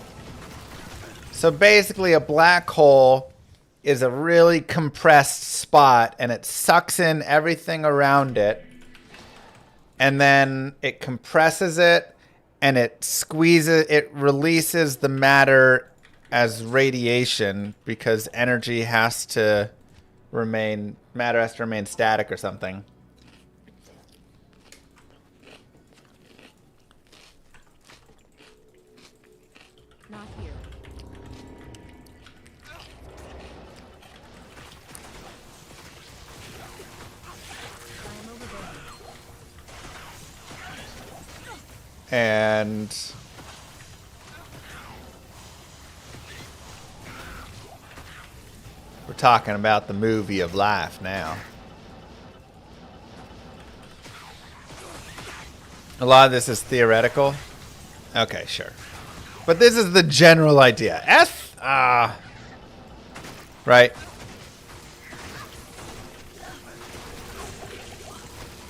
So basically a black hole is a really compressed spot and it sucks in everything around it. And then it compresses it and it squeezes, it releases the matter as radiation because energy has to remain, matter has to remain static or something. Not here. I am overburdened. And we're talking about the movie of life now. A lot of this is theoretical. Okay, sure. But this is the general idea. Right.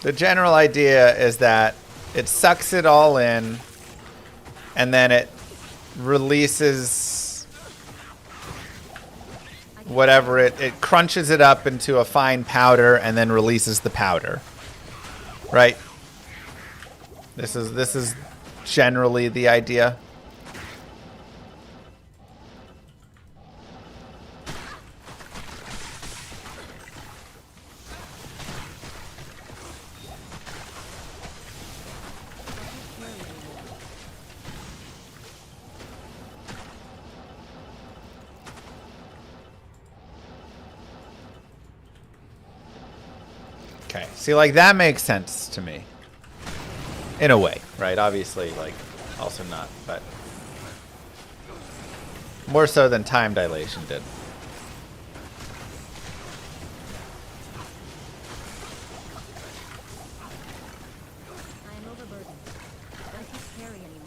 The general idea is that it sucks it all in and then it releases whatever it crunches it up into a fine powder and then releases the powder. Right? This is generally the idea. Okay. See, like, that makes sense to me. In a way, right? Obviously, like, also not, but more so than time dilation did. I am overburdened. I can't carry anymore.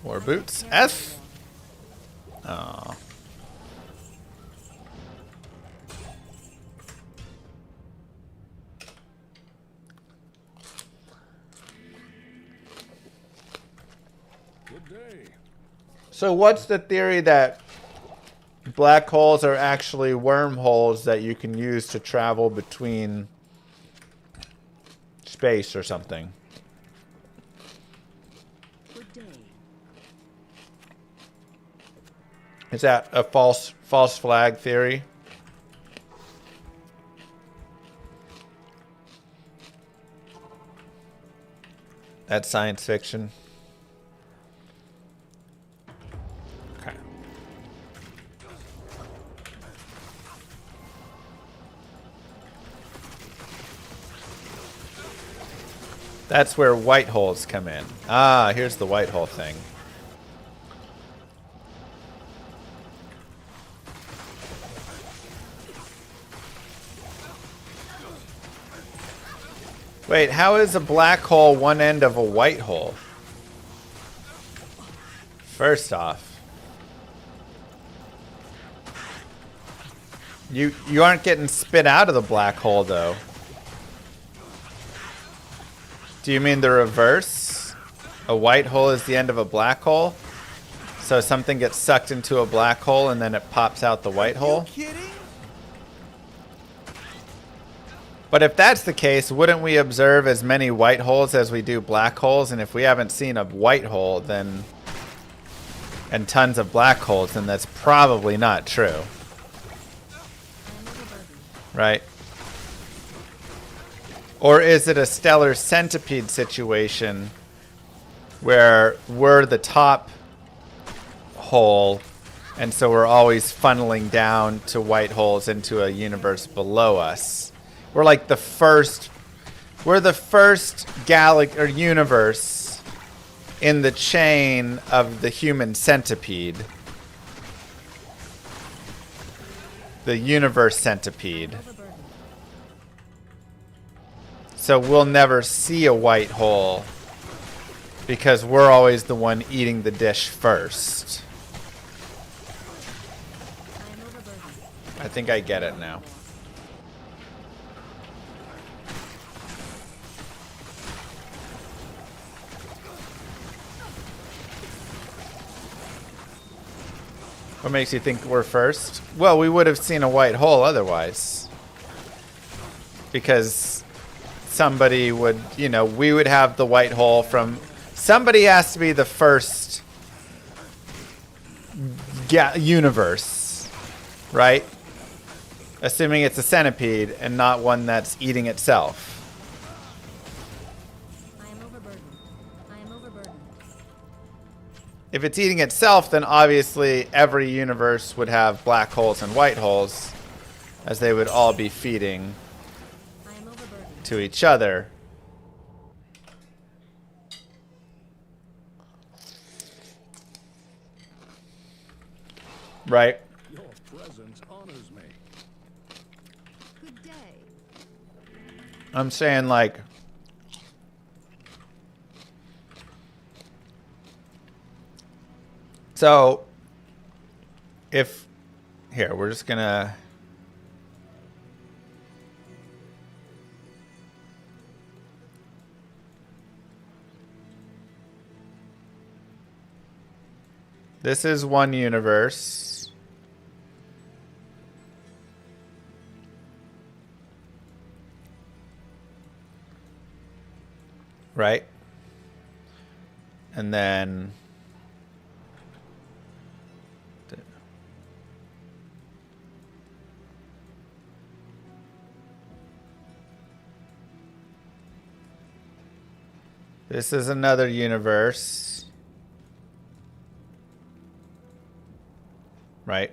More boots. F. Oh. Good day. So what's the theory that black holes are actually wormholes that you can use to travel between space or something? Good day. Is that a false flag theory? That's science fiction. Okay. That's where white holes come in. Ah, here's the white hole thing. Wait, how is a black hole one end of a white hole? First off, you aren't getting spit out of the black hole though. Do you mean the reverse? A white hole is the end of a black hole? So something gets sucked into a black hole and then it pops out the white hole? Kidding? But if that's the case, wouldn't we observe as many white holes as we do black holes? And if we haven't seen a white hole, then and tons of black holes, then that's probably not true. I am overburdened. Right? Or is it a stellar centipede situation where we're the top hole and so we're always funneling down to white holes into a universe below us? We're like we're the first galaxy or universe in the chain of the human centipede. The universe centipede. So we'll never see a white hole because we're always the one eating the dish first. I think I get it now. What makes you think we're first? Well, we would have seen a white hole otherwise. Because somebody would, you know, we would have the white hole from... Somebody has to be the first universe, right? Assuming it's a centipede and not one that's eating itself. I am overburdened. I am overburdened. If it's eating itself, then obviously every universe would have black holes and white holes, as they would all be feeding I am overburdened. to each other. Right? Your presence honors me. Good day. I'm saying, like, so if here, we're just gonna this is one universe. Right? And then this is another universe. Right?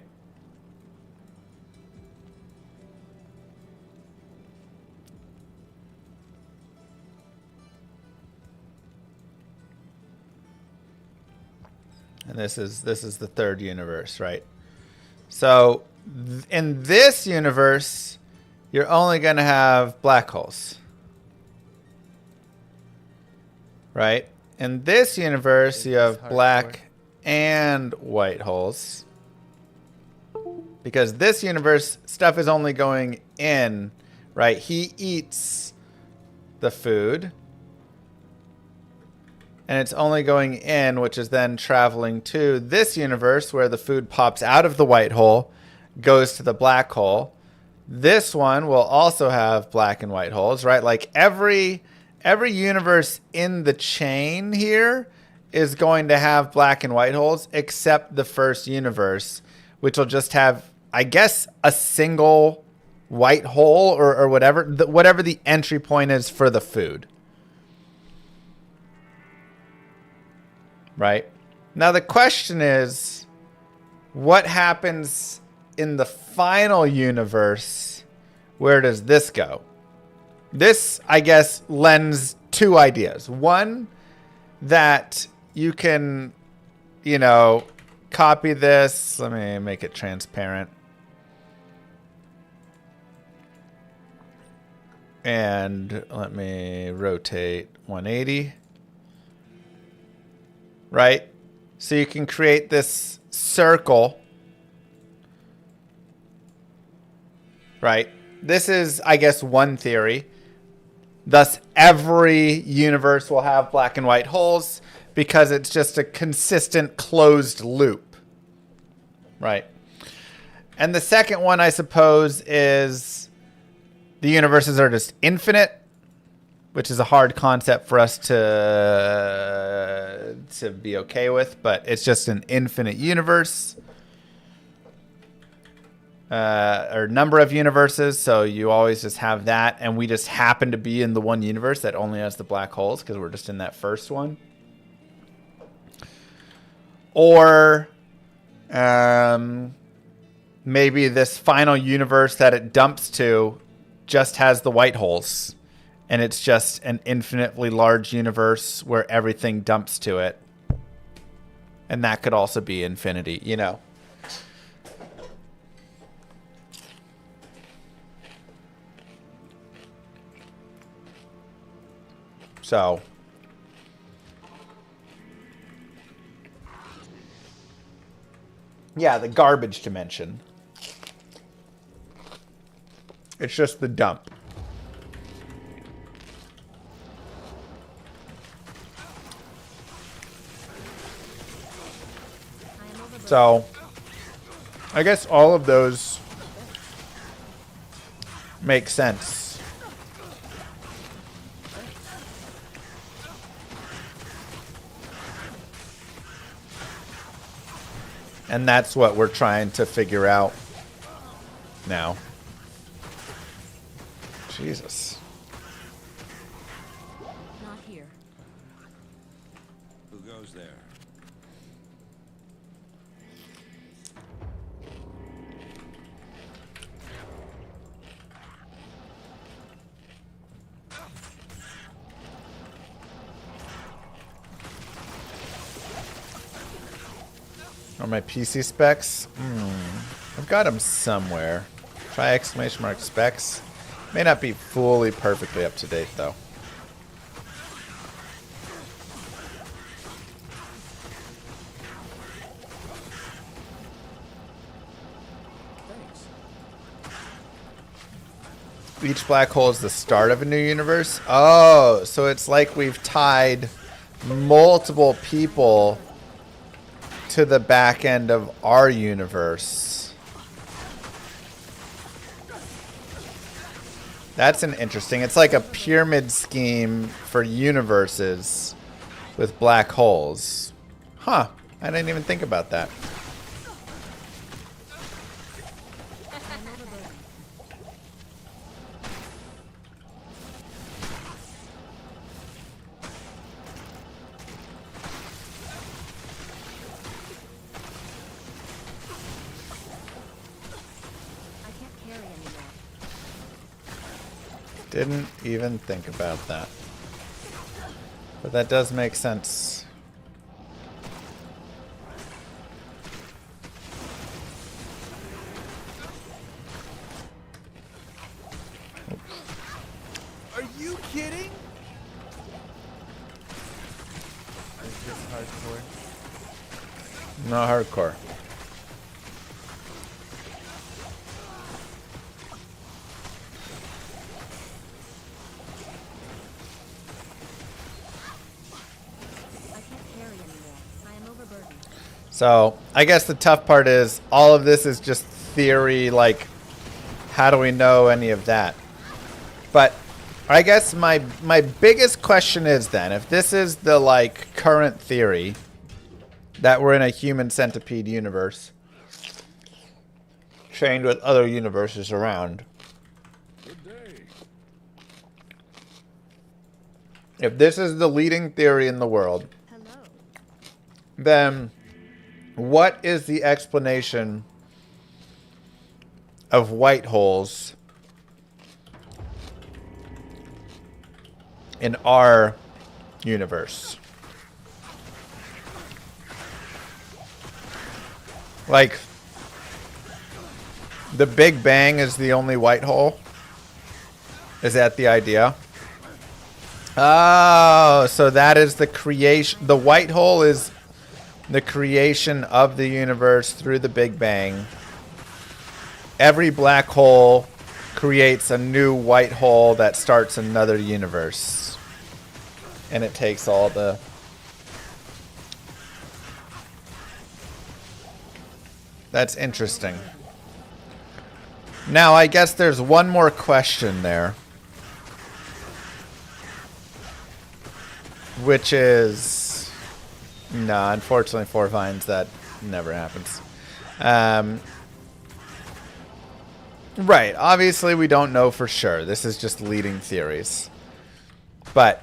And this is the third universe, right? So in this universe, you're only going to have black holes. Right? In this universe, you have black and white holes. Because this universe, stuff is only going in, right? He eats the food. And it's only going in, which is then traveling to this universe where the food pops out of the white hole, goes to the black hole. This one will also have black and white holes, right? Like every universe in the chain here is going to have black and white holes, except the first universe, which will just have, I guess, a single white hole or whatever, whatever the entry point is for the food. Right? Now the question is, what happens in the final universe? Where does this go? This, I guess, lends two ideas. One, that you can, you know, copy this. Let me make it transparent. And let me rotate 180. Right? So you can create this circle. Right? This is, I guess, one theory. Thus, every universe will have black and white holes because it's just a consistent closed loop. Right? And the second one, I suppose, is the universes are just infinite, which is a hard concept for us to be okay with, but it's just an infinite universe. Or number of universes, so you always just have that, and we just happen to be in the one universe that only has the black holes because we're just in that first one. Or maybe this final universe that it dumps to just has the white holes, and it's just an infinitely large universe where everything dumps to it. And that could also be infinity, you know. So yeah, the garbage dimension. It's just the dump. So, I guess all of those make sense. And that's what we're trying to figure out now. Jesus. Not here. Who goes there? Are my PC specs? I've got them somewhere. Try exclamation mark specs. May not be fully perfectly up to date though. Each black hole is the start of a new universe? Oh, so it's like we've tied multiple people to the back end of our universe. That's an interesting. It's like a pyramid scheme for universes with black holes. Huh. I didn't even think about that. Didn't even think about that. But that does make sense. Are you kidding? Is this hardcore? Not hardcore. So, I guess the tough part is all of this is just theory, like, how do we know any of that? But I guess my biggest question is then, if this is the, like, current theory that we're in a human centipede universe trained with other universes around. Good day. If this is the leading theory in the world, then what is the explanation of white holes in our universe? Like, the Big Bang is the only white hole? Is that the idea? Oh, so that is the creation. The white hole is the creation of the universe through the Big Bang. Every black hole creates a new white hole that starts another universe. And it takes all the... That's interesting. Now, I guess there's one more question there. Which is... No, unfortunately, 4 finds that never happens. Right, obviously we don't know for sure. This is just leading theories. But...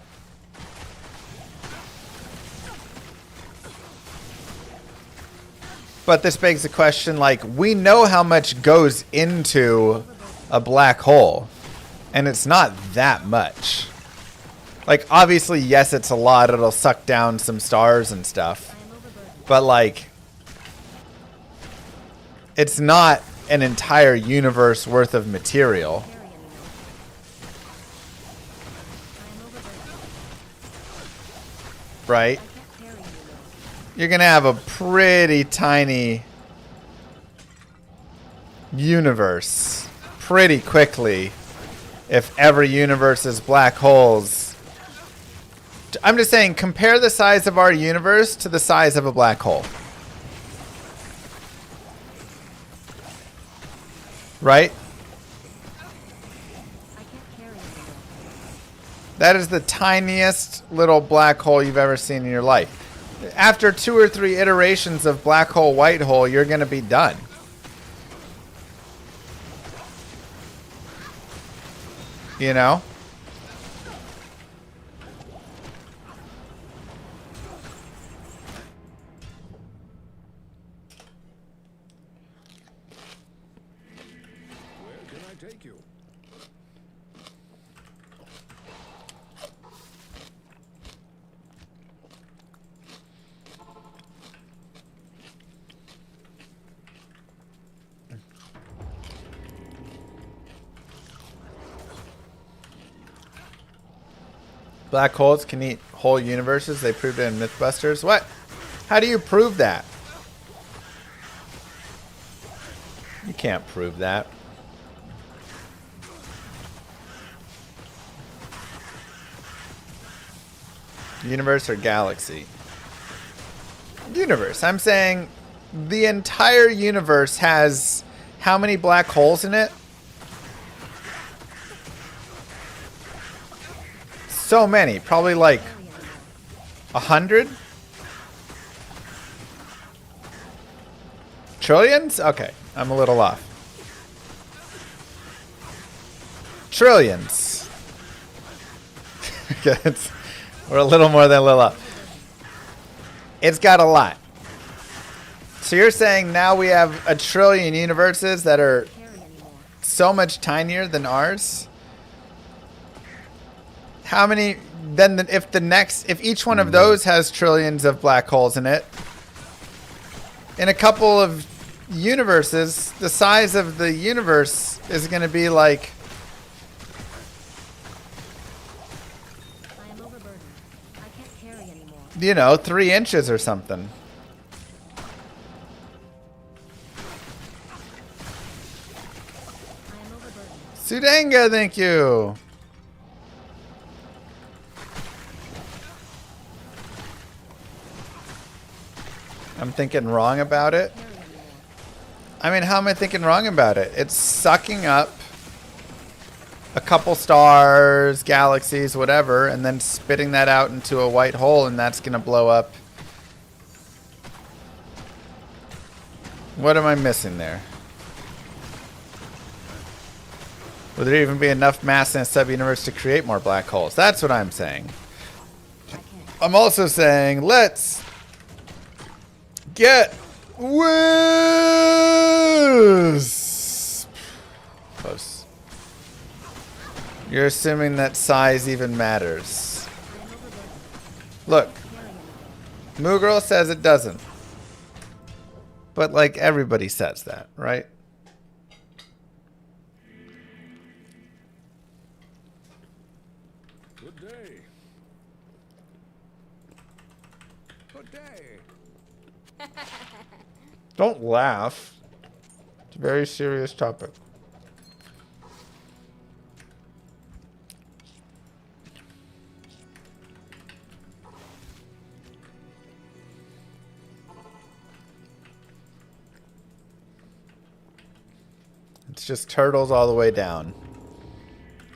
But this begs the question, like, we know how much goes into a black hole. And it's not that much. Like, obviously, yes, it's a lot. It'll suck down some stars and stuff. But, like, it's not an entire universe worth of material. Right? You're going to have a pretty tiny universe pretty quickly if every universe is black holes. I'm just saying, compare the size of our universe to the size of a black hole. Right? That is the tiniest little black hole you've ever seen in your life. After 2 or 3 iterations of black hole, white hole, you're going to be done. You know? Where can I take you? Black holes can eat whole universes. They proved it in Mythbusters. What? How do you prove that? You can't prove that. Universe or galaxy? Universe. I'm saying the entire universe has how many black holes in it? So many. Probably like 100? Trillions? Okay. I'm a little off. Trillions. Okay, we're a little more than a little off. It's got a lot. So you're saying now we have 1 trillion universes that are so much tinier than ours? How many, then if each one of those has trillions of black holes in it, in a couple of universes, the size of the universe is going to be like, I am overburdened. I can't carry anymore. you know, 3 inches or something. I am overburdened. Sudanga, thank you. I'm thinking wrong about it. I mean, how am I thinking wrong about it? It's sucking up a couple stars, galaxies, whatever, and then spitting that out into a white hole, and that's going to blow up. What am I missing there? Would there even be enough mass in a sub-universe to create more black holes? That's what I'm saying. I'm also saying, let's get Wisp. Close. You're assuming that size even matters. Look, Moo Girl says it doesn't. But like everybody says that, right? Good day. Good day. Don't laugh. It's a very serious topic. It's just turtles all the way down.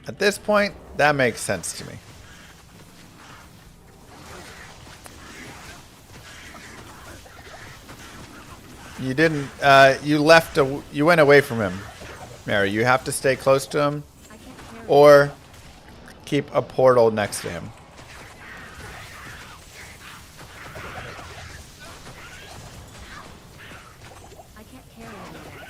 At this point, that makes sense to me. You didn't, you went away from him, Mary. You have to stay close to him or keep a portal next to him. I can't carry anymore.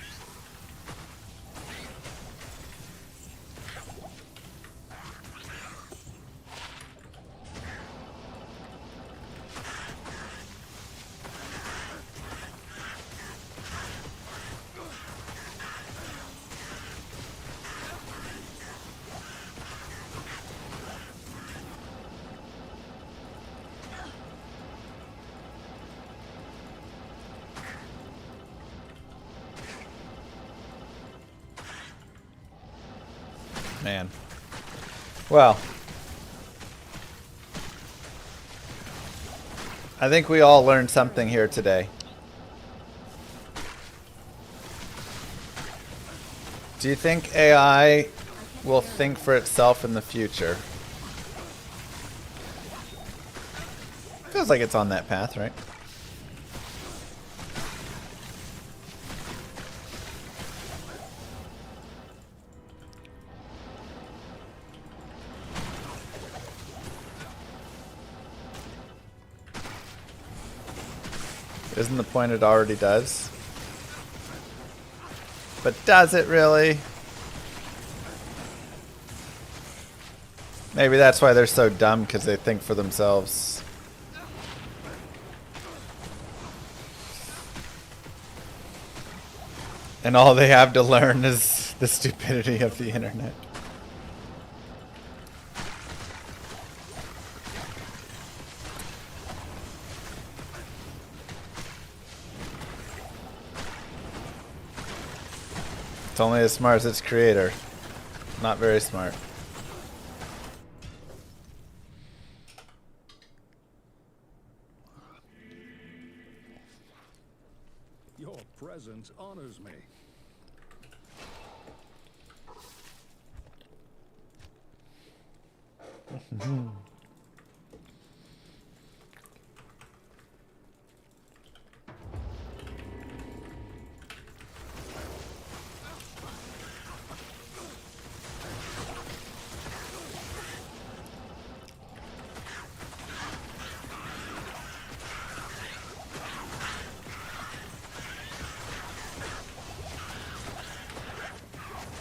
Man. Well, I think we all learned something here today. Do you think AI will think for itself in the future? Feels like it's on that path, right? Isn't the point it already does? But does it really? Maybe that's why they're so dumb, because they think for themselves. And all they have to learn is the stupidity of the internet. It's only as smart as its creator. Not very smart. Your presence honors me.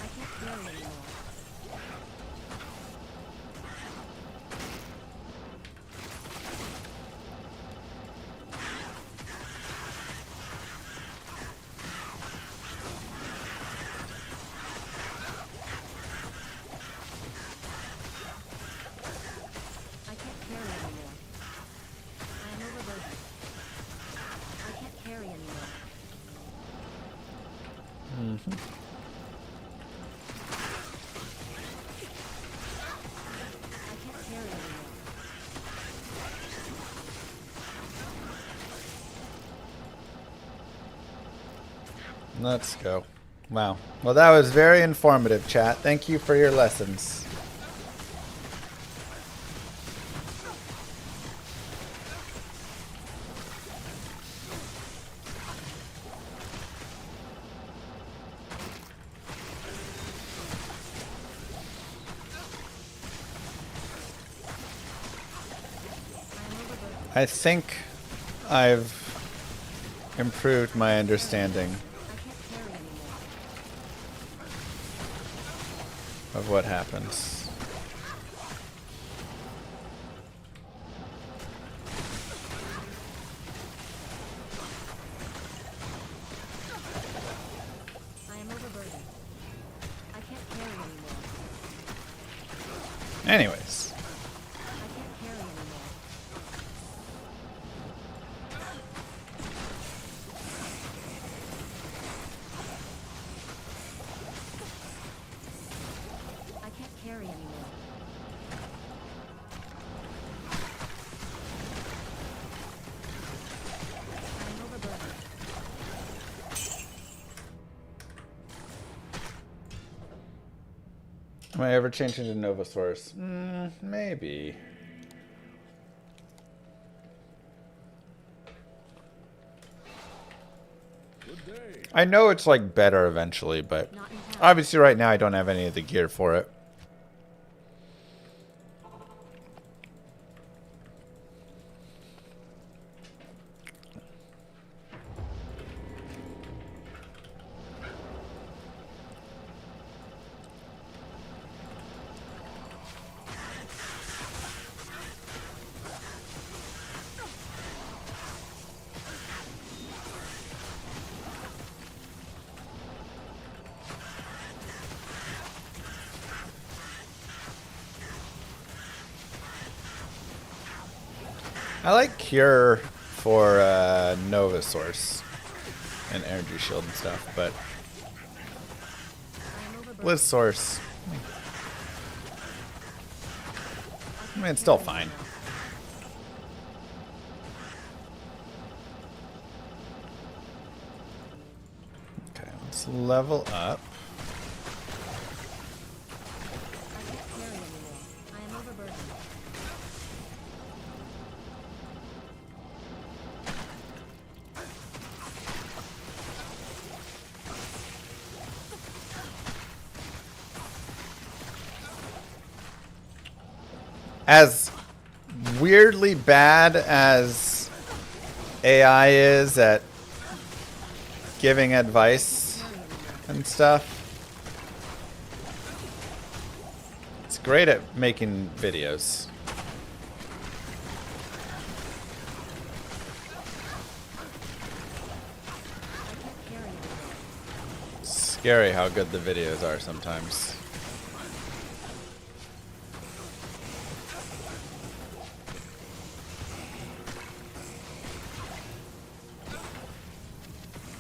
I can't carry anymore. I can't carry anymore. I am overburdened. I can't carry anymore. I can't carry anymore. Let's go. Wow. Well, that was very informative, chat. Thank you for your lessons. I think I've improved my understanding I can't carry anymore. of what happens. I am overburdened. I can't carry anymore. Anyways, I can't carry anymore. I can't carry anymore. I am overburdened. am I ever changing to Nova Source? Maybe. Good day. I know it's like better eventually, but Not in town. obviously right now I don't have any of the gear for it. I like Cure for Nova Source and Energy Shield and stuff, but I am overburdened. Blizz Source, mean, it's still fine. Okay, let's level up. I can't carry anymore. I am overburdened. As weirdly bad as AI is at giving advice and stuff, it's great at making videos. I can't carry anymore. It's scary how good the videos are sometimes.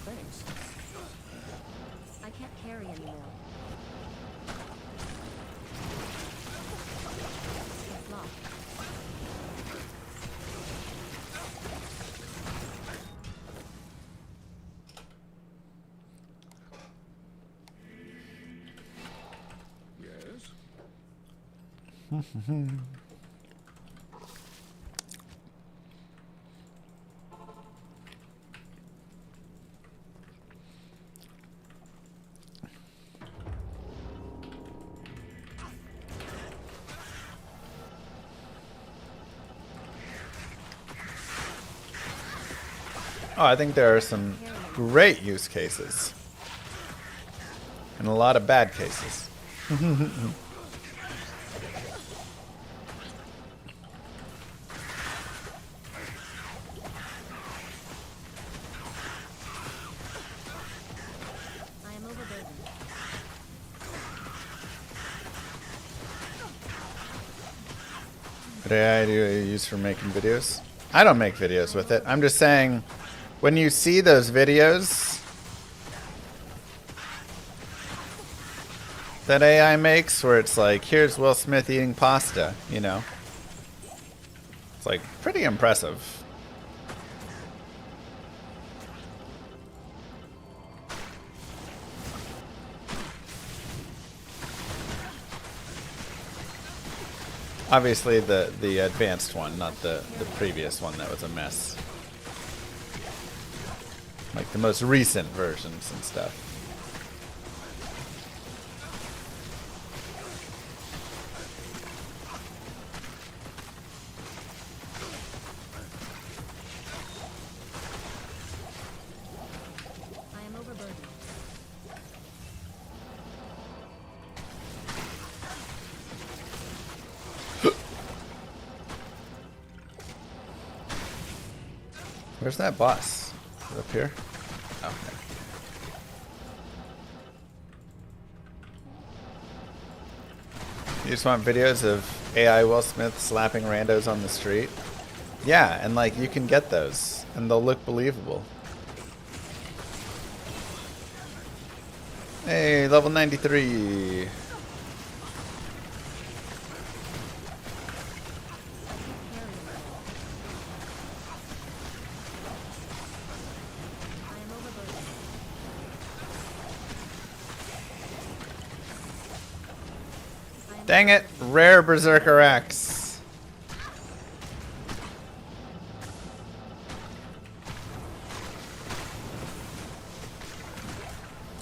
Thanks. I can't carry anymore. It's locked. Yes? Oh, I think there are some great use cases. And a lot of bad cases. I am overburdened. What AI do you use for making videos? I don't make videos with it. I'm just saying, when you see those videos that AI makes, where it's like, here's Will Smith eating pasta, you know? It's like pretty impressive. Obviously the advanced one, not the previous one that was a mess. Like the most recent versions and stuff. I am overburdened. Where's that boss? Is it up here? Okay. You just want videos of AI Will Smith slapping randos on the street? Yeah, and like you can get those and they'll look believable. Hey, level 93. I am overburdened. Dang it, rare Berserker Axe.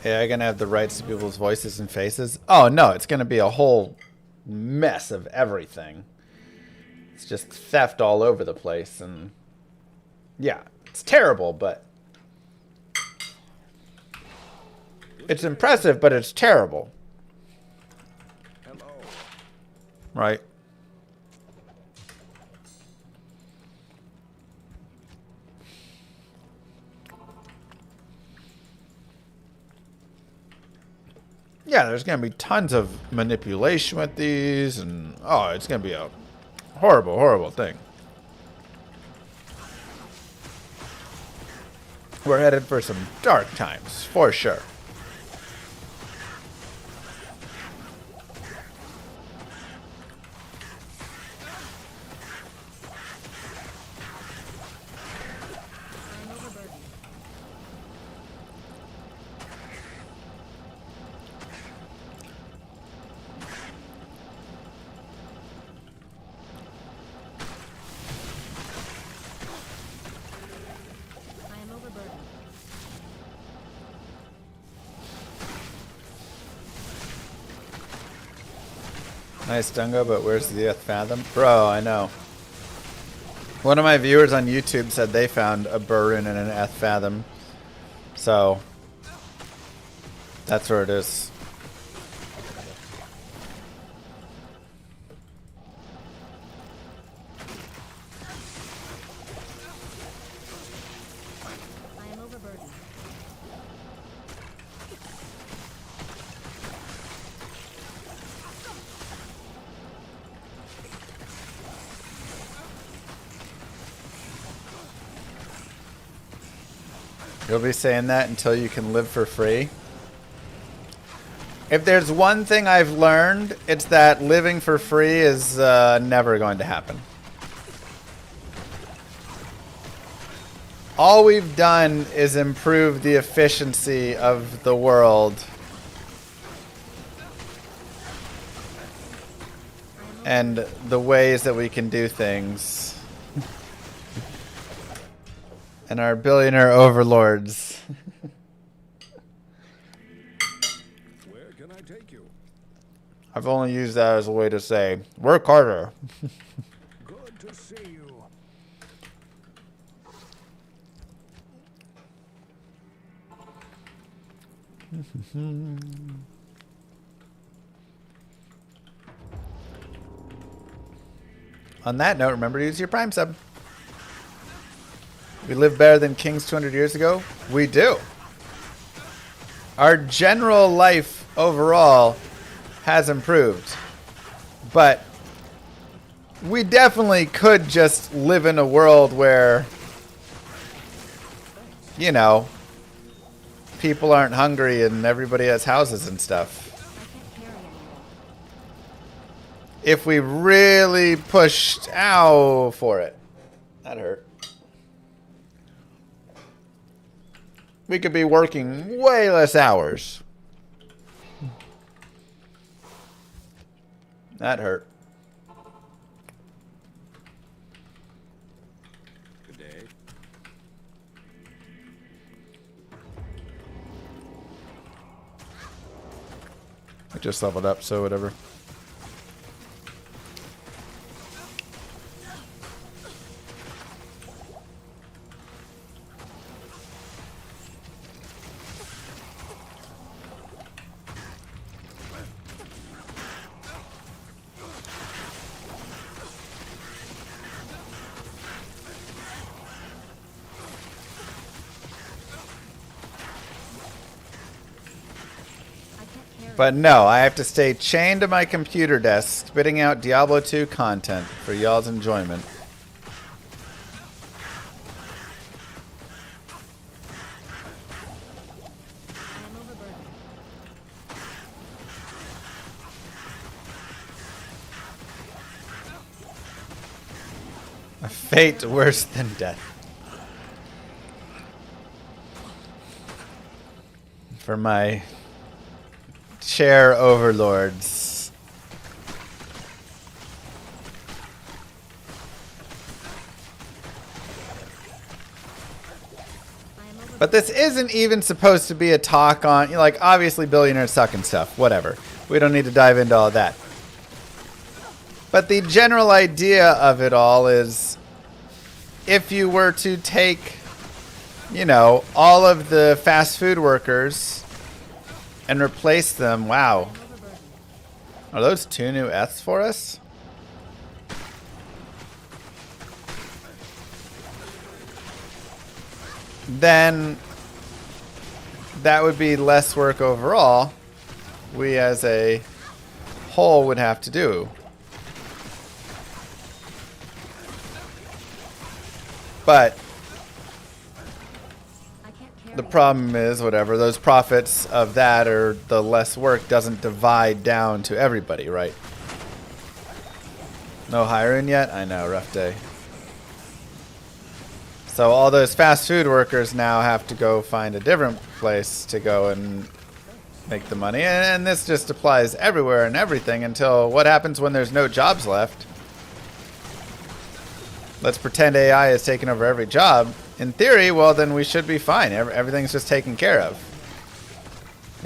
AI gonna have the rights to people's voices and faces? Oh no, it's gonna be a whole mess of everything. It's just theft all over the place, and yeah, it's terrible, but it's impressive, but it's terrible. Hello. Right? Yeah, there's going to be tons of manipulation with these, and oh, it's going to be a horrible, horrible thing. We're headed for some dark times, for sure. Nice Dungo, but where's the Eth Fathom? Bro, I know. One of my viewers on YouTube said they found a Burrin and an Eth Fathom. So, that's where it is. I am overburdened. You'll be saying that until you can live for free. If there's one thing I've learned, it's that living for free is never going to happen. All we've done is improve the efficiency of the world. And the ways that we can do things. And our billionaire overlords. Where can I take you? I've only used that as a way to say, work harder. Good to see you. On that note, remember to use your Prime sub. We live better than kings 200 years ago? We do. Our general life overall has improved. But we definitely could just live in a world where, you know, people aren't hungry and everybody has houses and stuff. I can't carry anymore. If we really pushed for it. That hurt. We could be working way less hours. That hurt. Good day. I just leveled up, so whatever. But no, I have to stay chained to my computer desk, spitting out Diablo 2 content for y'all's enjoyment. I am overburdened. A fate worse than death. For my chair overlords. But this isn't even supposed to be a talk on, you know, like, obviously billionaires suck and stuff, whatever. We don't need to dive into all that. But the general idea of it all is, if you were to take, you know, all of the fast food workers and replace them, wow. Are those 2 new Eths for us? Then that would be less work overall. We as a whole would have to do. But I can't carry the problem is, whatever, those profits of that or the less work doesn't divide down to everybody, right? No hiring yet? I know, rough day. So all those fast food workers now have to go find a different place to go and make the money. And this just applies everywhere and everything until what happens when there's no jobs left? Let's pretend AI is taking over every job. In theory, well, then we should be fine. Everything's just taken care of.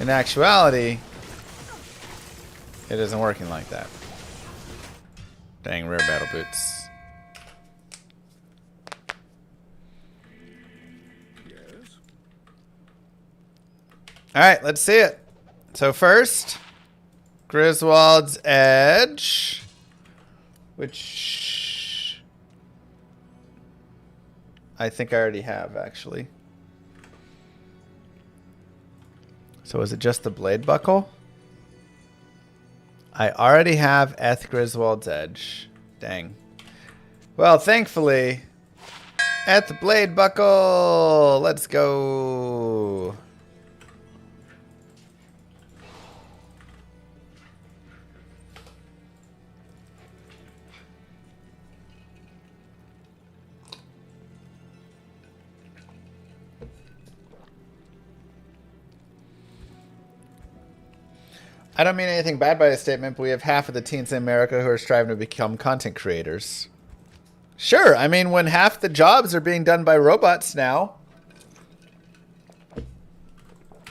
In actuality, it isn't working like that. Dang, rare battle boots. Yes. Alright, let's see it. So first, Griswold's Edge, which I think I already have, actually. So is it just the blade buckle? I already have Eth Griswold's Edge. Dang. Well, thankfully, Eth blade buckle. Let's go. I don't mean anything bad by this statement, but we have half of the teens in America who are striving to become content creators. Sure, I mean, when half the jobs are being done by robots now,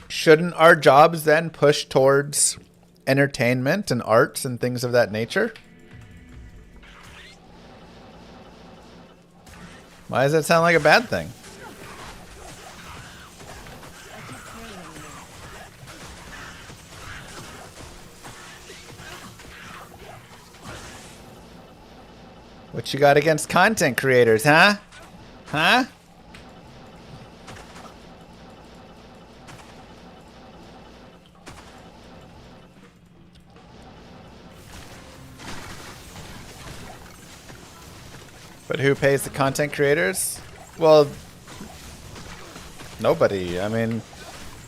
shouldn't our jobs then push towards entertainment and arts and things of that nature? Why does that sound like a bad thing? What you got against content creators, huh? Huh? But who pays the content creators? Well, nobody. I mean,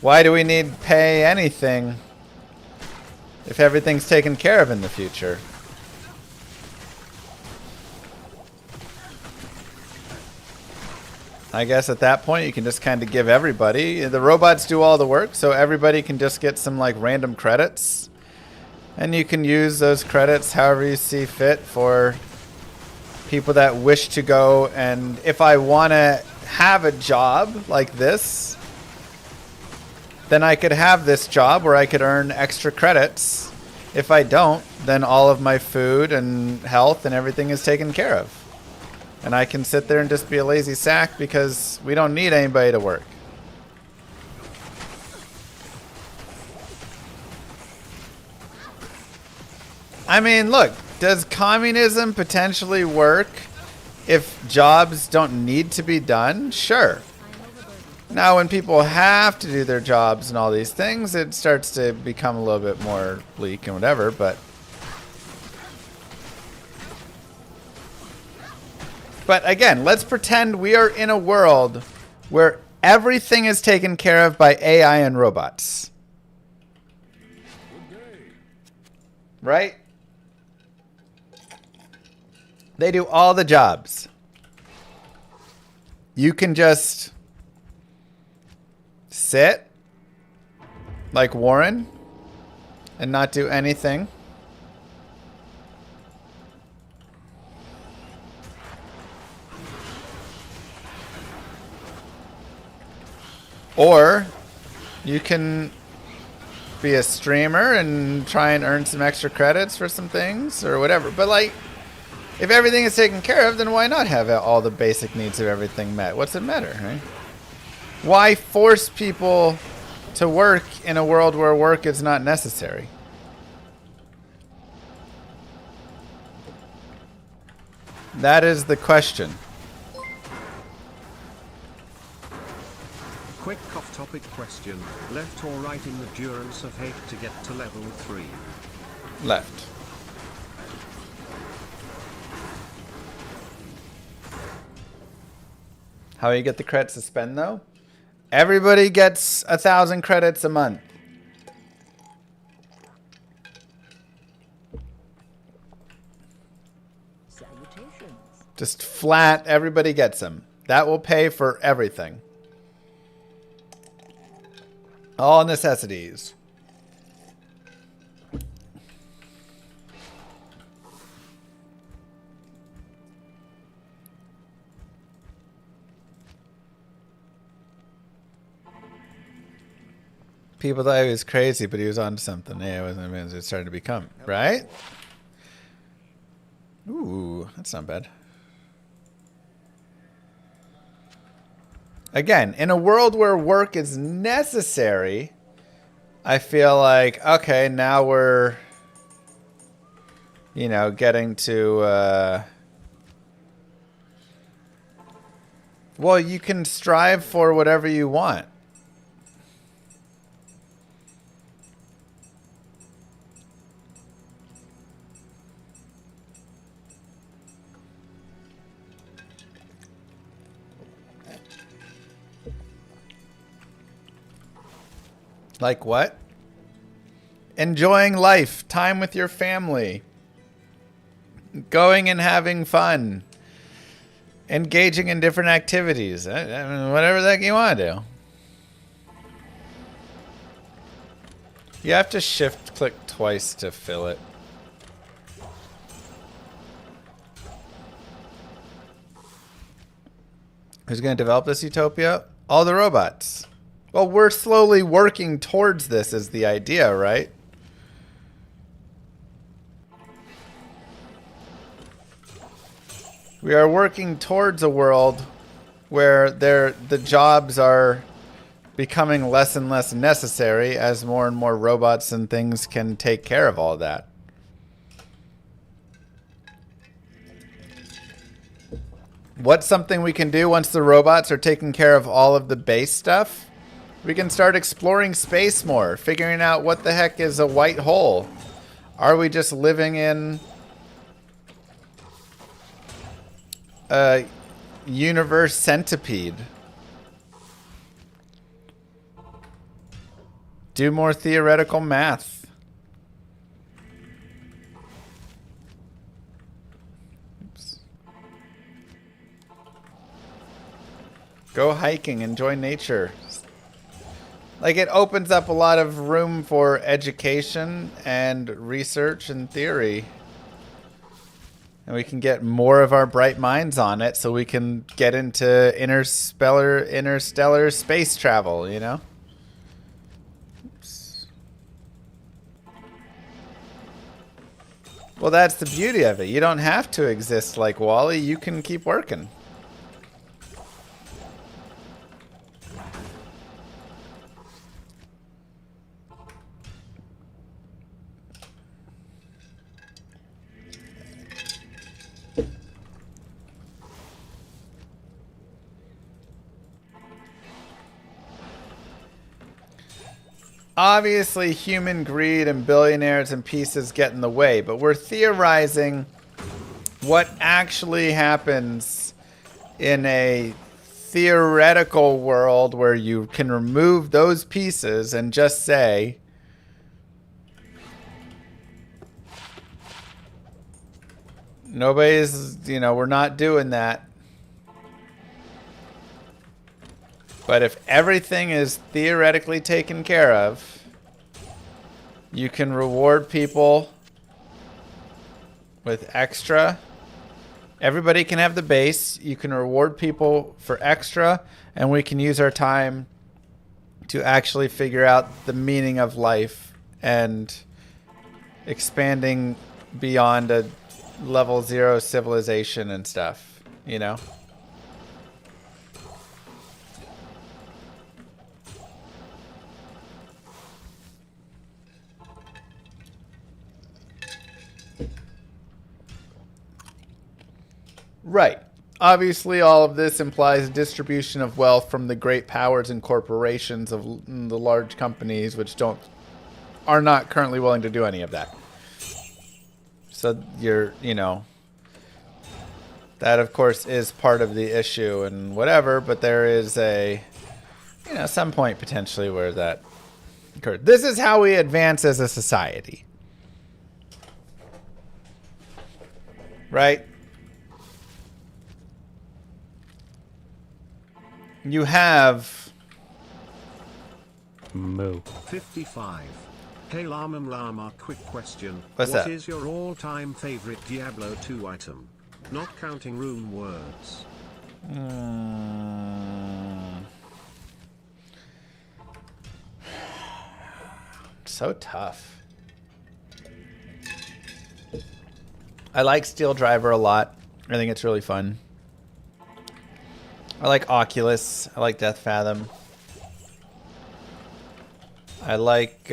why do we need pay anything if everything's taken care of in the future? I guess at that point you can just kind of give everybody. The robots do all the work, so everybody can just get some like random credits. And you can use those credits however you see fit for people that wish to go. And if I want to have a job like this, then I could have this job where I could earn extra credits. If I don't, then all of my food and health and everything is taken care of. And I can sit there and just be a lazy sack because we don't need anybody to work. I mean, look, does communism potentially work if jobs don't need to be done? Sure. Now, when people have to do their jobs and all these things, it starts to become a little bit more bleak and whatever, but again, let's pretend we are in a world where everything is taken care of by AI and robots. Right? They do all the jobs. You can just sit like Warren and not do anything. Or you can be a streamer and try and earn some extra credits for some things or whatever. But like, if everything is taken care of, then why not have all the basic needs of everything met? What's it matter, right? Why force people to work in a world where work is not necessary? That is the question. Quick off-topic question. Left or right in the Durance of Hate to get to level 3? Left. How you get the credits to spend though? Everybody gets 1,000 credits a month. Salutations. Just flat, everybody gets them. That will pay for everything. All necessities. People thought he was crazy, but he was onto something. Yeah, it wasn't. It started to become right. Ooh, that's not bad. Again, in a world where work is necessary, I feel like, okay, now we're, you know, getting to, well, you can strive for whatever you want. Like what? Enjoying life, time with your family, going and having fun, engaging in different activities. I mean, whatever the heck you want to do. You have to shift click twice to fill it. Who's going to develop this utopia? All the robots. Well, we're slowly working towards this is the idea, right? We are working towards a world where the jobs are becoming less and less necessary as more and more robots and things can take care of all that. What's something we can do once the robots are taking care of all of the base stuff? We can start exploring space more, figuring out what the heck is a white hole. Are we just living in a universe centipede? Do more theoretical math. Oops. Go hiking, enjoy nature. Like, it opens up a lot of room for education and research and theory. And we can get more of our bright minds on it so we can get into interstellar space travel, you know? Oops. Well, that's the beauty of it. You don't have to exist like Wally. You can keep working. Obviously, human greed and billionaires and pieces get in the way, but we're theorizing what actually happens in a theoretical world where you can remove those pieces and just say, nobody's, you know, we're not doing that. But if everything is theoretically taken care of, you can reward people with extra. Everybody can have the base. You can reward people for extra, and we can use our time to actually figure out the meaning of life and expanding beyond a level 0 civilization and stuff, you know? Right. Obviously, all of this implies distribution of wealth from the great powers and corporations of the large companies, which are not currently willing to do any of that. So you know, that of course is part of the issue and whatever, but there is some point potentially where that occurred. This is how we advance as a society. Right? You have Moo. 55. Hey Llama, quick question. What's that? What is your all-time favorite Diablo 2 item? Not counting rune words. So tough. I like Steel Driver a lot. I think it's really fun. I like Oculus. I like Death Fathom. I like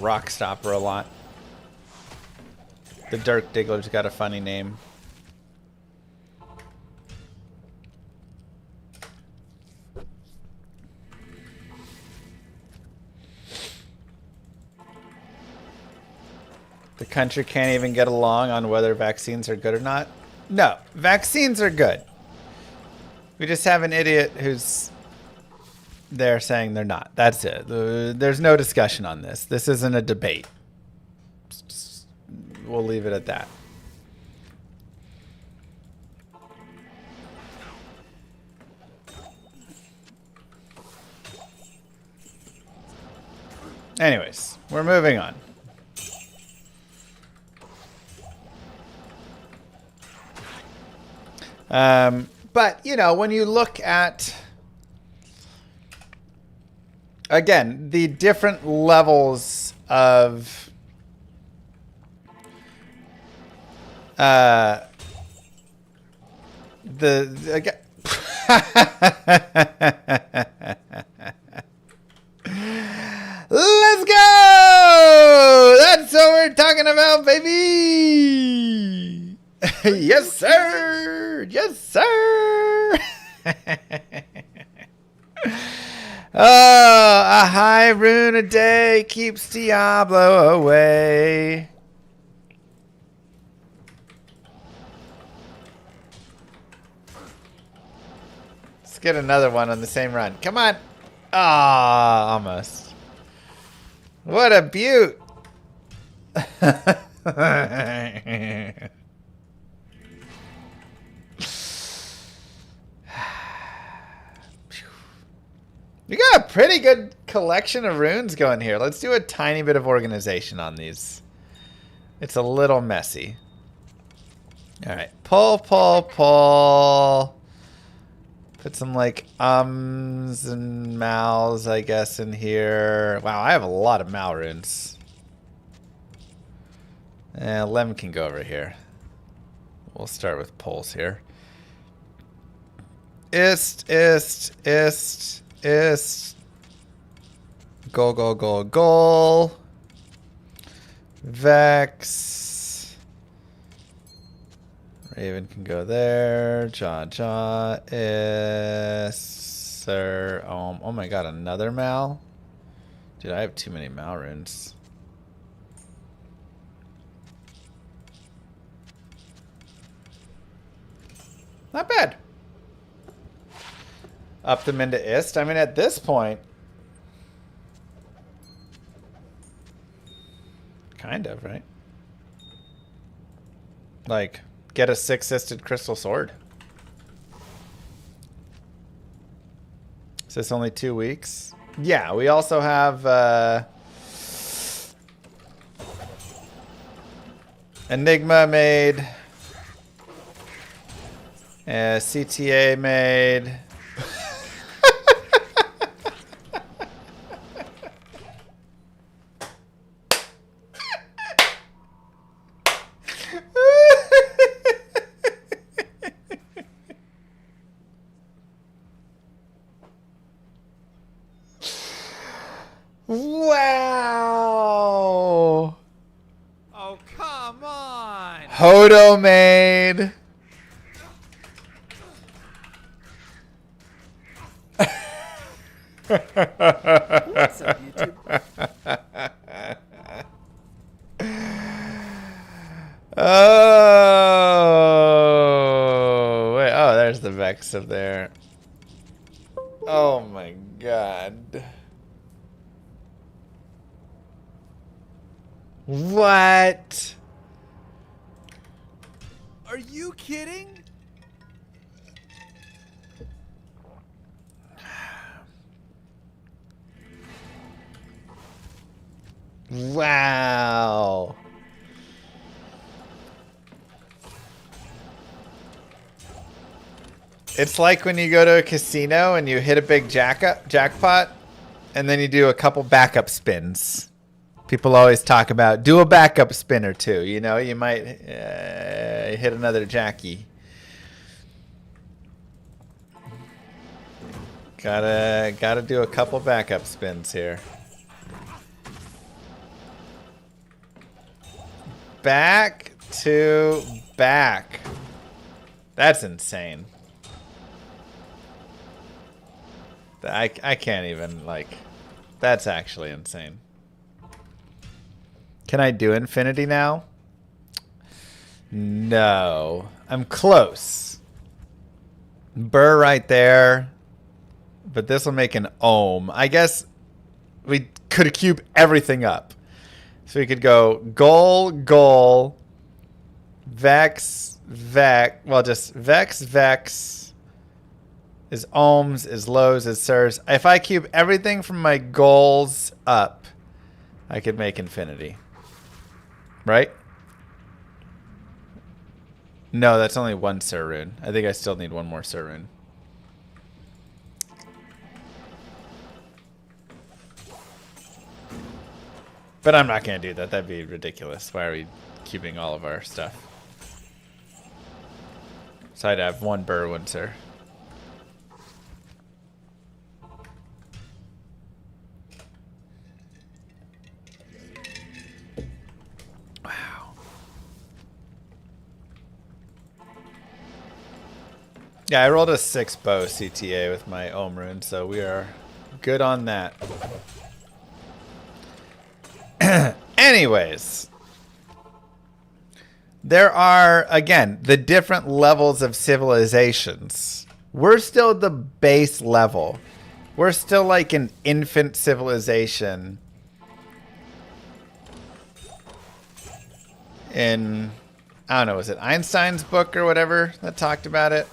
Rockstopper a lot. The Dirk Diggler's got a funny name. The country can't even get along on whether vaccines are good or not. No, vaccines are good. We just have an idiot who's there saying they're not. That's it. There's no discussion on this. This isn't a debate. We'll leave it at that. Anyways, we're moving on. But, you know, when you look at, again, the different levels of again, let's go! That's what we're talking about, baby! Yes, sir! Yes, sir! Oh, a high rune a day keeps Diablo away. Let's get another one on the same run. Come on. Ah, almost. What a beaut. We got a pretty good collection of runes going here. Let's do a tiny bit of organization on these. It's a little messy. All right. Pull, pull, pull. Put some like ums and mals, I guess, in here. Wow, I have a lot of mal runes. Lem can go over here. We'll start with pulls here. Ist. Goal. Vex. Raven can go there. Jaw. Sir. Oh my god, another Mal? Dude, I have too many Mal runes. Not bad. Up them into Ist. I mean, at this point, kind of, right? Like, get a 6-isted crystal sword. Is this only 2 weeks? Yeah, we also have Enigma made, CTA made. Wow! Oh, come on! Hodo made. What's up, YouTube? Oh, wait. Oh, there's the Vex up there. Oh my god. What? Are you kidding? Wow. It's like when you go to a casino and you hit a big jackpot and then you do a couple backup spins. People always talk about do a backup spin or two. You know, you might hit another Jackie. Gotta do a couple backup spins here. Back to back. That's insane. I can't even, like, that's actually insane. Can I do infinity now? No. I'm close. Burr right there. But this will make an ohm. I guess we could cube everything up. So we could go goal, goal, vex, vex. Well, just vex, vex. Is ohms, is lows, is sirs. If I cube everything from my goals up, I could make infinity. Right? No, that's only one Sir Rune. I think I still need one more Sir Rune. But I'm not going to do that. That'd be ridiculous. Why are we keeping all of our stuff? So I'd have one Burr, one Sir. Yeah, I rolled a 6 bow CTA with my Ohm Rune, so we are good on that. Anyways. There are, again, the different levels of civilizations. We're still the base level. We're still like an infant civilization. In, I don't know, was it Einstein's book or whatever that talked about it?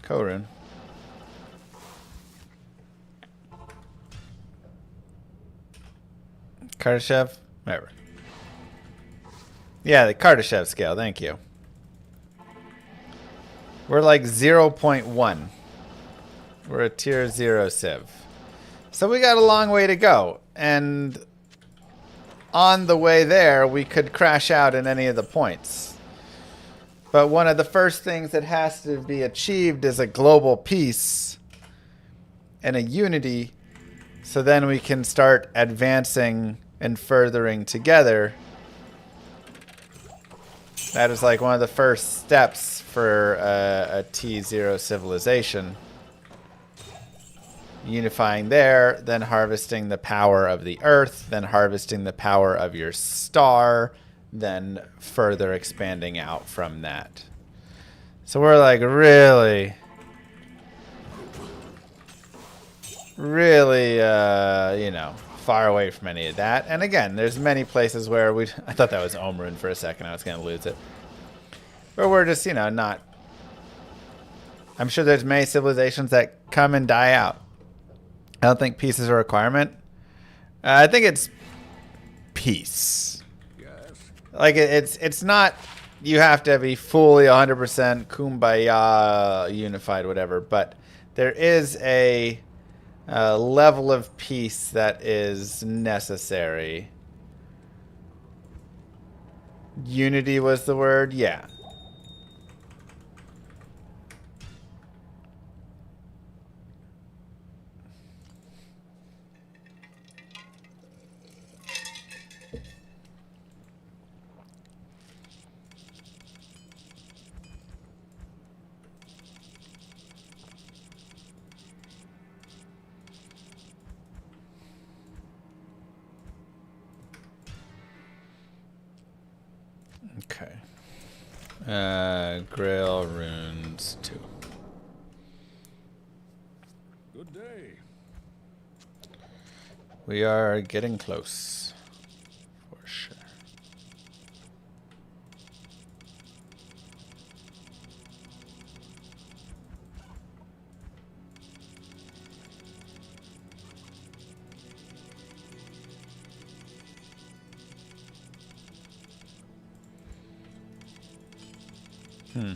Korun. Kardashev? Whatever. Yeah, the Kardashev scale. Thank you. We're like 0.1. We're a tier 0 civ. So we got a long way to go. And on the way there, we could crash out in any of the points. But one of the first things that has to be achieved is a global peace and a unity. So then we can start advancing and furthering together. That is like one of the first steps for a T0 civilization. Unifying there, then harvesting the power of the earth, then harvesting the power of your star, then further expanding out from that. So we're like really, you know, far away from any of that. And again, there's many places where I thought that was Ohm Rune for a second. I was going to lose it. But we're just, you know, not. I'm sure there's many civilizations that come and die out. I don't think peace is a requirement. I think it's peace. Yes. Like it's not. You have to be fully 100% kumbaya unified, whatever. But there is a level of peace that is necessary. Unity was the word, yeah. Okay. Grail runes 2. Good day. We are getting close. For sure.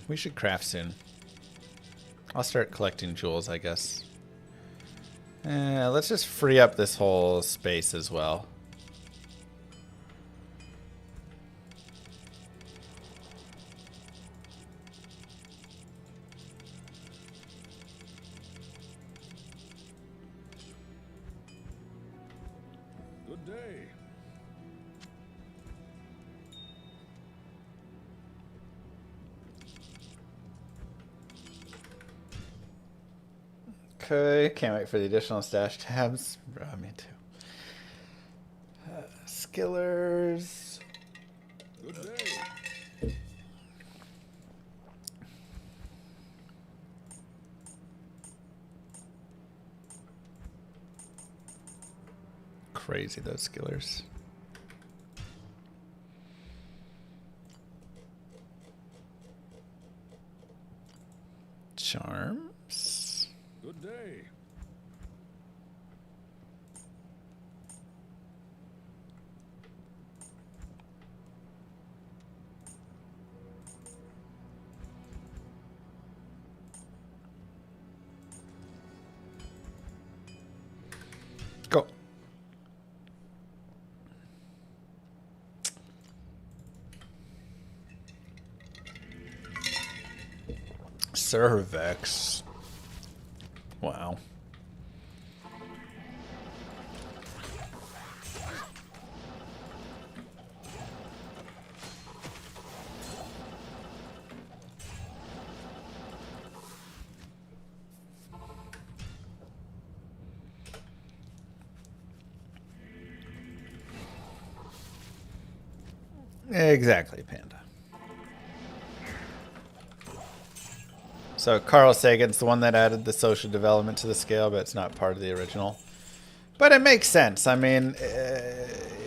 We should craft soon. I'll start collecting jewels, I guess. Let's just free up this whole space as well. Good day. Okay, can't wait for the additional stash tabs. Me too. Skillers. Good day. Crazy, those skillers. Charms. Good day. Go. Cervix. Wow. Exactly, Panda. So Carl Sagan's the one that added the social development to the scale, but it's not part of the original. But it makes sense. I mean,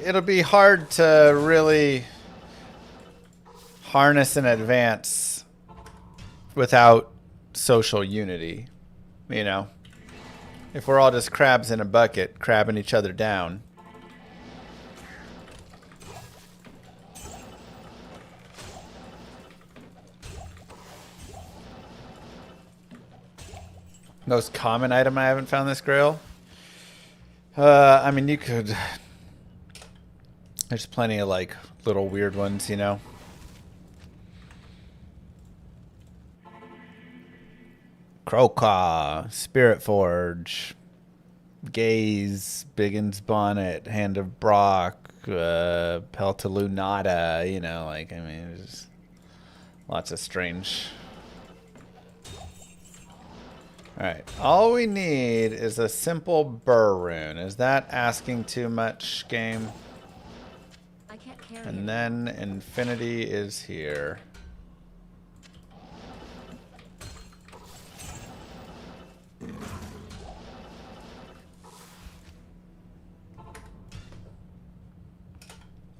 it'll be hard to really harness and advance without social unity. You know, if we're all just crabs in a bucket, crabbing each other down. Most common item I haven't found this Grail. I mean, you could. There's plenty of like little weird ones, you know. Crocaw, Spirit Forge, Gaze, Biggin's Bonnet, Hand of Brock, Peltalunata, you know, like, I mean, there's lots of strange. Alright, all we need is a simple burr rune. Is that asking too much, game? I can't carry it. And then infinity is here.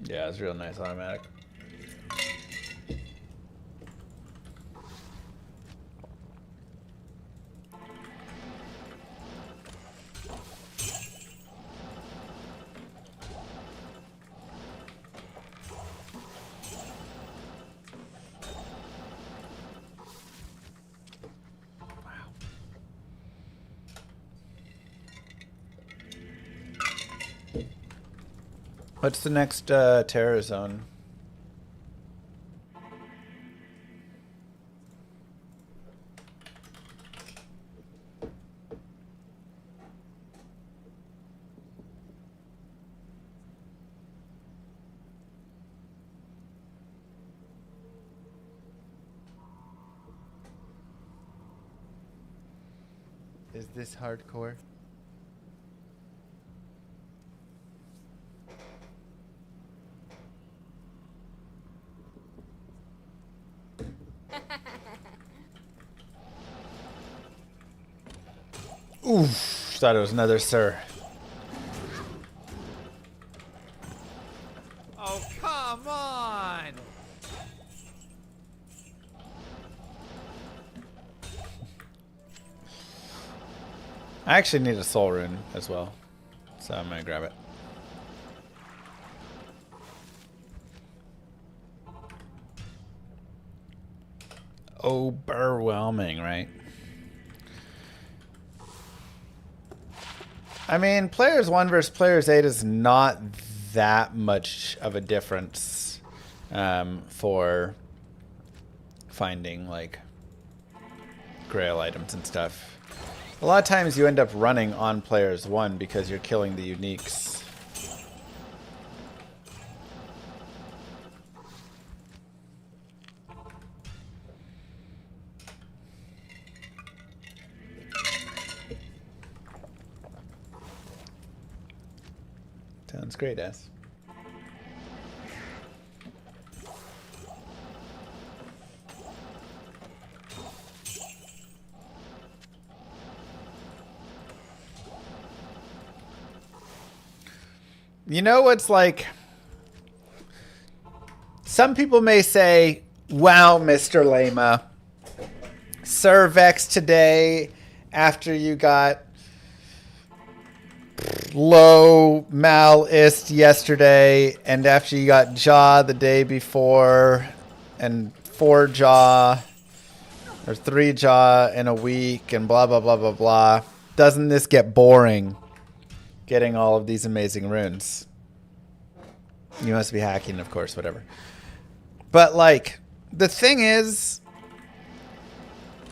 Yeah, it's real nice automatic. What's the next terror zone? Is this hardcore? Oof, thought it was another sir. Oh, come on! I actually need a soul rune as well, so I'm gonna grab it. Overwhelming, right? I mean, players 1 versus players 8 is not that much of a difference for finding like Grail items and stuff. A lot of times you end up running on players 1 because you're killing the uniques. Sounds great, S. You know what's like? Some people may say, wow, Mr. Llama, Cervex today after you got low malist yesterday and after you got jaw the day before and 4 jaw or 3 jaw in a week and blah blah blah blah blah. Doesn't this get boring getting all of these amazing runes? You must be hacking, of course, whatever. But like the thing is,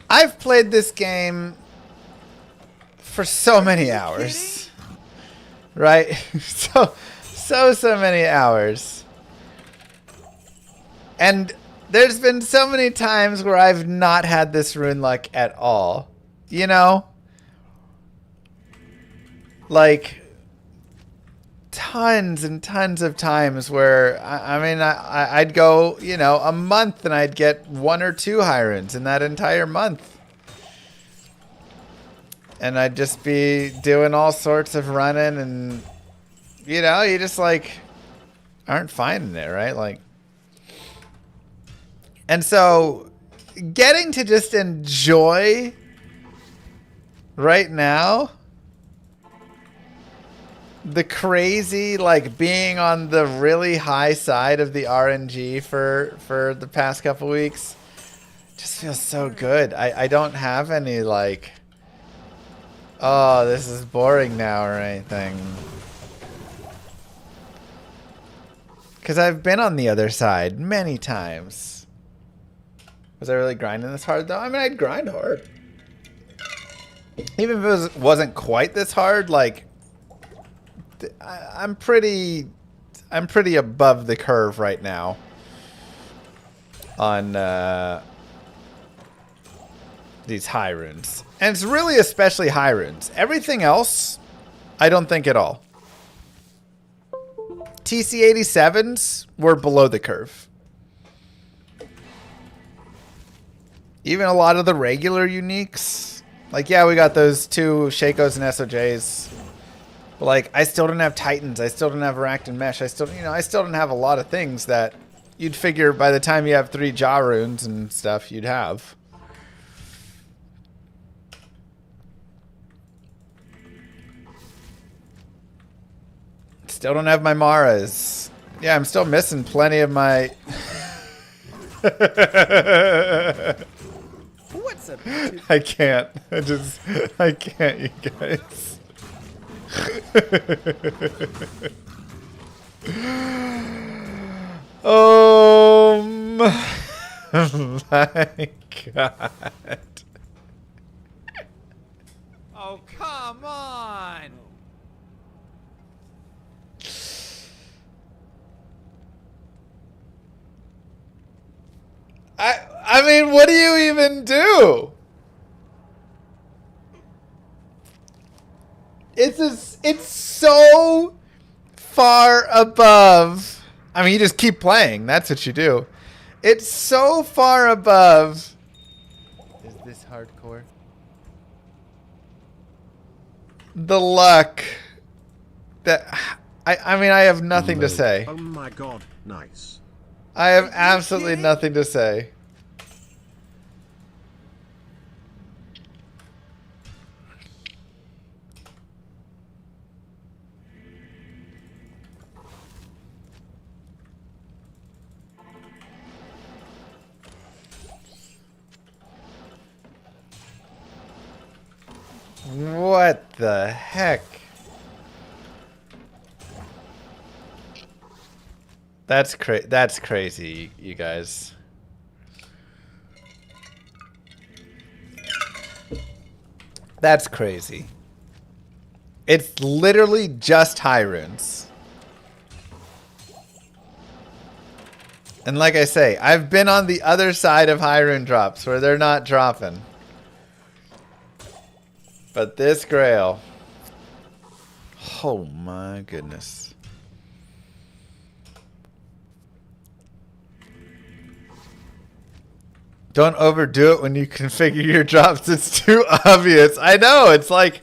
I've played this game for so many hours. Right? So many hours. And there's been so many times where I've not had this rune luck at all. You know? Like, tons and tons of times where, I'd go, you know, a month and I'd get 1 or 2 high runes in that entire month. And I'd just be doing all sorts of running and, you know, you just like aren't finding it, right? Like, and so getting to just enjoy right now the crazy, like being on the really high side of the RNG for the past couple weeks just feels so good. I don't have any like, oh, this is boring now or anything. Because I've been on the other side many times. Was I really grinding this hard though? I mean, I'd grind hard. Even if it wasn't quite this hard, like I'm pretty above the curve right now on these high runes. And it's really especially high runes. Everything else, I don't think at all. TC87s were below the curve. Even a lot of the regular uniques. Like, yeah, we got those 2 Shakos and SOJs. But, like, I still don't have Titans. I still don't have Racked and Mesh. I still don't have a lot of things that you'd figure by the time you have 3 Jaw runes and stuff, you'd have. Still don't have my Maras. Yeah, I'm still missing plenty of my... What's up? I can't. I can't, you guys. Oh my god. Oh, come on! I mean, what do you even do? It's so far above. I mean, you just keep playing. That's what you do. It's so far above. Is this hardcore? The luck that I mean, I have nothing to say. Oh my god, nice. I have absolutely nothing to say. What the heck? That's crazy, you guys. That's crazy. It's literally just high runes. And like I say, I've been on the other side of high rune drops where they're not dropping. But this Grail. Oh my goodness. Don't overdo it when you configure your drops. It's too obvious. I know. It's like,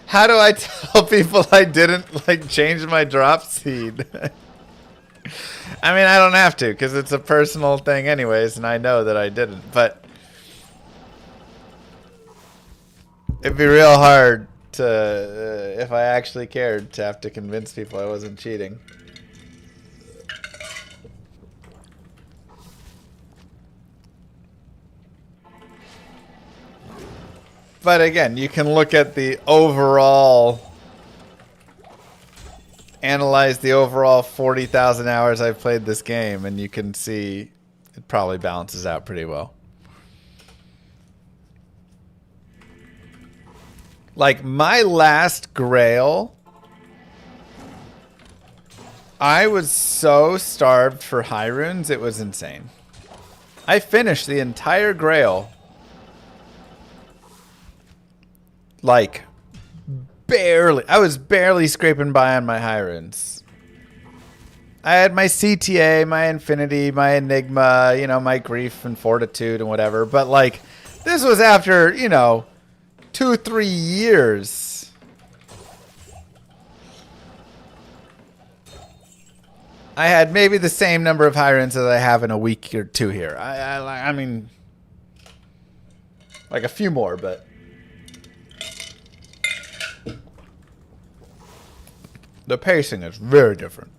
how do I tell people I didn't like change my drop seed? I mean, I don't have to because it's a personal thing anyways, and I know that I didn't. But it'd be real hard to, if I actually cared, to have to convince people I wasn't cheating. But again, you can look at the overall, analyze the overall 40,000 hours I've played this game, and you can see it probably balances out pretty well. Like my last Grail, I was so starved for high runes, it was insane. I finished the entire Grail like barely. I was barely scraping by on my high runes. I had my CTA, my Infinity, my Enigma, you know, my Grief and Fortitude and whatever. But like, this was after, you know, 2-3 years. I had maybe the same number of high runes as I have in a week or two here. I mean, like a few more, but. The pacing is very different.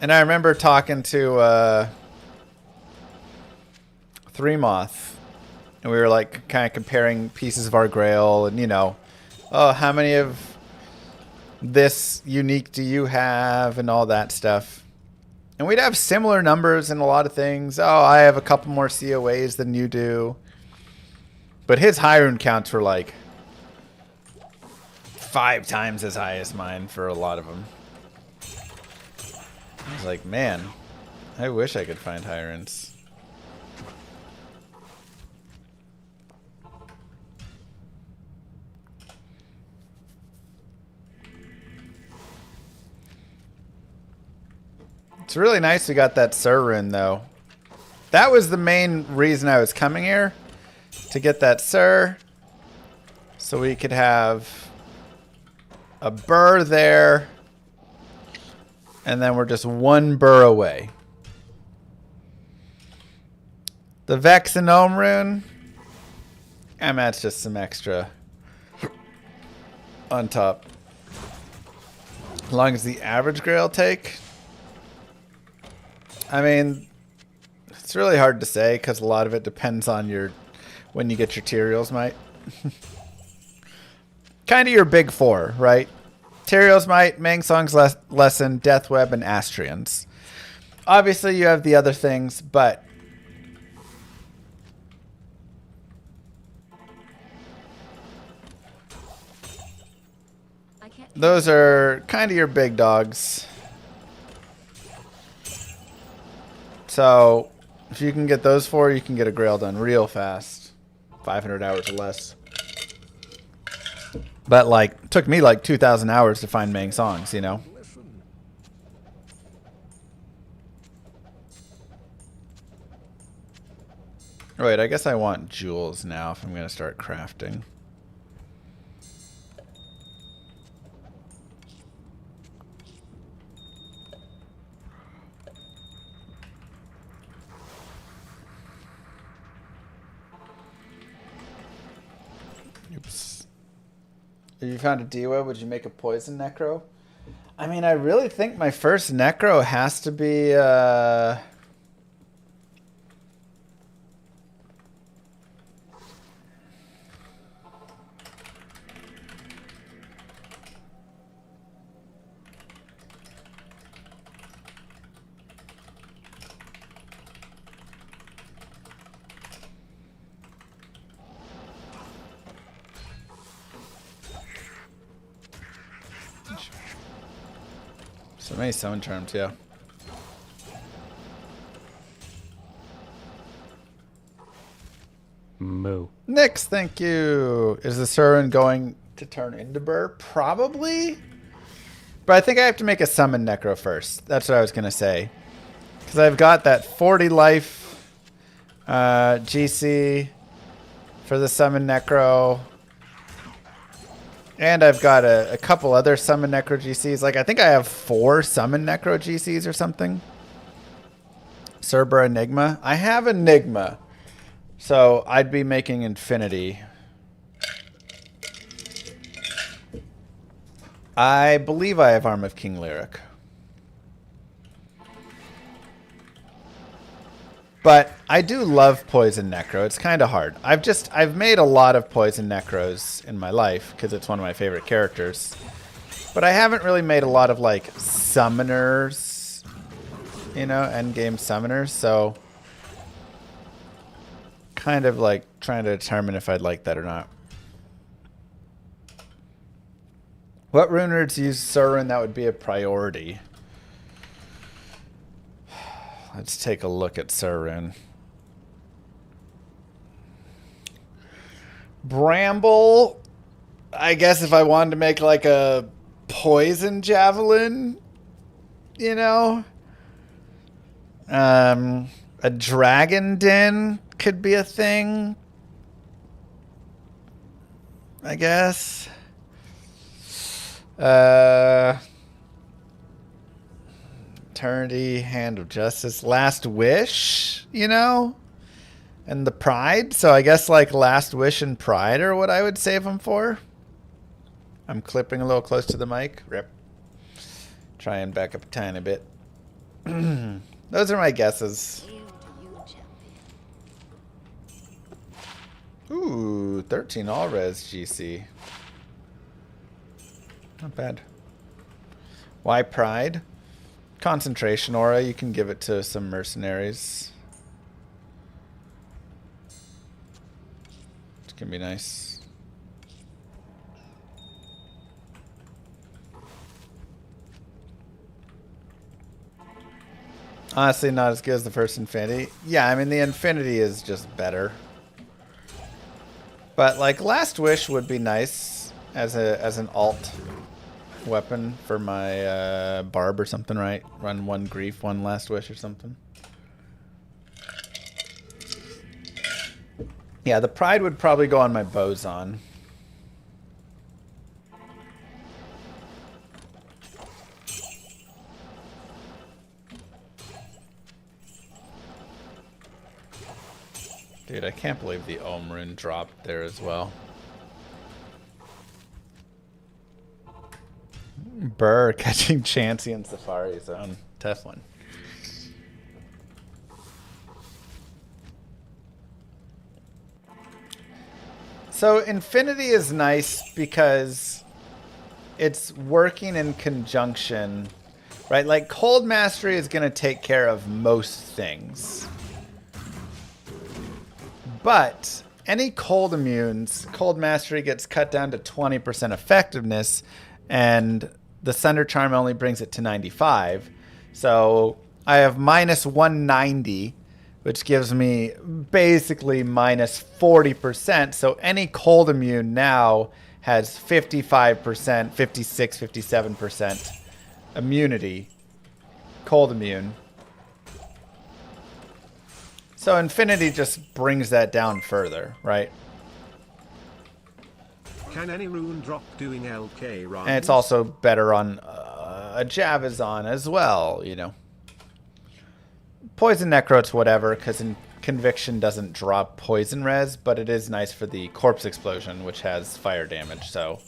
And I remember talking to Three Moth, and we were like kind of comparing pieces of our Grail, and you know, oh, how many of this unique do you have, and all that stuff. And we'd have similar numbers in a lot of things. Oh, I have a couple more COAs than you do. But his high rune counts were like 5 times as high as mine for a lot of them. I was like, man, I wish I could find high runes. It's really nice we got that Sir rune though. That was the main reason I was coming here, to get that Sir, so we could have a burr there, and then we're just 1 burr away. The Vex and Gnome rune, and that's just some extra on top. As long as the average Grail take, I mean, it's really hard to say because a lot of it depends on your when you get your Tyrael's Might. Kind of your big 4, right? Tyrael's Might, Mangsong's Lesson, Death Web, and Astrians. Obviously, you have the other things, but those are kind of your big dogs. So, if you can get those 4, you can get a Grail done real fast. 500 hours or less. But, like, it took me like 2,000 hours to find Mang songs, you know? Wait, I guess I want jewels now if I'm going to start crafting. Oops. If you found a D-Web, would you make a poison necro? I mean, I really think my first necro has to be So many summon charms, yeah. Moo. Nyx, thank you. Is the Surin going to turn into Burr? Probably. But I think I have to make a summon Necro first. That's what I was going to say. Because I've got that 40 life GC for the summon Necro. And I've got a couple other summon Necro GCs. Like, I think I have 4 summon Necro GCs or something. Cerber Enigma. I have Enigma. So I'd be making Infinity. I believe I have Arm of King Lyric. But I do love Poison Necro. It's kind of hard. I've made a lot of Poison Necros in my life because it's one of my favorite characters. But I haven't really made a lot of like summoners, you know, endgame summoners. So kind of like trying to determine if I'd like that or not. What runers use Surin? That would be a priority. Let's take a look at Surin. Bramble. I guess if I wanted to make like a poison javelin, you know. A dragon den could be a thing, I guess. Eternity, Hand of Justice, Last Wish, you know? And the Pride. So I guess like Last Wish and Pride are what I would save them for. I'm clipping a little close to the mic. Rip. Try and back up a tiny bit. Those are my guesses. Ooh, 13 all-res GC. Not bad. Why Pride? Concentration aura. You can give it to some mercenaries. It can be nice. Honestly, not as good as the first Infinity. Yeah, I mean, the Infinity is just better. But, like, Last Wish would be nice as an alt weapon for my Barb or something, right? Run 1 Grief, 1 Last Wish or something. Yeah, the Pride would probably go on my Boson. Dude, I can't believe the Ohm Rune dropped there as well. Burr catching Chansey in Safari Zone. Tough one. So Infinity is nice because it's working in conjunction, right? Like Cold Mastery is going to take care of most things. But any cold immunes, Cold Mastery gets cut down to 20% effectiveness, and the Sunder Charm only brings it to 95. So I have minus 190, which gives me basically minus 40%. So any cold immune now has 55%, 56, 57% immunity, cold immune. So Infinity just brings that down further, right? Can any rune drop doing LK runs? And it's also better on a Javazon as well, you know. Poison Necro's whatever, because Conviction doesn't drop poison res, but it is nice for the Corpse Explosion, which has fire damage, so...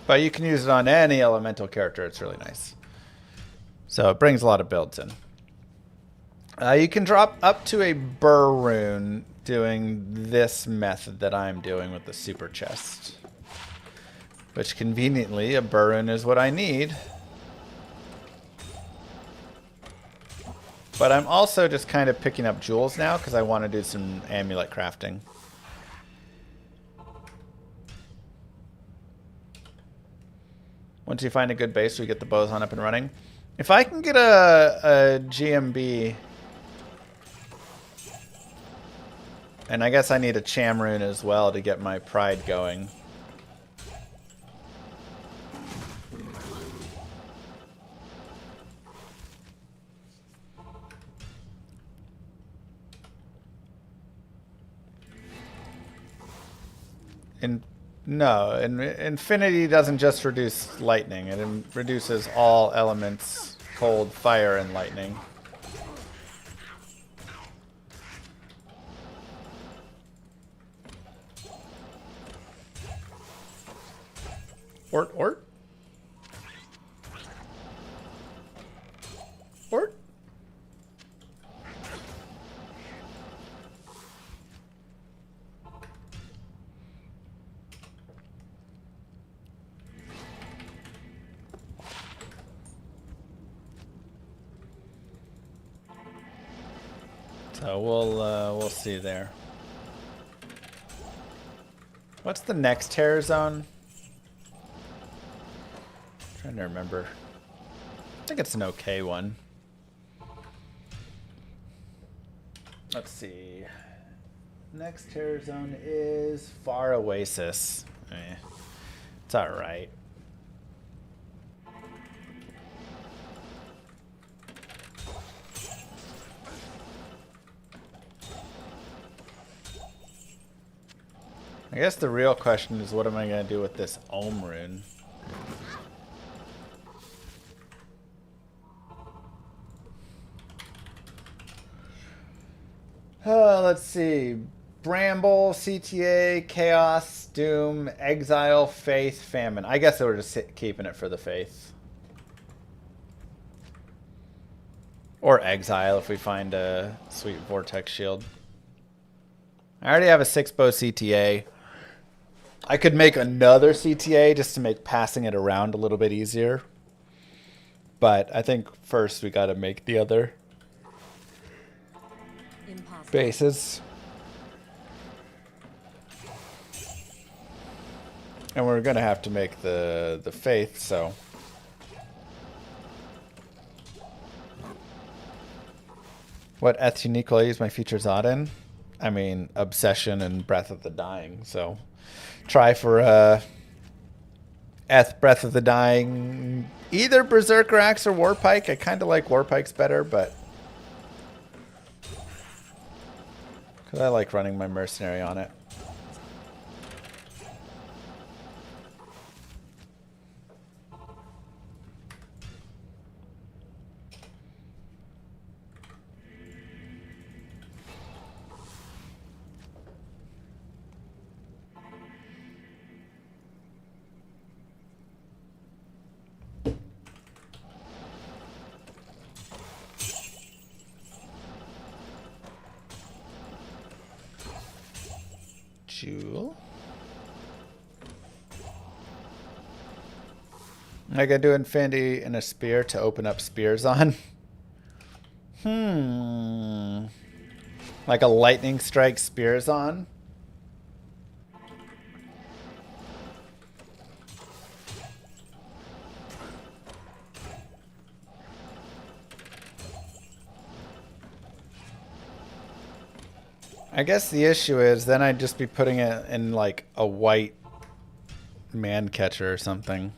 But you can use it on any elemental character. It's really nice. So it brings a lot of builds in. You can drop up to a Burr Rune doing this method that I'm doing with the Super Chest. Which conveniently, a Burr Rune is what I need. But I'm also just kind of picking up jewels now because I want to do some amulet crafting. Once you find a good base, we get the boson up and running. If I can get a GMB, and I guess I need a Rune as well to get my pride going. No, infinity doesn't just reduce lightning. It reduces all elements, cold, fire, and lightning. Ort. So we'll see there. What's the next terror zone? Trying to remember. I think it's an okay one. Let's see. Next terror zone is Far Oasis. It's alright. I guess the real question is, what am I going to do with this Rune? Let's see. Bramble, CTA, Chaos, Doom, Exile, Faith, Famine. I guess they were just keeping it for the Faith. Or Exile if we find a sweet Vortex Shield. I already have a 6-bow CTA. I could make another CTA just to make passing it around a little bit easier. But I think first we got to make the other bases. And we're going to have to make the Faith, so. What eth unique will I use my future Zod in? I mean, Obsession and Breath of the Dying, so. Try for Breath of the Dying, either Berserker Axe or Warpike. I kind of like Warpikes better, but because I like running my mercenary on it. Jewel. I gotta do Infinity and a Spear to open up spears on. Like a Lightning Strike Spears on. I guess the issue is then I'd just be putting it in like a white man catcher or something.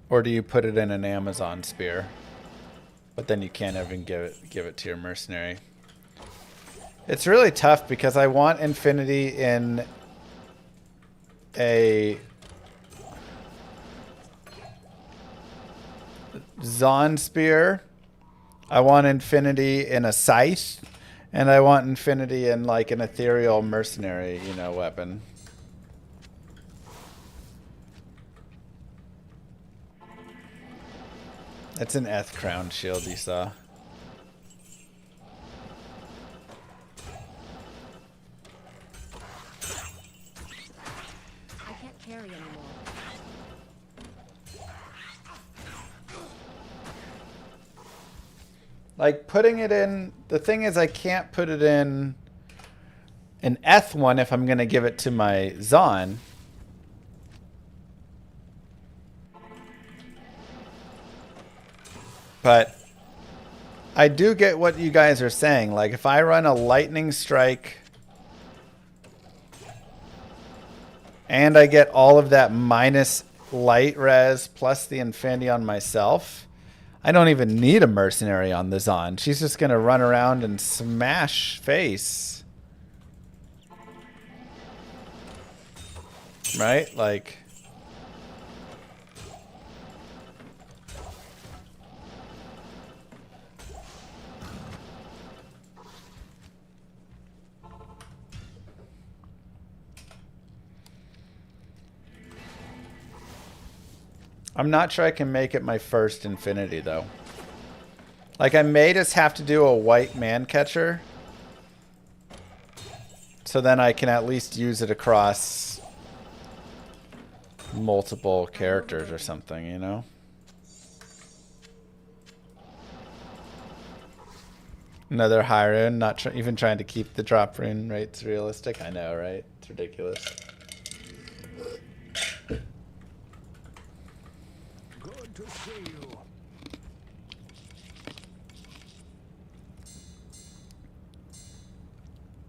Or do you put it in an Amazon spear? But then you can't even give it to your mercenary. It's really tough because I want Infinity in a Zon spear. I want Infinity in a Scythe, and I want Infinity in like an ethereal mercenary, weapon. It's an Eth Crown shield you saw. I can't carry anymore. Like putting it in, the thing is I can't put it in an Eth one if I'm going to give it to my Zon. But I do get what you guys are saying. Like if I run a lightning strike and I get all of that minus light res plus the infinity on myself, I don't even need a mercenary on the Zon. She's just going to run around and smash face. Right? Like... I'm not sure I can make it my first infinity, though. Like, I may just have to do a white man catcher. So then I can at least use it across multiple characters or something, you know? Another high rune, not even trying to keep the drop rune rates realistic. I know, right? It's ridiculous. Good to see you.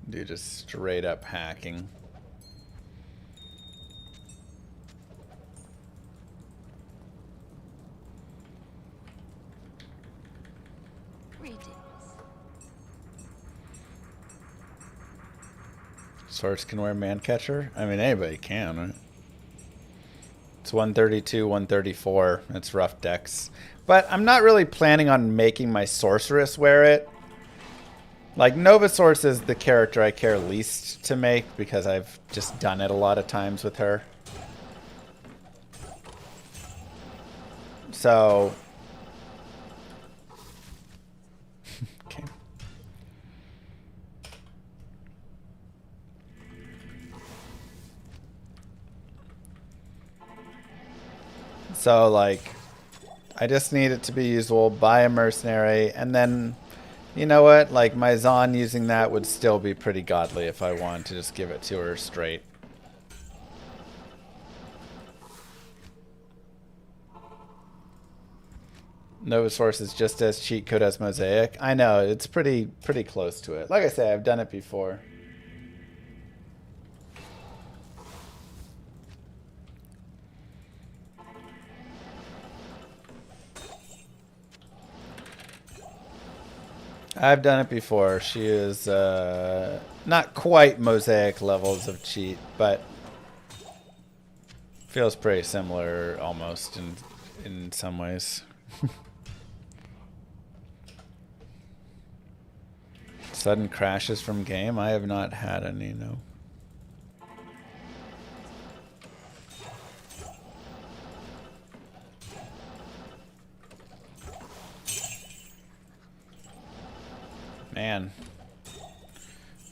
Dude, just straight up hacking. Greetings. Swords can wear man catcher? I mean, anybody can, right? It's 132, 134. It's rough decks. But I'm not really planning on making my sorceress wear it. Like, Novasource is the character I care least to make because I've just done it a lot of times with her. So... okay. So, like, I just need it to be usable by a mercenary, and then... You know what? Like, my Zon using that would still be pretty godly if I wanted to just give it to her straight. Novasource is just as cheat code as Mosaic. I know, it's pretty close to it. Like I say, I've done it before. I've done it before. She is not quite Mosaic levels of cheat, but feels pretty similar almost in some ways. Sudden crashes from game? I have not had any, no. Man.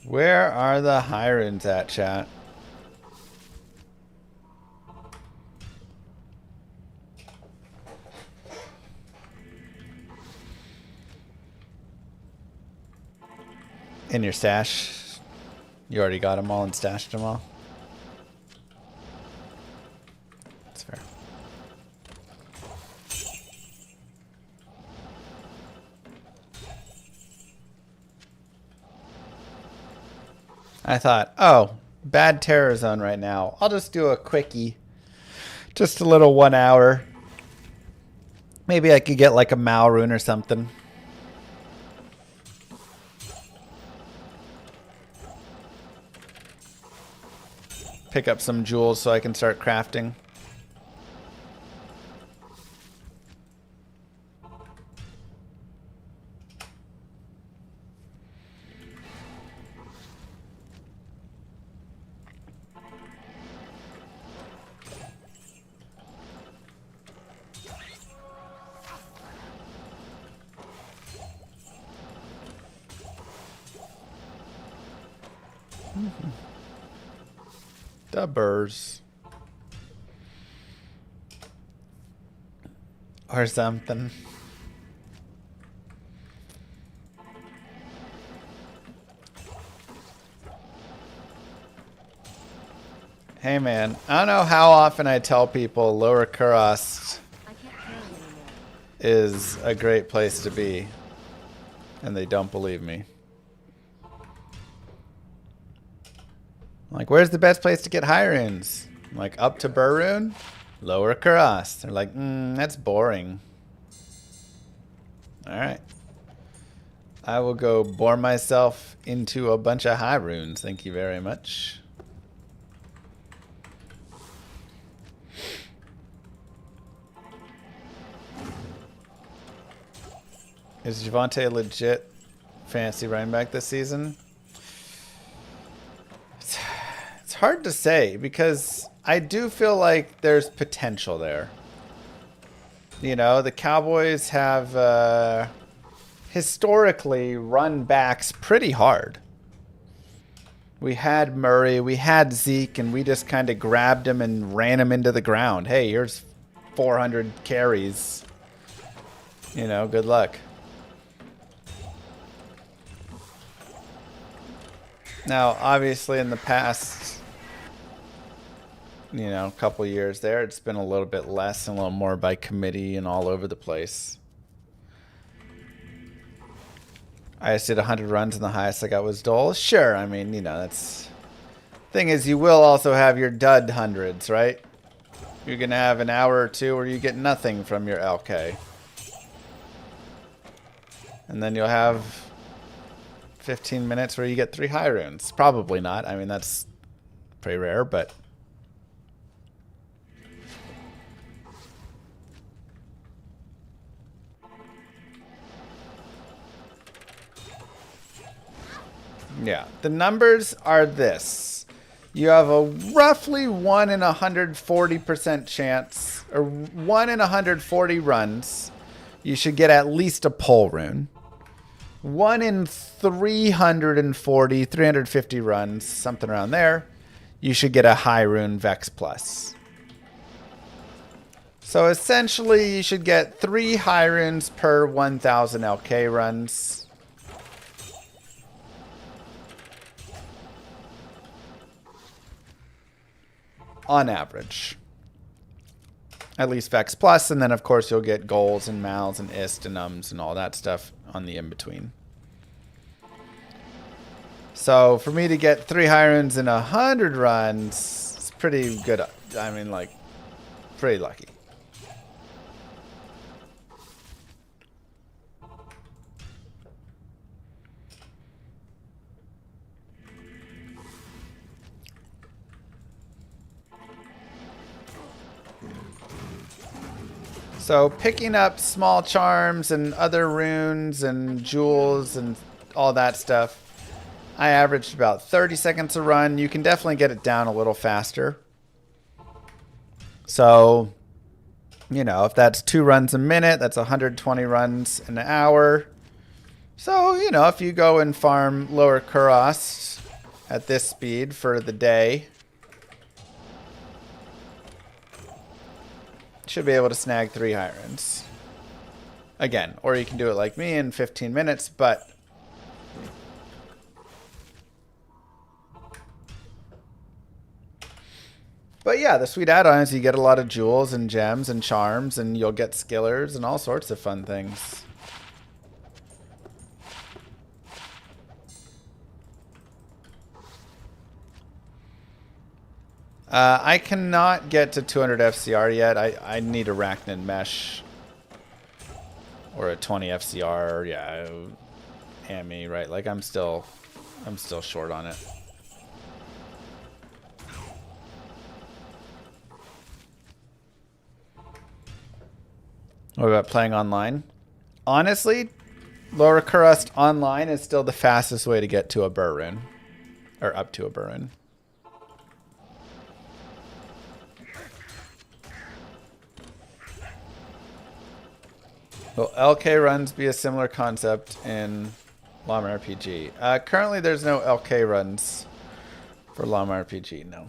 Where are the high runes at, chat? In your stash? You already got them all and stashed them all? That's fair. I thought, oh, bad terror zone right now. I'll just do a quickie. Just a little 1 hour. Maybe I could get like a Mal rune or something. Pick up some jewels so I can start crafting. Dubbers. Or something. Hey man, I don't know how often I tell people Lower Kurast I can't carry anymore. is a great place to be, and they don't believe me. Like, where's the best place to get high runes? I'm like, up to Rune, Lower Kurast. They're like, that's boring. Alright. I will go bore myself into a bunch of high runes. Thank you very much. Is Javante a legit fantasy running back this season? It's hard to say because I do feel like there's potential there. You know, the Cowboys have historically run backs pretty hard. We had Murray, we had Zeke, and we just kind of grabbed him and ran him into the ground. Hey, here's 400 carries. You know, good luck. Now, obviously, in the past, you know, couple years there, it's been a little bit less and a little more by committee and all over the place. I just did 100 runs and the highest I got was Dole. Sure, I mean, you know, that's... Thing is, you will also have your dud hundreds, right? You're going to have an hour or two where you get nothing from your LK. And then you'll have 15 minutes where you get 3 high runes. Probably not. I mean, that's pretty rare, but... Yeah, the numbers are this. You have a roughly 1 in 140% chance, or 1 in 140 runs, you should get at least a pole rune. 1 in 340, 350 runs, something around there, you should get a high rune Vex Plus. So essentially, you should get 3 high runes per 1,000 LK runs. On average. At least Vex Plus, and then of course you'll get goals and mals and ist and ums and all that stuff on the in-between. So for me to get 3 high runes in 100 runs, it's pretty good. I mean, like, pretty lucky. So picking up small charms and other runes and jewels and all that stuff, I averaged about 30 seconds a run. You can definitely get it down a little faster. So, you know, if that's 2 runs a minute, that's 120 runs an hour. So, you know, if you go and farm Lower Kurast at this speed for the day, should be able to snag 3 high runes. Again, or you can do it like me in 15 minutes, but yeah, the sweet add-on is you get a lot of jewels and gems and charms, and you'll get skillers and all sorts of fun things. I cannot get to 200 FCR yet. I need Arachnid Mesh or a 20 FCR. Yeah, Hammy, right? Like I'm still short on it. What about playing online? Honestly, Lower Kurast online is still the fastest way to get to a Rune, or up to a Rune. Will LK runs be a similar concept in Llama RPG? Currently, there's no LK runs for Llama RPG, no.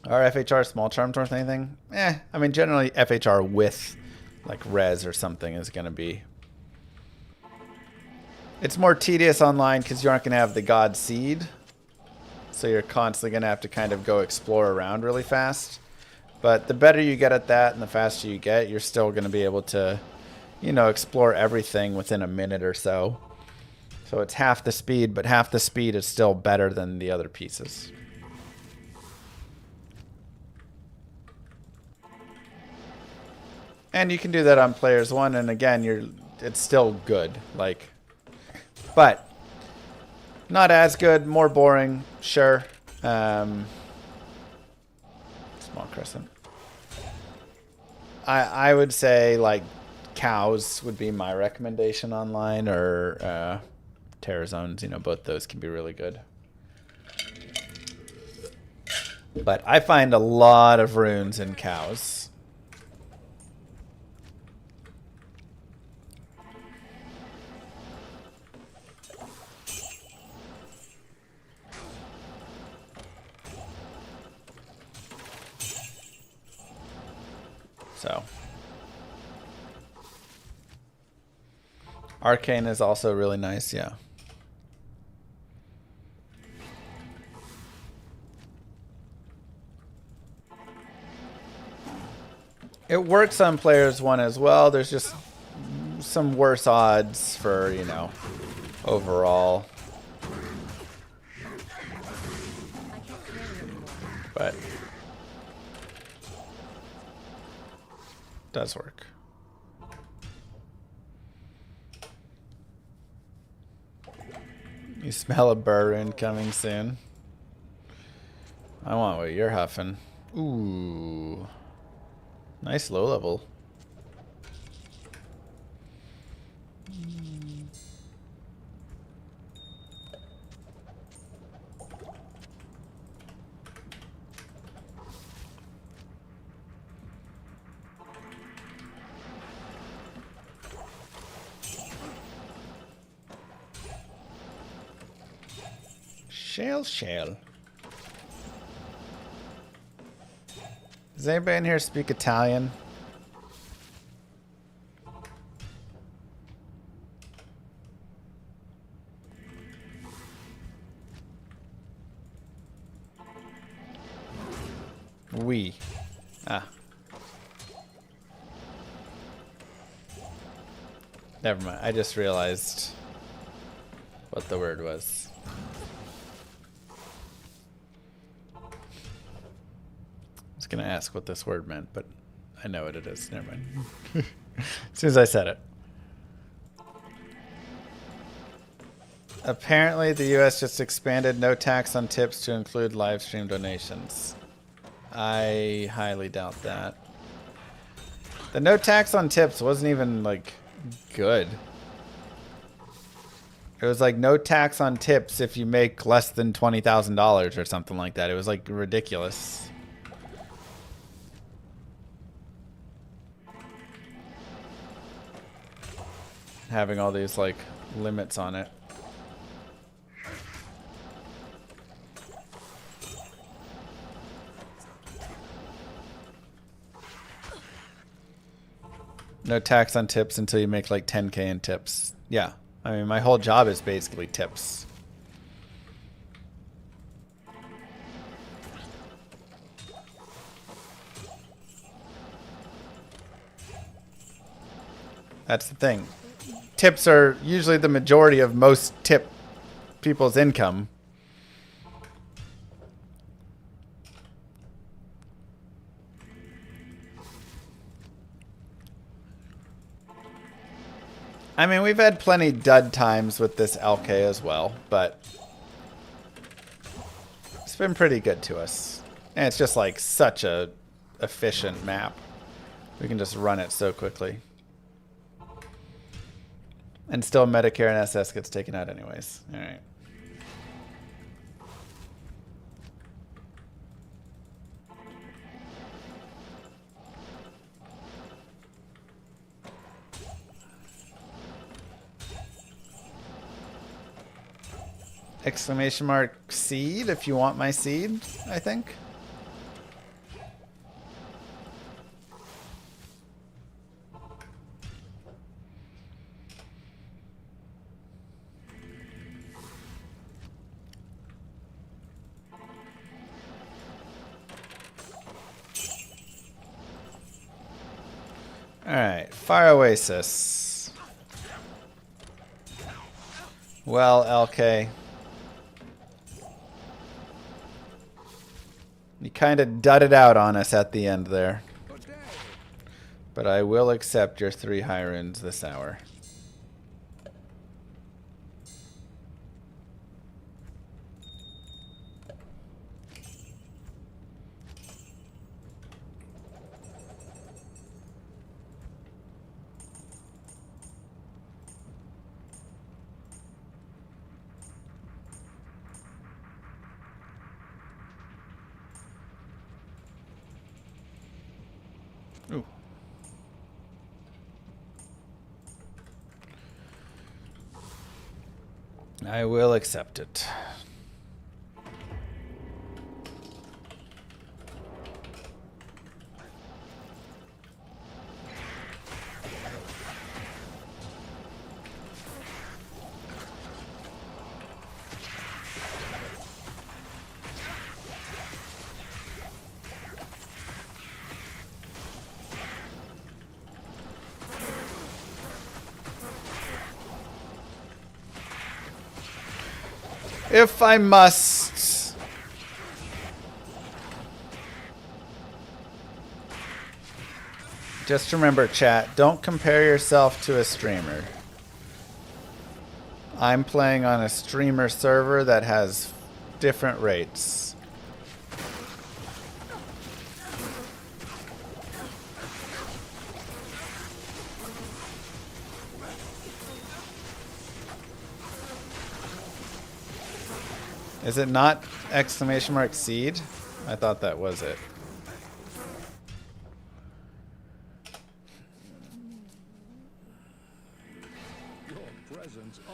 Are FHR small charms worth anything? I mean, generally FHR with like res or something is going to be... It's more tedious online because you aren't going to have the God Seed. so you're constantly going to have to kind of go explore around really fast. But the better you get at that and the faster you get, you're still going to be able to, you know, explore everything within a minute or so. So it's half the speed, but half the speed is still better than the other pieces. And you can do that on players 1, and again, it's still good. Like, but not as good, more boring, sure. Small crescent. I would say like cows would be my recommendation online, or terror zones. You know, both those can be really good. But I find a lot of runes in cows. So, Arcane is also really nice, yeah. It works on players 1 as well. There's just some worse odds for, you know, overall. But does work. You smell a Barbarian coming soon. I want what you're huffing. Ooh. Nice low level. Shale. Does anybody in here speak Italian? Oui. Ah. Never mind. I just realized what the word was. I was going to ask what this word meant, but I know what it is. Never mind. As soon as I said it. Apparently, the U.S. just expanded no tax on tips to include live stream donations. I highly doubt that. The no tax on tips wasn't even, like, good. It was like no tax on tips if you make less than $20,000 or something like that. It was, like, ridiculous. Having all these, like, limits on it. No tax on tips until you make like 10K in tips. Yeah. I mean, my whole job is basically tips. That's the thing. Tips are usually the majority of most tip people's income. I mean, we've had plenty dud times with this LK as well, but it's been pretty good to us. And it's just like such a efficient map. We can just run it so quickly. And still Medicare and SS gets taken out anyways. All right. Exclamation mark seed if you want my seed, I think. Alright, Fire Oasis. Well, LK. You kind of dudded out on us at the end there. But I will accept your 3 high runes this hour. Ooh. I will accept it. If I must. Just remember, chat, don't compare yourself to a streamer. I'm playing on a streamer server that has different rates. Is it not exclamation mark seed? I thought that was it.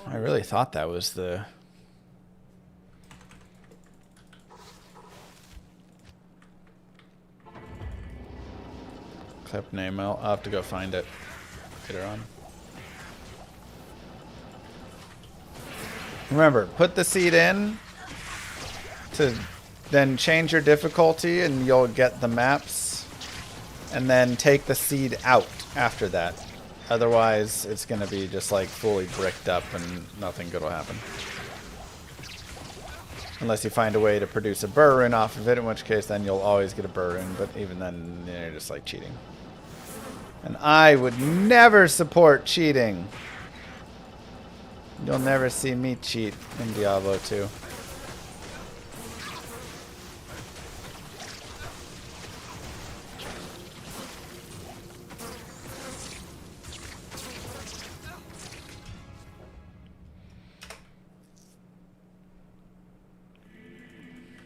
I really thought that was the... clip name. I'll have to go find it later on. Remember, put the seed in to then change your difficulty and you'll get the maps, and then take the seed out after that. Otherwise, it's going to be just like fully bricked up and nothing good will happen. Unless you find a way to produce a burr rune off of it, in which case then you'll always get a burr rune, but even then you're just like cheating. And I would never support cheating. You'll never see me cheat in Diablo 2.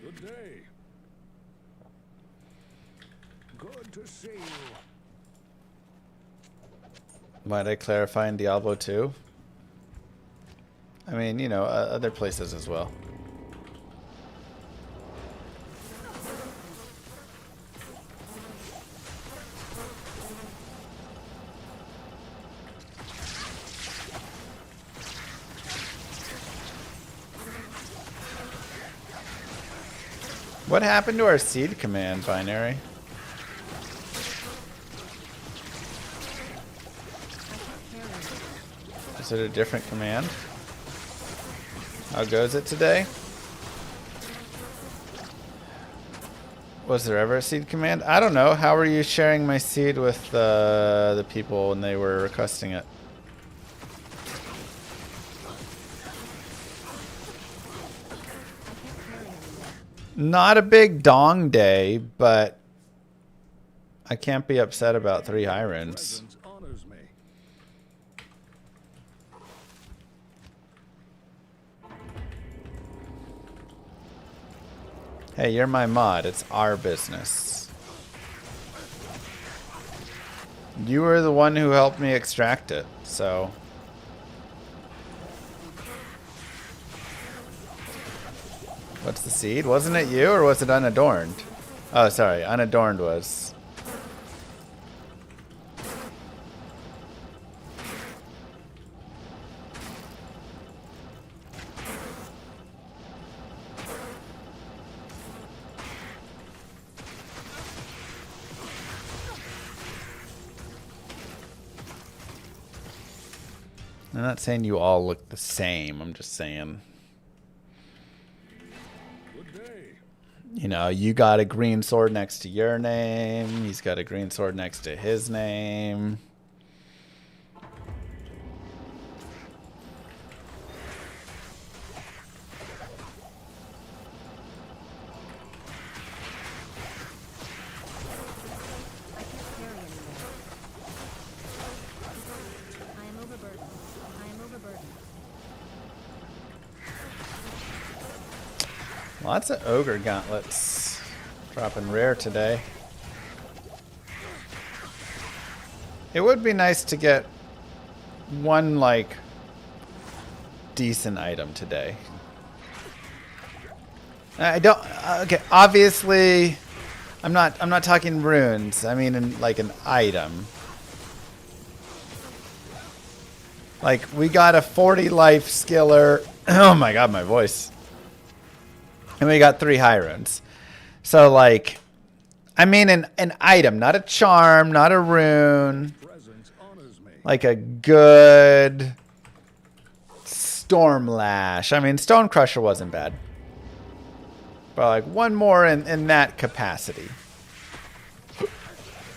Good day. Good to see you. Might I clarify in Diablo 2? I mean, you know, other places as well. What happened to our seed command, Binary? Is it a different command? How goes it today? Was there ever a seed command? I don't know. How were you sharing my seed with the people when they were requesting it? Not a big dong day, but I can't be upset about 3 high runes. Presence honors me. Hey, you're my mod. It's our business. You were the one who helped me extract it, so... What's the seed? Wasn't it you, or was it unadorned? Oh, sorry. Unadorned was. I'm not saying you all look the same. I'm just saying, Good day. you know, you got a green sword next to your name. He's got a green sword next to his name. I can't carry anymore. I am overburdened. I am overburdened. Lots of ogre gauntlets dropping rare today. It would be nice to get one like decent item today. I don't. Okay, obviously, I'm not talking runes. I mean, like an item. Like we got a 40 life skiller. Oh my god, my voice. And we got 3 high runes. So like, I mean an item, not a charm, not a rune. Presence honors me. Like a good storm lash. I mean, Stone Crusher wasn't bad. But like one more in that capacity.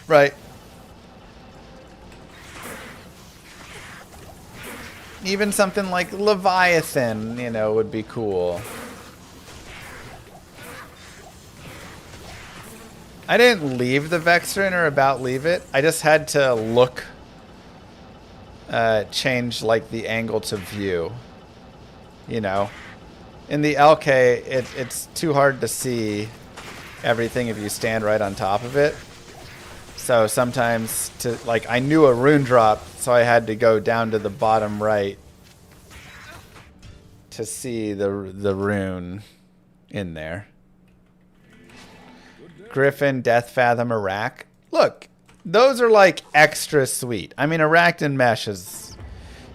Right. Even something like Leviathan, you know, would be cool. I didn't leave the Vexrin or about leave it. I just had to look, change like the angle to view. You know, in the LK, it's too hard to see everything if you stand right on top of it. So sometimes like I knew a rune drop, so I had to go down to the bottom right to see the rune in there. Griffin, Death Fathom, Iraq. Look, those are like extra sweet. I mean, Arachnid Mesh is...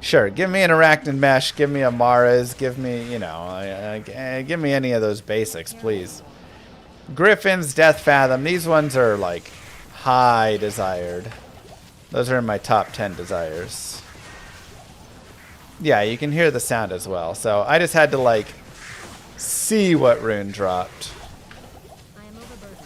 Sure, give me an Arachnid Mesh, give me a Mara's, give me, you know, give me any of those basics, please. Griffins, Death Fathom, these ones are like high desired. Those are in my top 10 desires. Yeah, you can hear the sound as well. So I just had to like see what rune dropped. I am overburdened.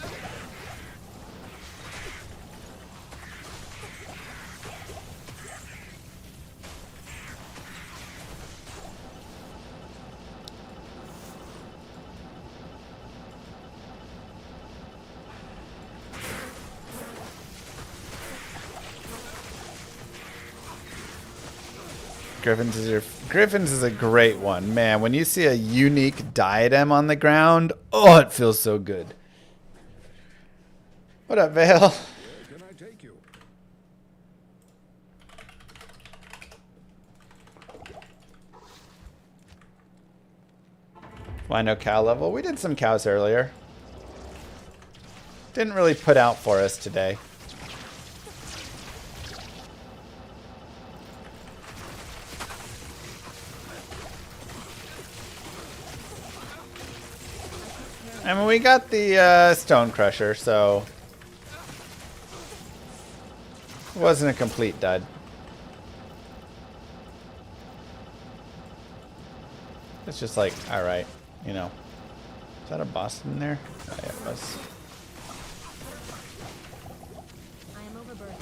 Griffins is a great one. Man, when you see a unique diadem on the ground, oh, it feels so good. What up, Vale? Where can I take you? Why no cow level? We did some cows earlier. Didn't really put out for us today. I mean, we got the Stone Crusher, so it wasn't a complete dud. It's just like, alright, you know. Is that a boss in there? Oh, yeah, it was. I am overburdened.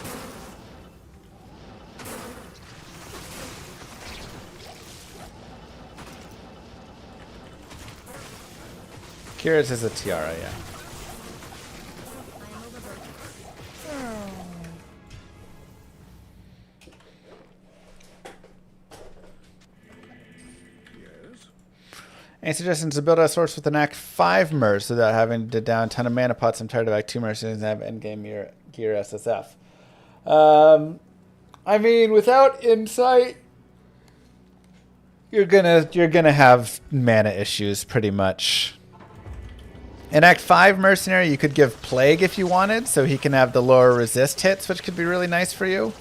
Kira's is a tiara, yeah. I am overburdened. Yes. Any suggestions to build a source with an Act 5 merc without having to down a ton of mana pots? I'm tired of Act 2 mercenaries and have endgame gear SSF. I mean, without insight, you're gonna have mana issues pretty much. In Act 5 mercenary, you could give Plague if you wanted, so he can have the lower resist hits, which could be really nice for you.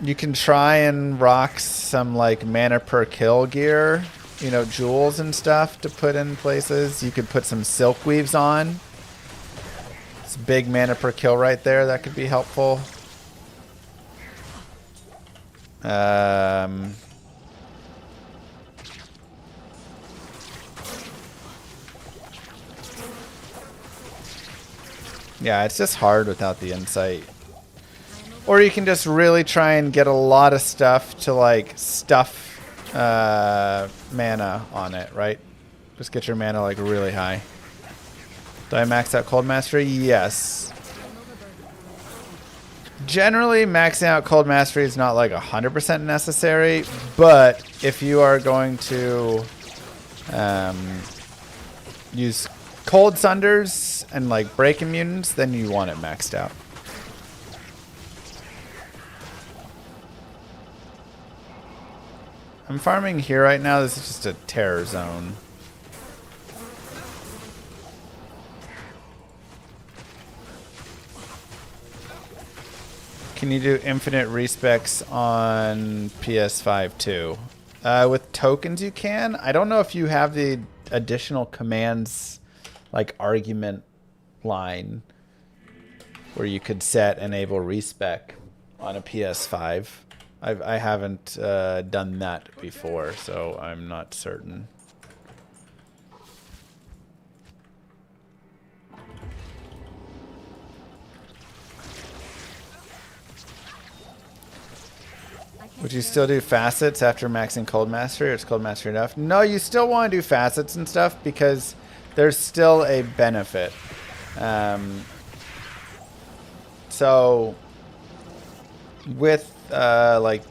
You can try and rock some like mana per kill gear, you know, jewels and stuff to put in places. You could put some silk weaves on. It's big mana per kill right there. That could be helpful. Yeah, it's just hard without the insight. Or you can just really try and get a lot of stuff to like stuff mana on it, right? Just get your mana like really high. Do I max out Cold Mastery? Yes. Generally, maxing out Cold Mastery is not like 100% necessary, but if you are going to use Cold Sunders and like Breaking Mutants, then you want it maxed out. I'm farming here right now. This is just a terror zone. Can you do infinite respecs on PS5 too? With tokens you can. I don't know if you have the additional commands like argument line where you could set enable respec on a PS5. I haven't done that before, so I'm not certain. Would you still do facets after maxing Cold Mastery, or is Cold Mastery enough? No, you still want to do facets and stuff because there's still a benefit. So with like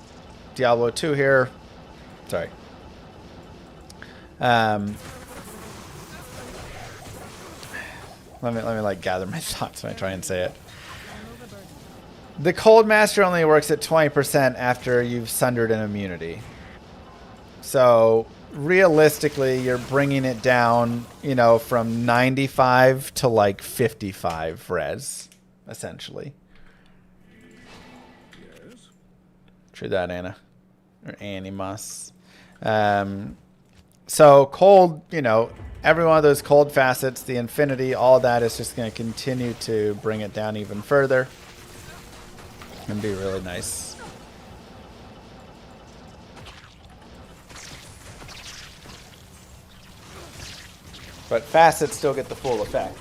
Diablo 2 here, sorry. Let me like gather my thoughts when I try and say it. The Cold Master only works at 20% after you've sundered an immunity. So realistically, you're bringing it down, you know, from 95 to like 55 res, essentially. Yes. True that, Anna. Or Animus. So cold, you know, every one of those cold facets, the infinity, all that is just going to continue to bring it down even further. And be really nice. But facets still get the full effect.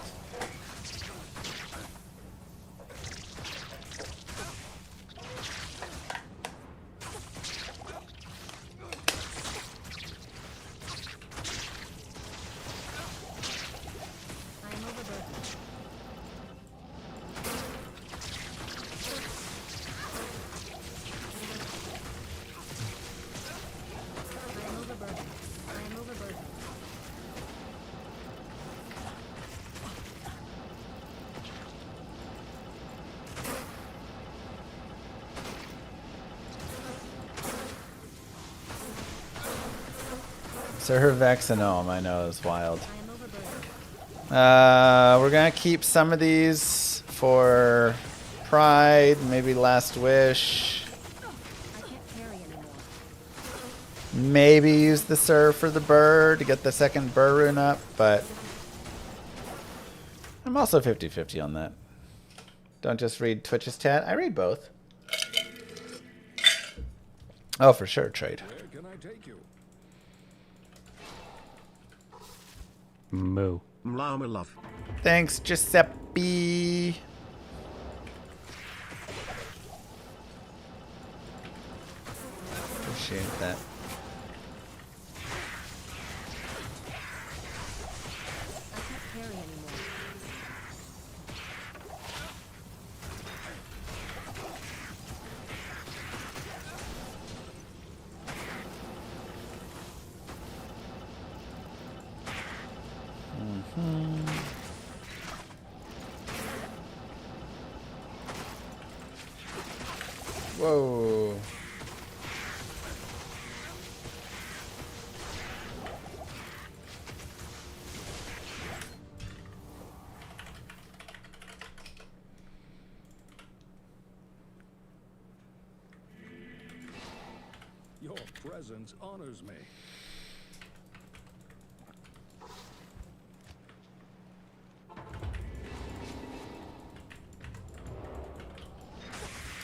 So her Vexenome, I know, is wild. We're going to keep some of these for Pride, maybe Last Wish. I can't carry anymore. Maybe use the Sur for the Burr to get the second Burr rune up, but I'm also 50-50 on that. Don't just read Twitch's chat. I read both. Oh, for sure, trade. Where can I take you? Moo. Llama love. Thanks, Giuseppe. Appreciate that. I can't carry anymore. Whoa. Your presence honors me.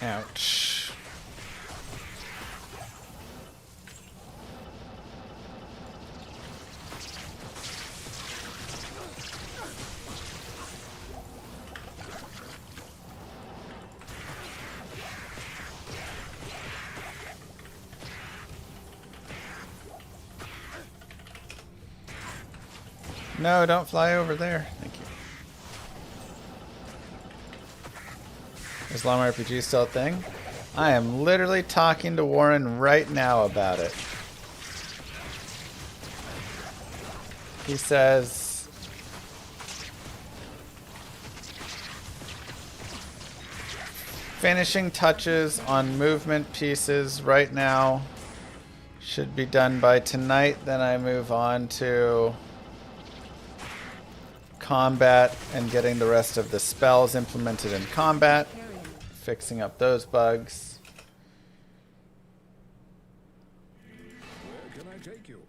Ouch. No, don't fly over there. Thank you. Is Llama RPG still a thing? I am literally talking to Warren right now about it. He says... finishing touches on movement pieces right now should be done by tonight. Then I move on to combat and getting the rest of the spells implemented in combat. Fixing up those bugs. Where can I take you?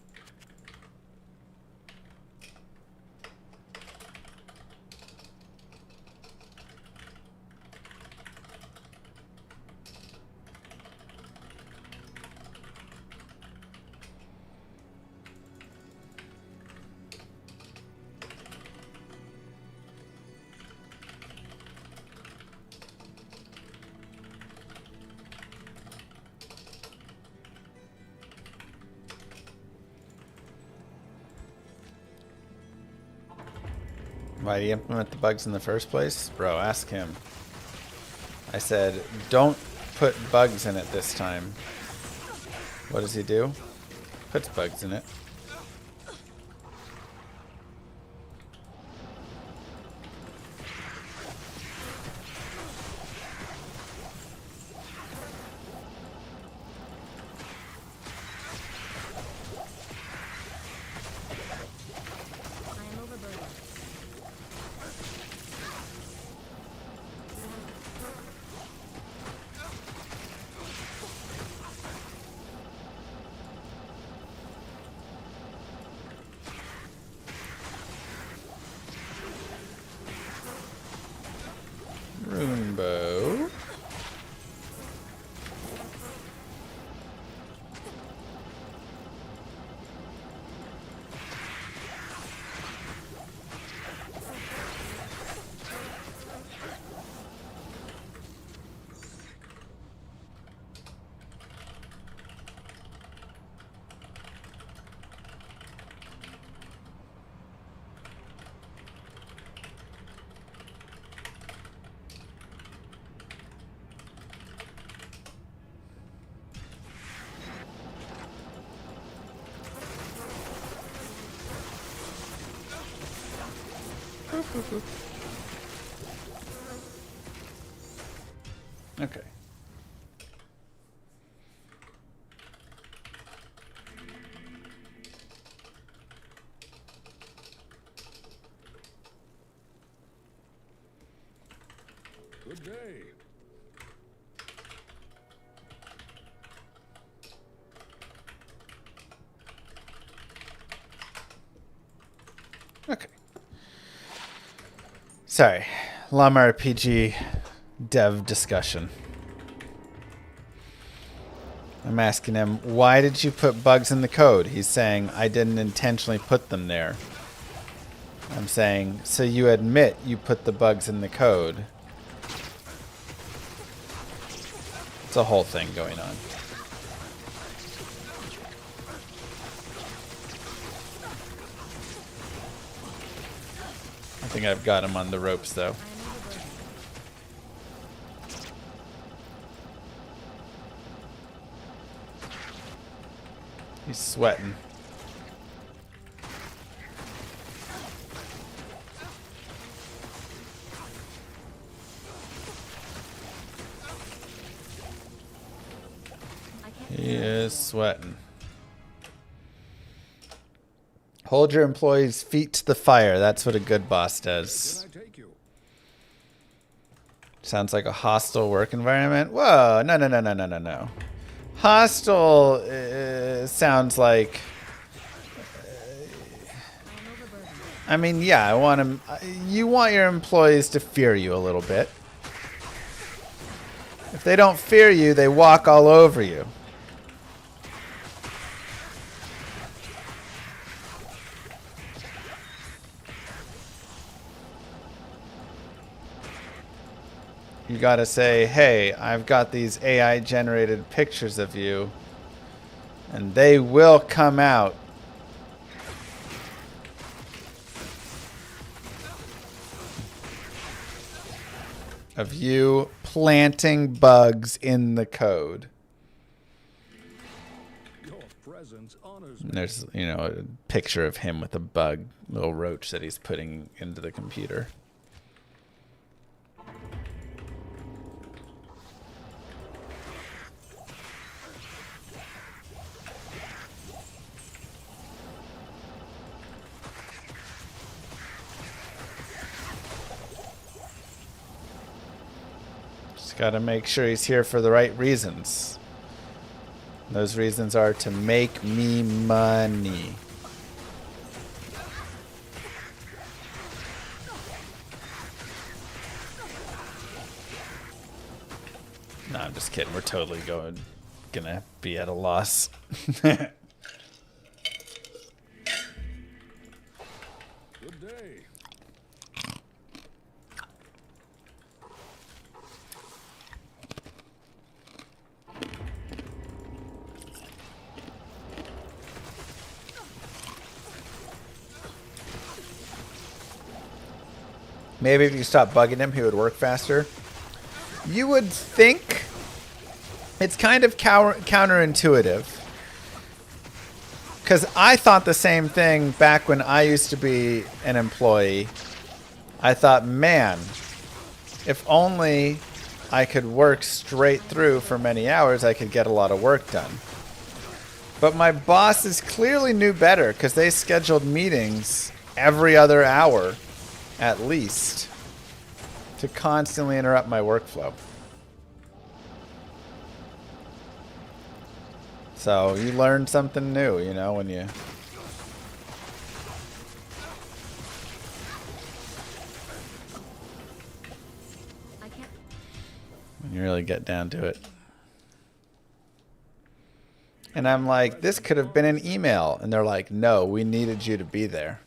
Why did he implement the bugs in the first place? Bro, ask him. I said, don't put bugs in it this time. What does he do? Puts bugs in it. I am overburdened. Rune bow. Okay. Good day. Okay. Sorry. Llama RPG dev discussion. I'm asking him, why did you put bugs in the code? He's saying, I didn't intentionally put them there. I'm saying, so you admit you put the bugs in the code. It's a whole thing going on. I think I've got him on the ropes, though. He's sweating. He is sweating. Hold your employees' feet to the fire. That's what a good boss does. Can I take you? Sounds like a hostile work environment. Whoa, no. Hostile sounds like... I mean, yeah, I want him... You want your employees to fear you a little bit. If they don't fear you, they walk all over you. You gotta say, hey, I've got these AI generated pictures of you, and they will come out. of you planting bugs in the code. Your presence honors And me. there's, you know, a picture of him with a bug, little roach that he's putting into the computer. Just gotta make sure he's here for the right reasons. Those reasons are to make me money. No, I'm just kidding. We're totally gonna be at a loss. Good day. Maybe if you stop bugging him, he would work faster. You would think it's kind of counterintuitive. Because I thought the same thing back when I used to be an employee. I thought, man, if only I could work straight through for many hours, I could get a lot of work done. But my bosses clearly knew better because they scheduled meetings every other hour at least to constantly interrupt my workflow. So you learn something new, you know, when you... I can't. when you really get down to it. And I'm like, this could have been an email. And they're like, no, we needed you to be there.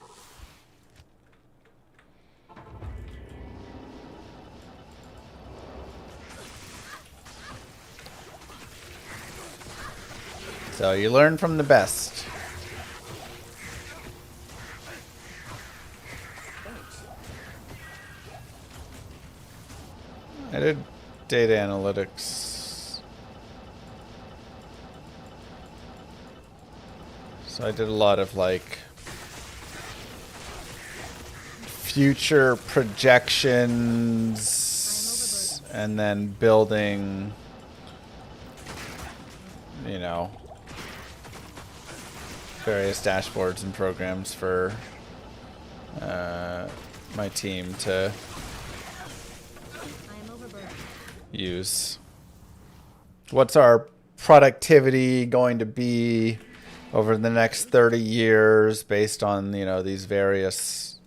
So you learn from the best. I did data analytics. So I did a lot of like future projections and then building, you know, various dashboards and programs for my team to I am overburdened. use. What's our productivity going to be over the next 30 years based on, you know, these various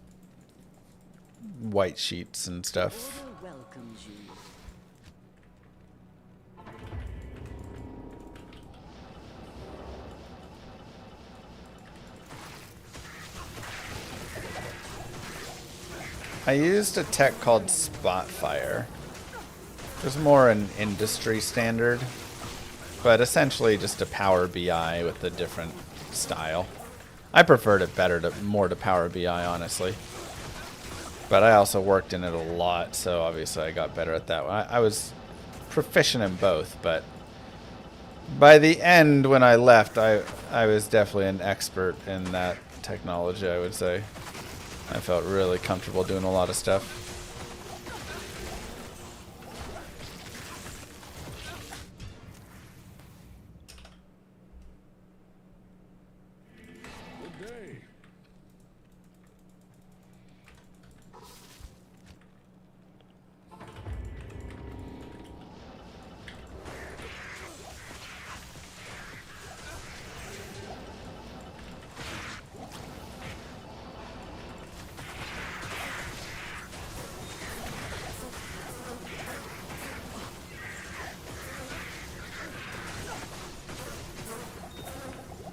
white sheets and stuff. Welcomes you. I used a tech called Spotfire. It was more an industry standard, but essentially just a Power BI with a different style. I preferred it more to Power BI, honestly. But I also worked in it a lot, so obviously I got better at that. I was proficient in both, but by the end when I left, I was definitely an expert in that technology, I would say. I felt really comfortable doing a lot of stuff. Good day.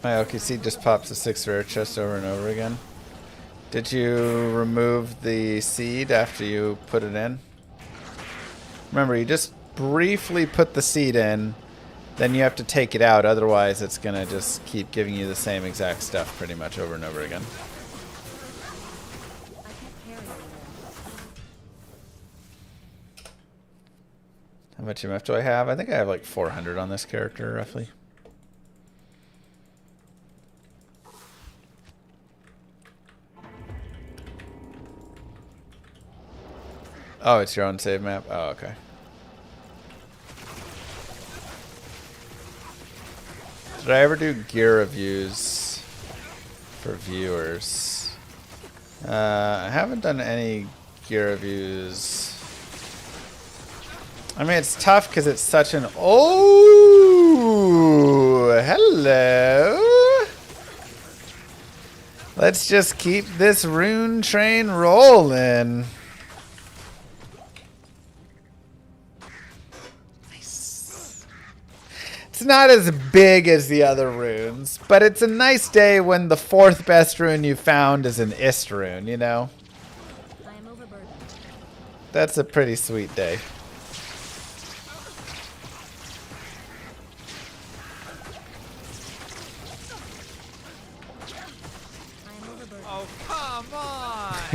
My OKC just pops a 6 rare chest over and over again. Did you remove the seed after you put it in? Remember, you just briefly put the seed in, then you have to take it out, otherwise it's going to just keep giving you the same exact stuff pretty much over and over again. I can't carry anymore. How much MF do I have? I think I have like 400 on this character, roughly. Oh, it's your own save map? Oh, okay. Did I ever do gear reviews for viewers? I haven't done any gear reviews. I mean, it's tough because it's such an... Oh, hello. Let's just keep this rune train rolling. It's not as big as the other runes, but it's a nice day when the 4th best rune you found is an Ist rune, you know? I am overburdened. That's a pretty sweet day. I am overburdened. Oh, come on!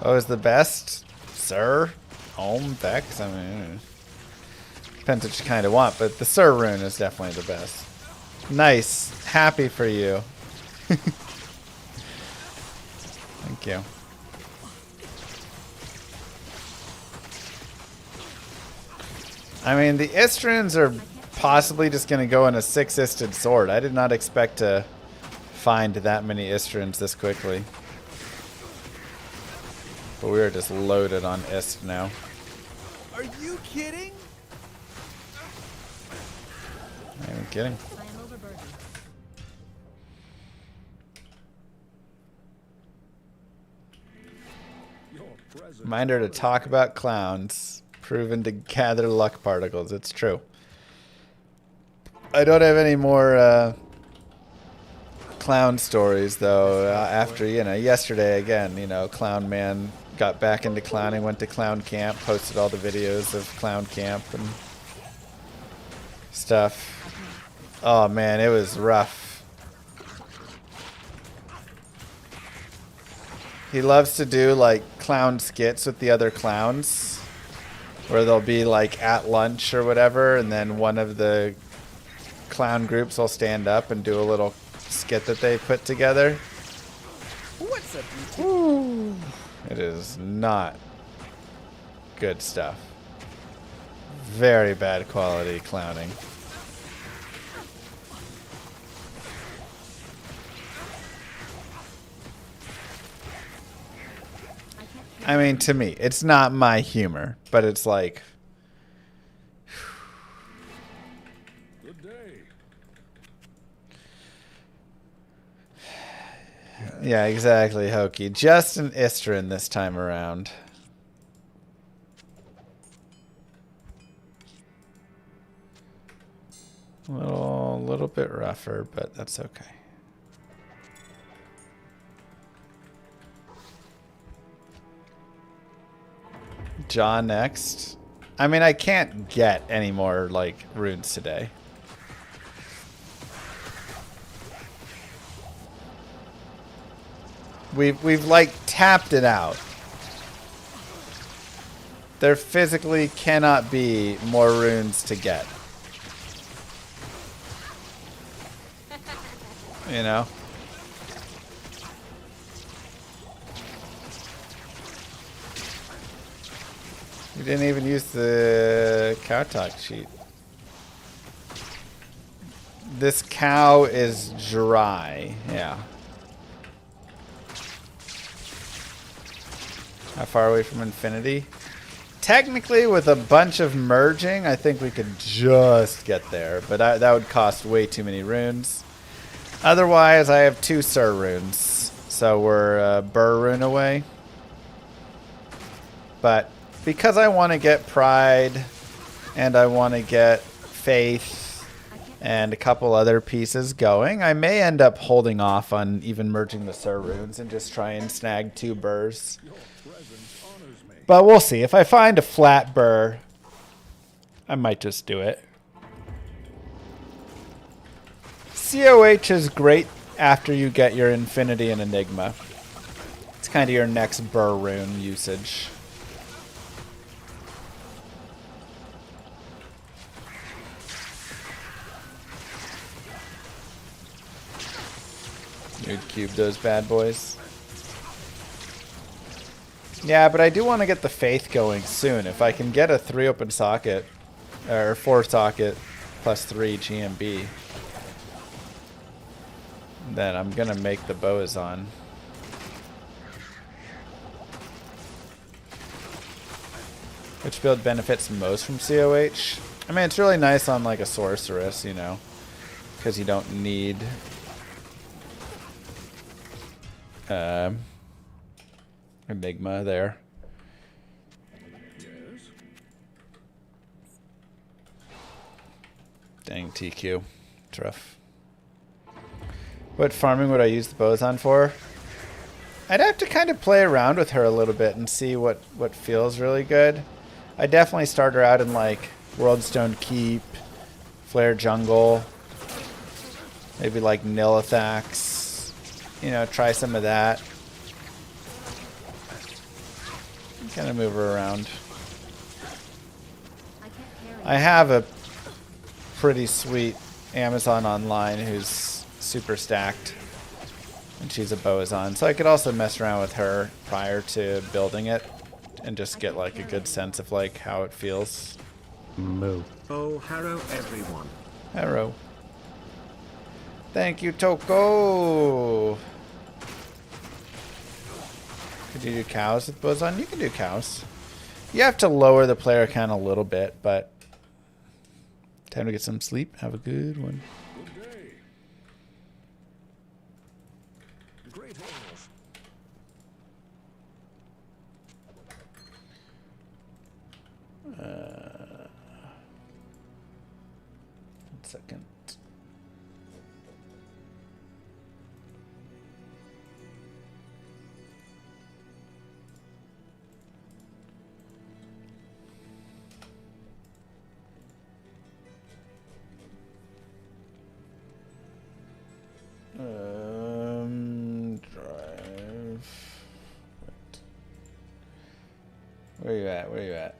Oh, is the best? Sir? Home? Vex? I mean, depends what you kind of want, but the Sir rune is definitely the best. Nice. Happy for you. Thank you. I mean, the Ist runes are possibly just going to go in a 6-isted sword. I did not expect to find that many Ist runes this quickly. But we are just loaded on Ist now. Are you kidding? I ain't kidding. I am overburdened. Your presence. Reminder to talk about clowns. Proven to gather luck particles. It's true. I don't have any more clown stories though. After, you know, yesterday again, you know, Clown Man got back into clowning, went to clown camp, posted all the videos of clown camp and stuff. Oh man, it was rough. He loves to do like clown skits with the other clowns, where they'll be like at lunch or whatever, and then one of the clown groups will stand up and do a little skit that they put together. What's up, you two? It is not good stuff. Very bad quality clowning. I mean, to me, it's not my humor, but it's like... Good day. Yeah, exactly, Hokey. Just an Istrin this time around. A little bit rougher, but that's okay. Jaw next. I mean, I can't get any more, like, runes today. We've like tapped it out. There physically cannot be more runes to get. You know? We didn't even use the cow talk sheet. This cow is dry. Yeah. How far away from infinity? Technically, with a bunch of merging, I think we could just get there. But that would cost way too many runes. Otherwise, I have 2 Sir runes. So we're Burr rune away. But because I want to get Pride, and I want to get Faith, and a couple other pieces going, I may end up holding off on even merging the Sir runes and just try and snag 2 Burrs. But we'll see. If I find a flat Burr, I might just do it. COH is great after you get your Infinity and Enigma. It's kind of your next Burr rune usage. We'd cube those bad boys. Yeah, but I do want to get the Faith going soon. If I can get a 3 open socket, or 4 socket plus 3 GMB, then I'm going to make the Boazon. Which build benefits most from COH? I mean, it's really nice on like a sorceress, you know, because you don't need Enigma there. Yes? Dang, TQ. It's rough. What farming would I use the Boson for? I'd have to kind of play around with her a little bit and see what feels really good. I definitely start her out in like Worldstone Keep, Flare Jungle, maybe like Nilithax. You know, try some of that. Kind of move her around. I can't carry. I have a pretty sweet Amazon online who's super stacked, and she's a Boazon, so I could also mess around with her prior to building it and just get like a good sense of like how it feels. Moo. Oh, hello everyone. Arrow. Thank you, Toko. Could you do cows with Boazon? You can do cows. You have to lower the player count a little bit, but time to get some sleep. Have a good one. Good day. Great hails. One second. Drive. Wait. Where you at? Where you at?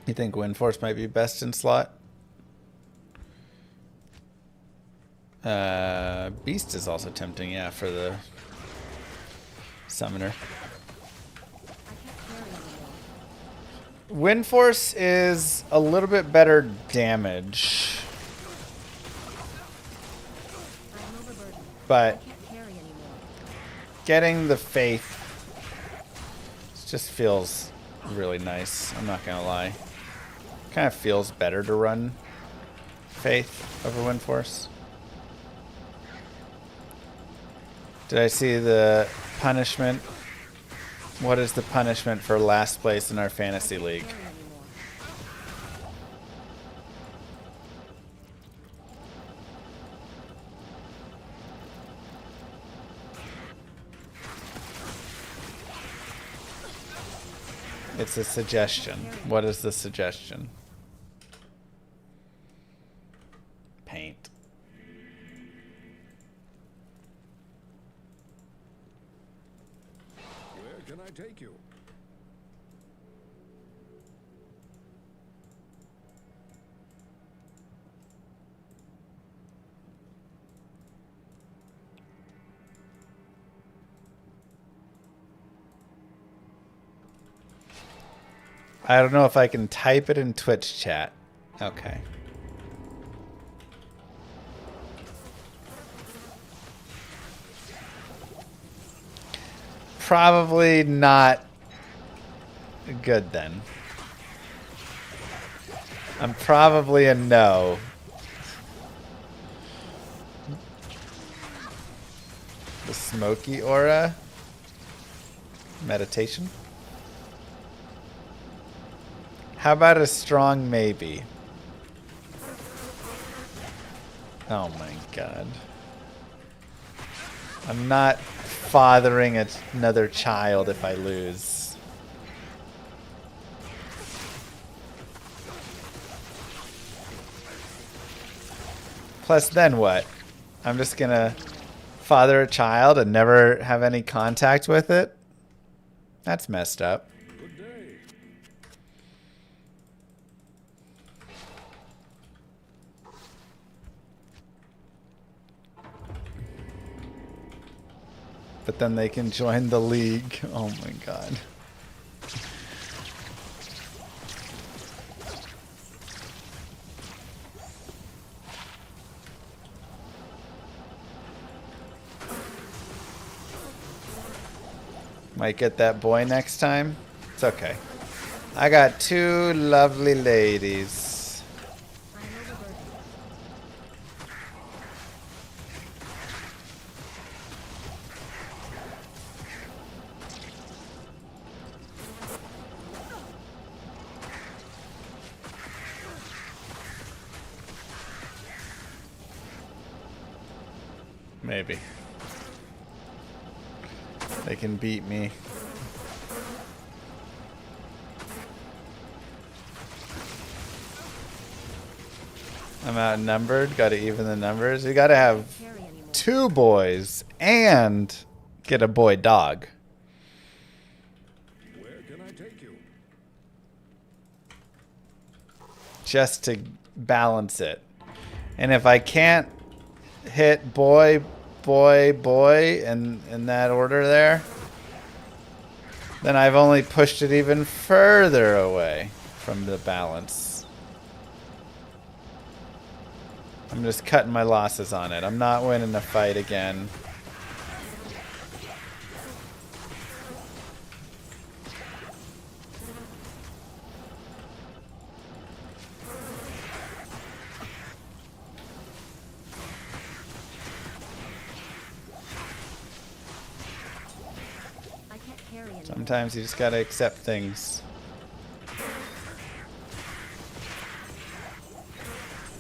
You think Windforce might be best in slot? Beast is also tempting, yeah, for the summoner. I can't carry anymore. Windforce is a little bit better damage, I'm overburdened. I but can't carry anymore. getting the Faith just feels really nice. I'm not gonna lie. Kind of feels better to run Faith over Windforce. Did I see the punishment? What is the punishment for last place in our fantasy league? Carry anymore. It's a suggestion. What is the suggestion? Paint. Where can I take you? I don't know if I can type it in Twitch chat. Okay. Probably not good then. I'm probably a no. The smoky aura. Meditation. How about a strong maybe? Oh my god. I'm not fathering another child if I lose. Plus then what? I'm just gonna father a child and never have any contact with it? That's messed up. Good day. But then they can join the league. Oh my god. Might get that boy next time. It's okay. I got two lovely ladies. I am overburdened. Maybe. They can beat me. I'm outnumbered. Got to even the numbers. You got to have Carry anymore. 2 boys and get a boy dog. Where can I take you? Just to balance it. And if I can't hit boy, boy, boy in that order there, then I've only pushed it even further away from the balance. I'm just cutting my losses on it. I'm not winning the fight again. I can't carry anymore. Sometimes you just gotta accept things. I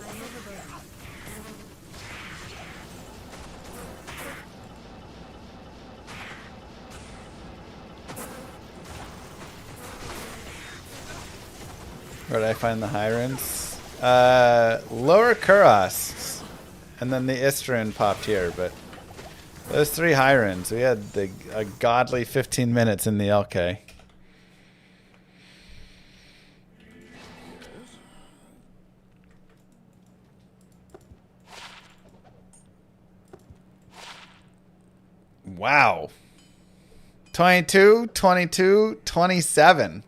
am overburdened. Where did I find the Hyrens? Lower Kuros. And then the Istrin popped here, but those 3 Hyrens. We had a godly 15 minutes in the LK. Wow. 22, 22, 27.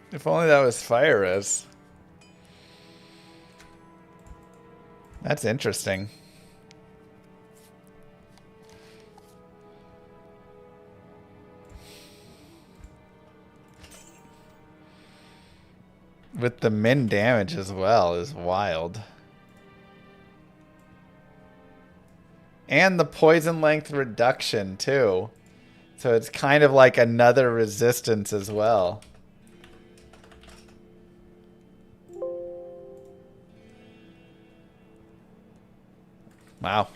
If only that was fire res. That's interesting. With the min damage as well is wild. And the poison length reduction too. So it's kind of like another resistance as well. Wow.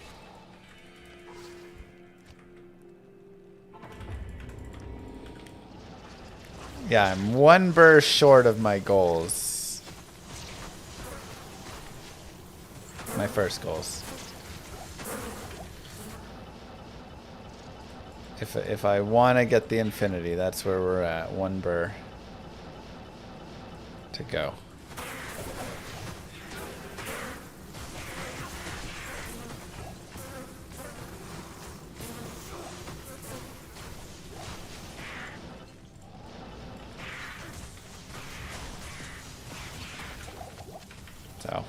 Yeah, I'm 1 burst short of my goals. My first goals. If I want to get the infinity, that's where we're at. 1 burr to go. So,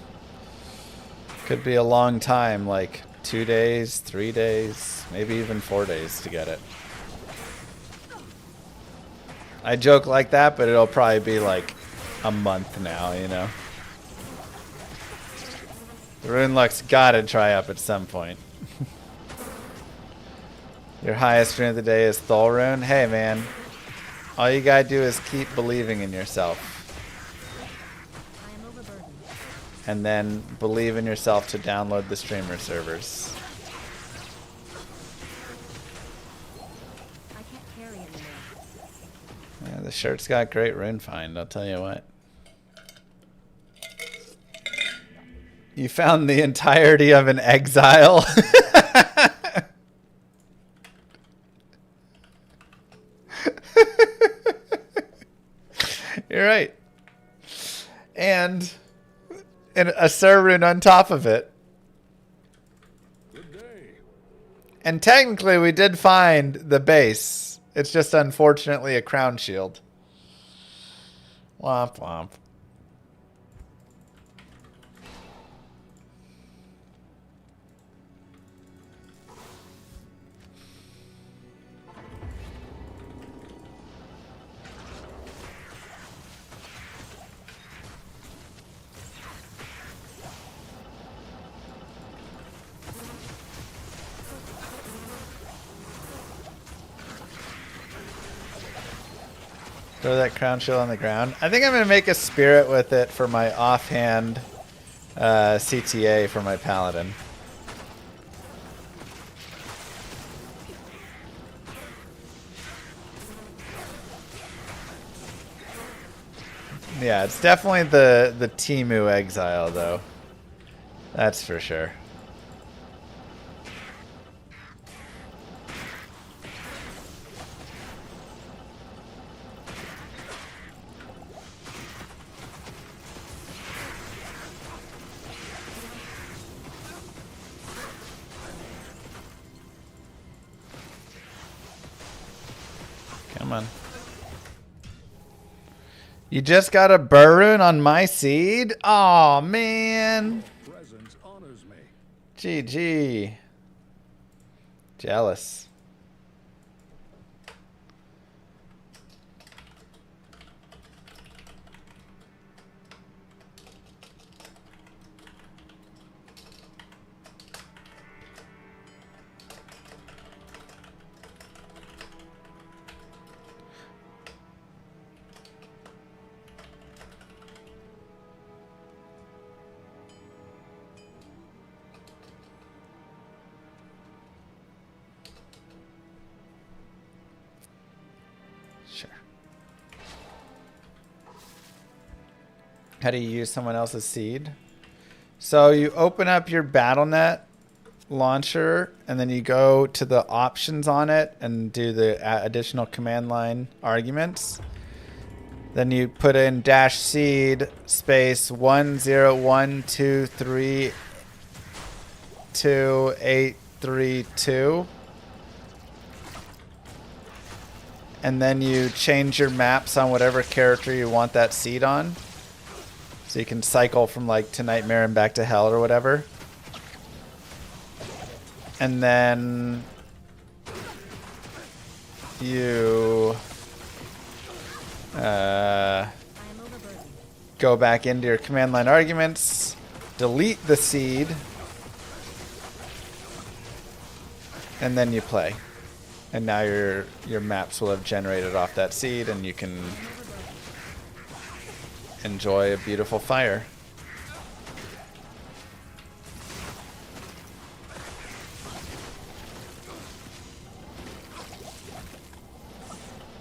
could be a long time, like 2 days, 3 days, maybe even 4 days to get it. I joke like that, but it'll probably be like a month now, you know? The Rune luck's gotta dry up at some point. Your highest rune of the day is Thol Rune. Hey man, all you gotta do is keep believing in yourself. I am overburdened. And then believe in yourself to download the streamer servers. I can't carry anymore. Yeah, the shirt's got great rune find, I'll tell you what. You found the entirety of an exile. You're right. And a Sir Rune on top of it. Good day. And technically we did find the base. It's just unfortunately a crown shield. Womp womp. Throw that crown shield on the ground. I think I'm going to make a spirit with it for my offhand CTA for my paladin. Yeah, it's definitely the Timu exile though. That's for sure. Come on. You just got a Rune on my seed? Aw, man. Presence honors me. GG. Jealous. Sure. How do you use someone else's seed? So you open up your BattleNet launcher and then you go to the options on it and do the additional command line arguments. Then you put in dash seed space 101232832. And then you change your maps on whatever character you want that seed on. So you can cycle from like to Nightmare and back to Hell or whatever. And then you go back into your command line arguments, delete the seed, and then you play. And now your maps will have generated off that seed and you can enjoy a beautiful fire.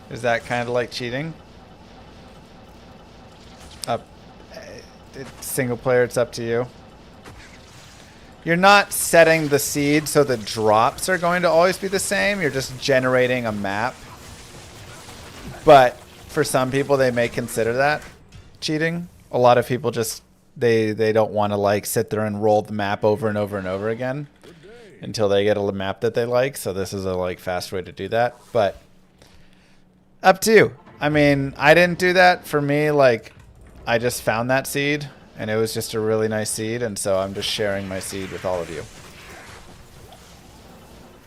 Is that kind of like cheating? Single player, it's up to you. You're not setting the seed so the drops are going to always be the same. You're just generating a map. But for some people, they may consider that cheating. A lot of people just, they don't want to like sit there and roll the map over and over and over again until they get a map that they like. So this is a like fast way to do that. But up to you. I mean, I didn't do that. For me, like, I just found that seed and it was just a really nice seed, and so I'm just sharing my seed with all of you.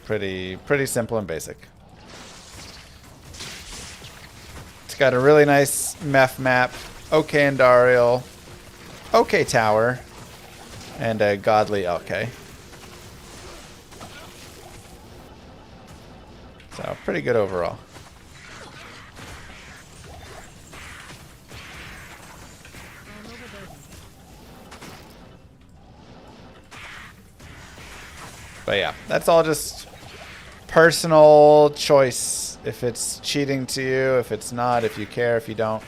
Pretty simple and basic. It's got a really nice Meph map, okay Andariel, okay tower, and a godly LK. So pretty good overall. But yeah, that's all just personal choice. If it's cheating to you, if it's not, if you care, if you don't.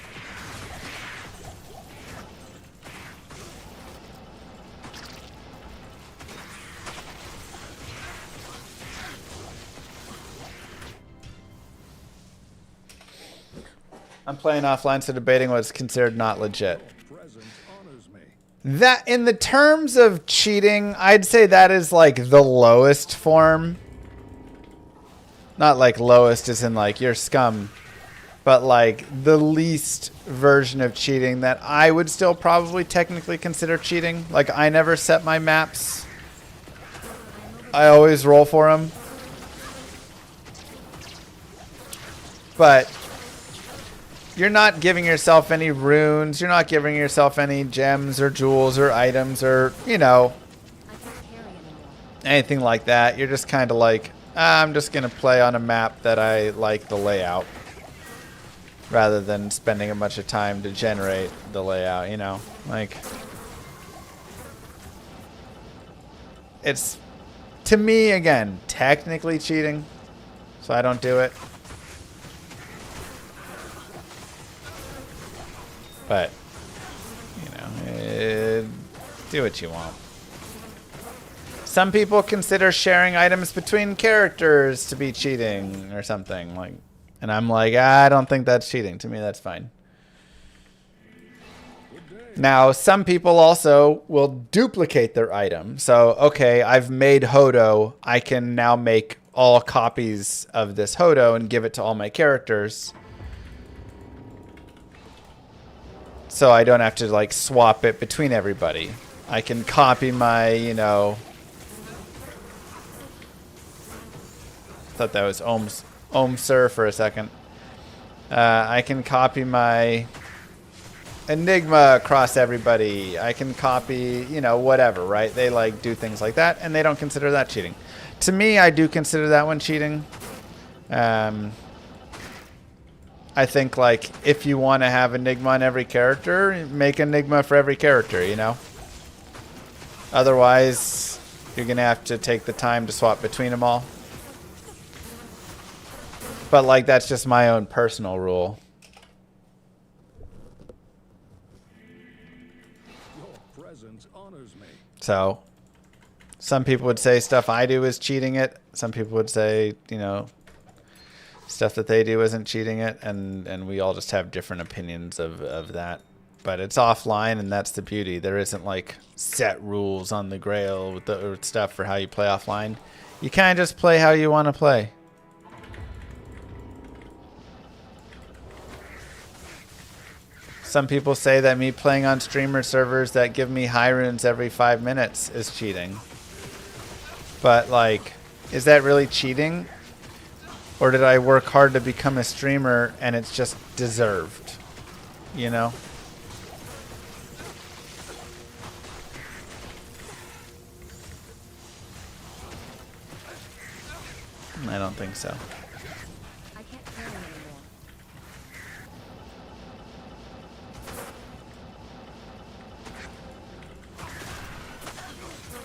I'm playing offline, so debating what's considered not legit. Presence honors me. That, in the terms of cheating, I'd say that is like the lowest form. Not like lowest as in like you're scum, but like the least version of cheating that I would still probably technically consider cheating. Like I never set my maps. I always roll for them. But you're not giving yourself any runes. You're not giving yourself any gems or jewels or items or, you know, I can't carry anymore. anything like that. You're just kind of like, I'm just going to play on a map that I like the layout. Rather than spending a bunch of time to generate the layout, you know? Like, it's, to me, again, technically cheating. So I don't do it. But, you know, do what you want. Some people consider sharing items between characters to be cheating or something. Like, and I'm like, I don't think that's cheating. To me, that's fine. Now, some people also will duplicate their item. So, okay, I've made Hodo. I can now make all copies of this Hodo and give it to all my characters. So I don't have to, like, swap it between everybody. I can copy my, you know... thought that was Om Sir for a second. I can copy my Enigma across everybody. I can copy, you know, whatever, right? They like do things like that, and they don't consider that cheating. To me, I do consider that one cheating. I think, like, if you want to have Enigma on every character, make Enigma for every character, you know? Otherwise, you're going to have to take the time to swap between them all. But, like, that's just my own personal rule. Your presence honors me. So, some people would say stuff I do is cheating it. Some people would say, you know, stuff that they do isn't cheating it. And we all just have different opinions of that. But it's offline, and that's the beauty. There isn't, like, set rules on the Grail with the stuff for how you play offline. You kind of just play how you want to play. Some people say that me playing on streamer servers that give me high runes every 5 minutes is cheating. But, like, is that really cheating? Or did I work hard to become a streamer and it's just deserved? You know? I don't think so. I can't carry anymore.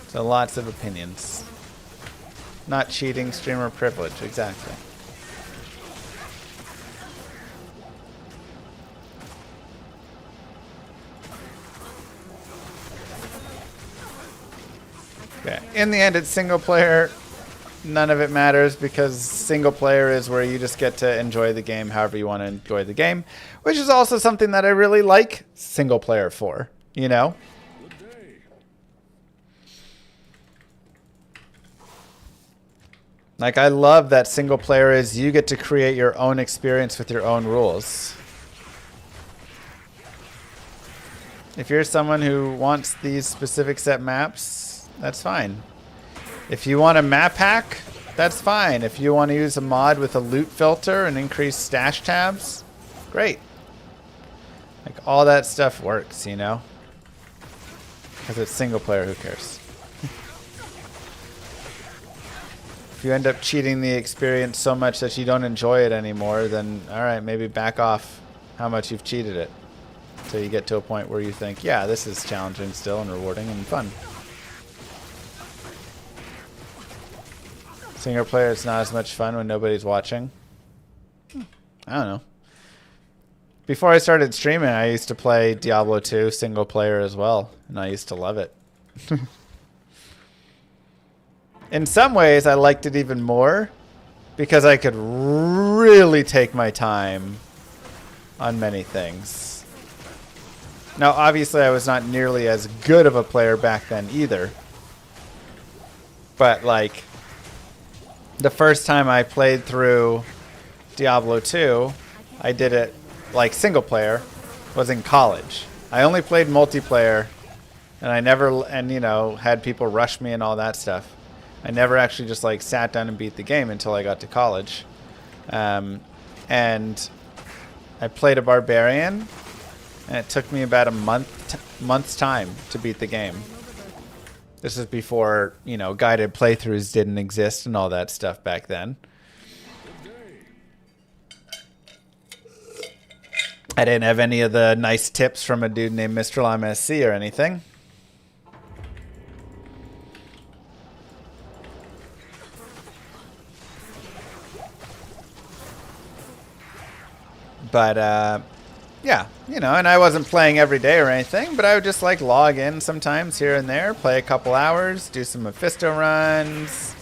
So lots of opinions. Not cheating, streamer privilege, exactly. Okay. In the end, it's single player. None of it matters because single player is where you just get to enjoy the game however you want to enjoy the game, which is also something that I really like single player for, you know? Like, I love that single player is you get to create your own experience with your own rules. If you're someone who wants these specific set maps, that's fine. If you want a map hack, that's fine. If you want to use a mod with a loot filter and increase stash tabs, great. Like, all that stuff works, you know? Because it's single player, who cares? If you end up cheating the experience so much that you don't enjoy it anymore, then alright, maybe back off how much you've cheated it. Until you get to a point where you think, yeah, this is challenging still and rewarding and fun. Single player, it's not as much fun when nobody's watching. I don't know. Before I started streaming, I used to play Diablo 2 single player as well, and I used to love it. In some ways, I liked it even more because I could really take my time on many things. Now, obviously, I was not nearly as good of a player back then either. But, like, the first time I played through Diablo 2, I did it, like, single player, was in college. I only played multiplayer, and I never, you know, had people rush me and all that stuff. I never actually just, like, sat down and beat the game until I got to college. And I played a Barbarian, and it took me about a month's time to beat the game. This is before, you know, guided playthroughs didn't exist and all that stuff back then. I didn't have any of the nice tips from a dude named Mr. Llama SC or anything. But, yeah, you know, and I wasn't playing every day or anything, but I would just, like, log in sometimes here and there, play a couple hours, do some Mephisto runs,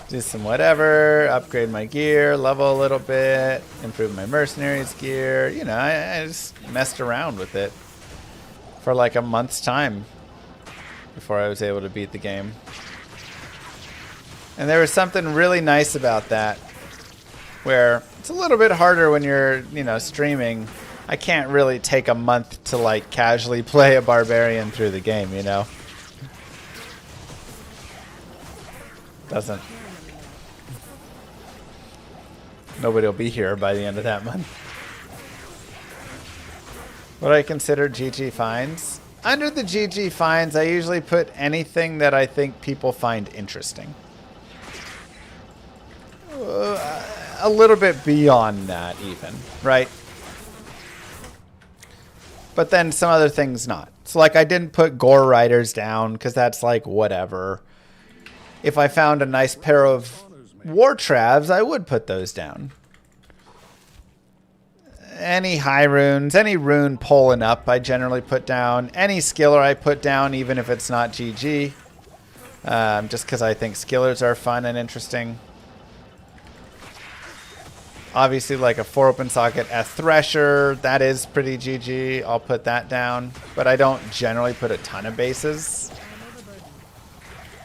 do some whatever, upgrade my gear, level a little bit, improve my mercenaries gear. You know, I just messed around with it for, like, a month's time before I was able to beat the game. And there was something really nice about that, where it's a little bit harder when you're, you know, streaming. I can't really take a month to, like, casually play a Barbarian through the game, you know? Doesn't. Nobody will be here by the end of that month. What I consider GG finds? Under the GG finds, I usually put anything that I think people find interesting. A little bit beyond that even, right? But then some other things not. So, like, I didn't put Gore Riders down because that's, like, whatever. If I found a nice pair of War Travs, I would put those down. Any high runes, any rune pulling up, I generally put down. Any skiller I put down, even if it's not GG. Just because I think skillers are fun and interesting. Obviously, like a 4 open socket, a Thresher, that is pretty GG. I'll put that down. But I don't generally put a ton of bases.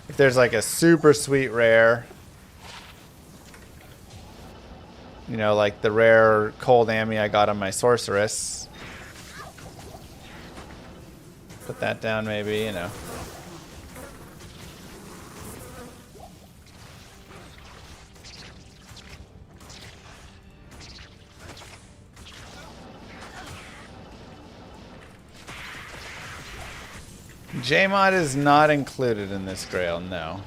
If there's like a super sweet rare, you know, like the rare cold Ammy I got on my Sorceress. Put that down maybe, you know. JMod is not included in this Grail, no.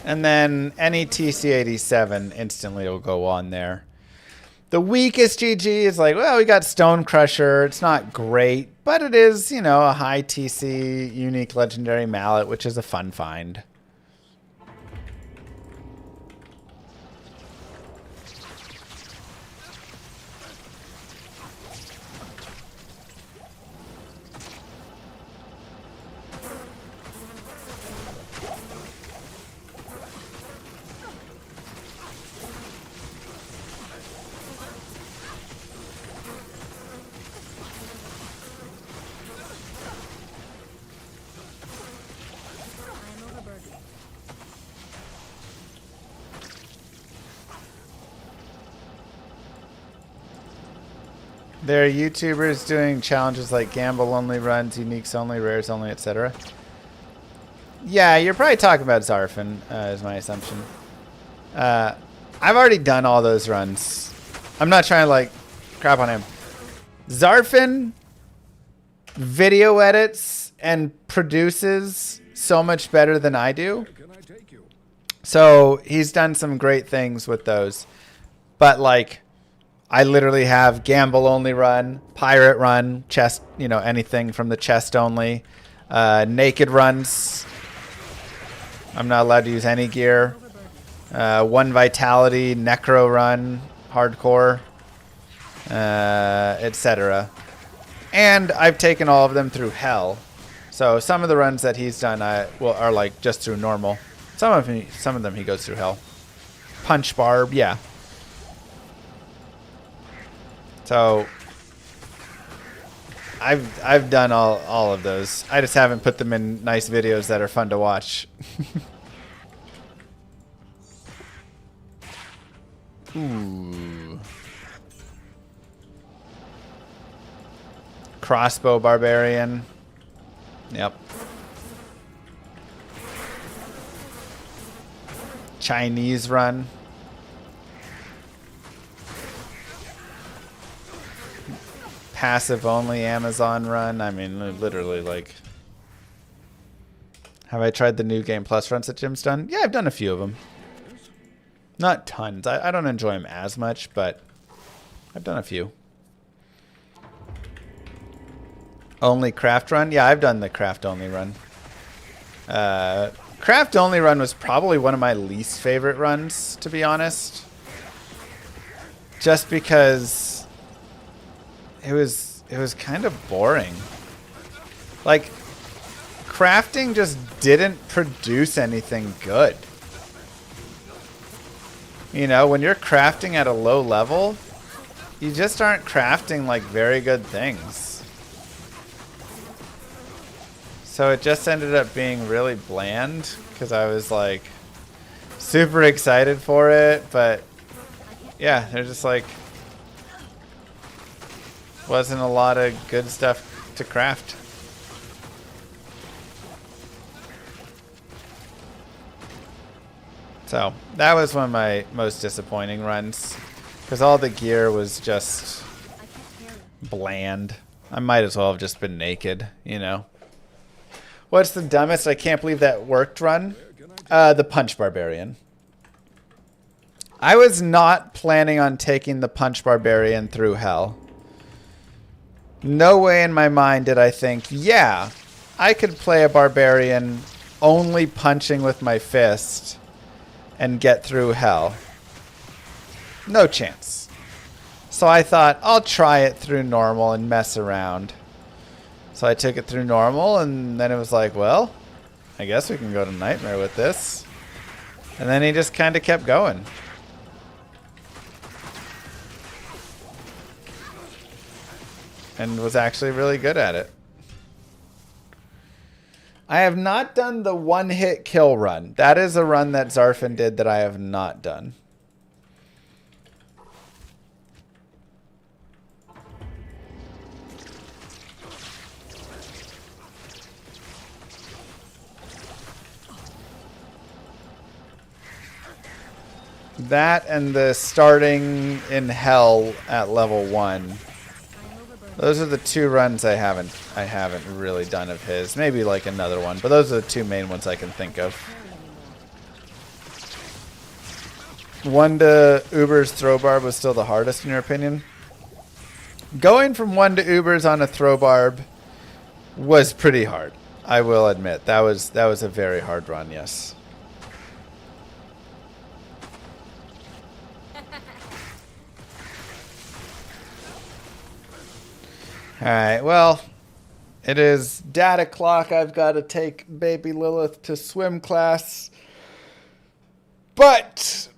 And then any TC87 instantly will go on there. The weakest GG is like, well, we got Stone Crusher. It's not great, but it is, you know, a high TC unique legendary mallet, which is a fun find. There are YouTubers doing challenges like gamble only runs, uniques only, rares only, etc. Yeah, you're probably talking about Zarfin, is my assumption. I've already done all those runs. I'm not trying to, like, crap on him. Zarfin video edits and produces so much better than I do. So he's done some great things with those. But, like, I literally have gamble only run, pirate run, chest, you know, anything from the chest only, naked runs. I'm not allowed to use any gear. One vitality, necro run, hardcore, etc. And I've taken all of them through hell. So some of the runs that he's done are like just through normal. Some of them he goes through hell. Punch barb, yeah. So I've done all of those. I just haven't put them in nice videos that are fun to watch. Ooh. Crossbow Barbarian. Yep. Chinese run. Passive only Amazon run. I mean, literally, like. Have I tried the new Game Plus runs that Jim's done? Yeah, I've done a few of them. Not tons. I don't enjoy them as much, but I've done a few. Only craft run? Yeah, I've done the craft only run. Craft only run was probably one of my least favorite runs, to be honest. Just because it was kind of boring. Like, crafting just didn't produce anything good. You know, when you're crafting at a low level, you just aren't crafting like very good things. So it just ended up being really bland because I was like super excited for it, but yeah, there's just like wasn't a lot of good stuff to craft. So that was one of my most disappointing runs because all the gear was just bland. I might as well have just been naked, you know. What's the dumbest? I can't believe that worked run. The Punch Barbarian. I was not planning on taking the Punch Barbarian through hell. No way in my mind did I think, yeah, I could play a Barbarian only punching with my fist and get through hell. No chance. So I thought, I'll try it through normal and mess around. So I took it through normal, and then it was like, well, I guess we can go to Nightmare with this. And then he just kind of kept going. And was actually really good at it. I have not done the one-hit kill run. That is a run that Zarfin did that I have not done. That and the starting in hell at level 1. Those are the two runs I haven't really done of his. Maybe like another one, but those are the two main ones I can think of. 1 to Uber's throw barb was still the hardest in your opinion? Going from 1 to Uber's on a throw barb was pretty hard. I will admit that was a very hard run, yes. Alright, well, it is data clock. I've got to take baby Lilith to swim class. But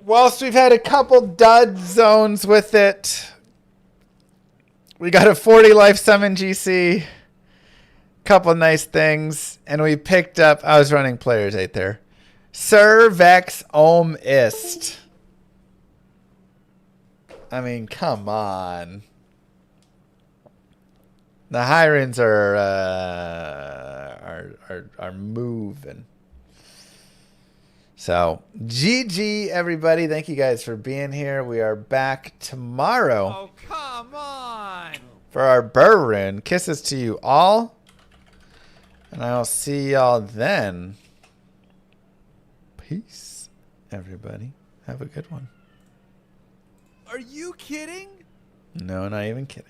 whilst we've had a couple dud zones with it, we got a 40 life summon GC, couple nice things, and we picked up, I was running players 8 there, Sir Vex Ohm Ist. I mean, come on. The Hirons are moving. So, GG, everybody. Thank you guys for being here. We are back tomorrow. Oh, come on. For our Rune. Kisses to you all. And I'll see y'all then. Peace, everybody. Have a good one. Are you kidding? No, not even kidding.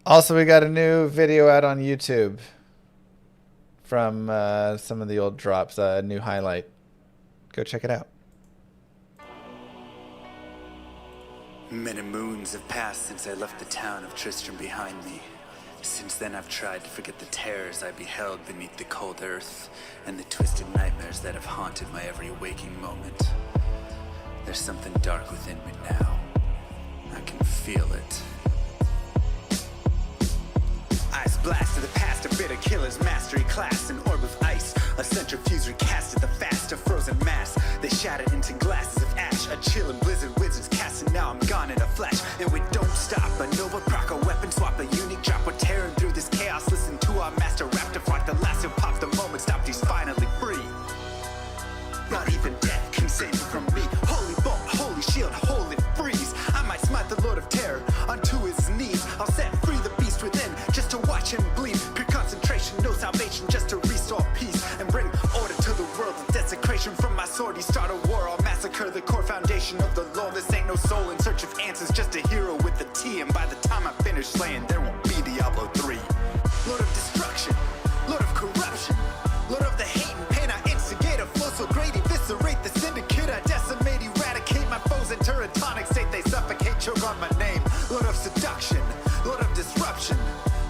Also, we got a new video out on YouTube from some of the old drops, a new highlight. Go check it out. Many moons have passed since I left the town of Tristram behind me. Since then I've tried to forget the terrors I beheld beneath the cold earth and the twisted nightmares that have haunted my every waking moment. There's something dark within me now. I can feel it. Ice blast to the past, a bitter killer's mastery class, an orb of ice, a centrifuge recasted the fast, a frozen mass. They shattered into glasses of ash, a chilling blizzard wizards cast, and now I'm gone in a flash. And we don't stop, a Nova proc, a weapon swap, a unique drop. We're tearing through this chaos, listen to our master rap to flock. The last who pops the moment stopped, he's finally free. Not even death can save me from me. Holy bolt, holy shield, holy freeze. I might smite the Lord of Terror unto his knees. I'll set free the beast within just to watch him bleed. Pure concentration, no salvation, just to restore peace and bring order to the world. The desecration from my sword, he start a war. I'll massacre the core foundation of the law. This ain't no soul in search of answers, just a hero with a T. And by the time I finish slaying, there won't be Diablo 3. Lord of destruction, Lord of corruption, Lord of the hate and pain. I instigate a flow so great, eviscerate the syndicate. I decimate, eradicate my foes in teratonic state. They suffocate, choke on my name. Lord of seduction, Lord of disruption,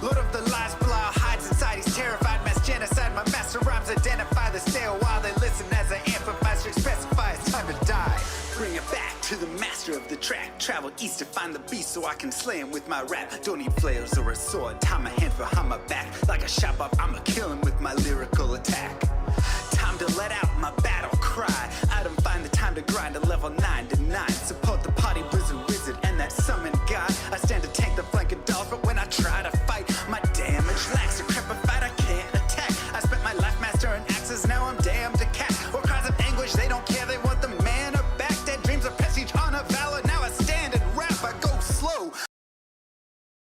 Lord of the lies, Belial hides inside. He's terrified, mass genocide. My master rhymes identify the stale while they listen as I amplify, specify it's time to die. Bring it back to the master of the track. Travel east to find the beast so I can slay him with my rap. Don't need flails or a sword. Tie my hands behind my back. Like a shop up, I'ma kill him with my lyrical attack. Time to let out my battle cry. I don't find the time to grind a level 9 to 9. Support the party blizzard wizard and that summon god. I stand to tank the flank of dolls, but when I try to fight, my damage lacks. Decrepified, I can't attack. I spent my life mastering axes, now I'm damned to cat. Or cries of anguish, they don't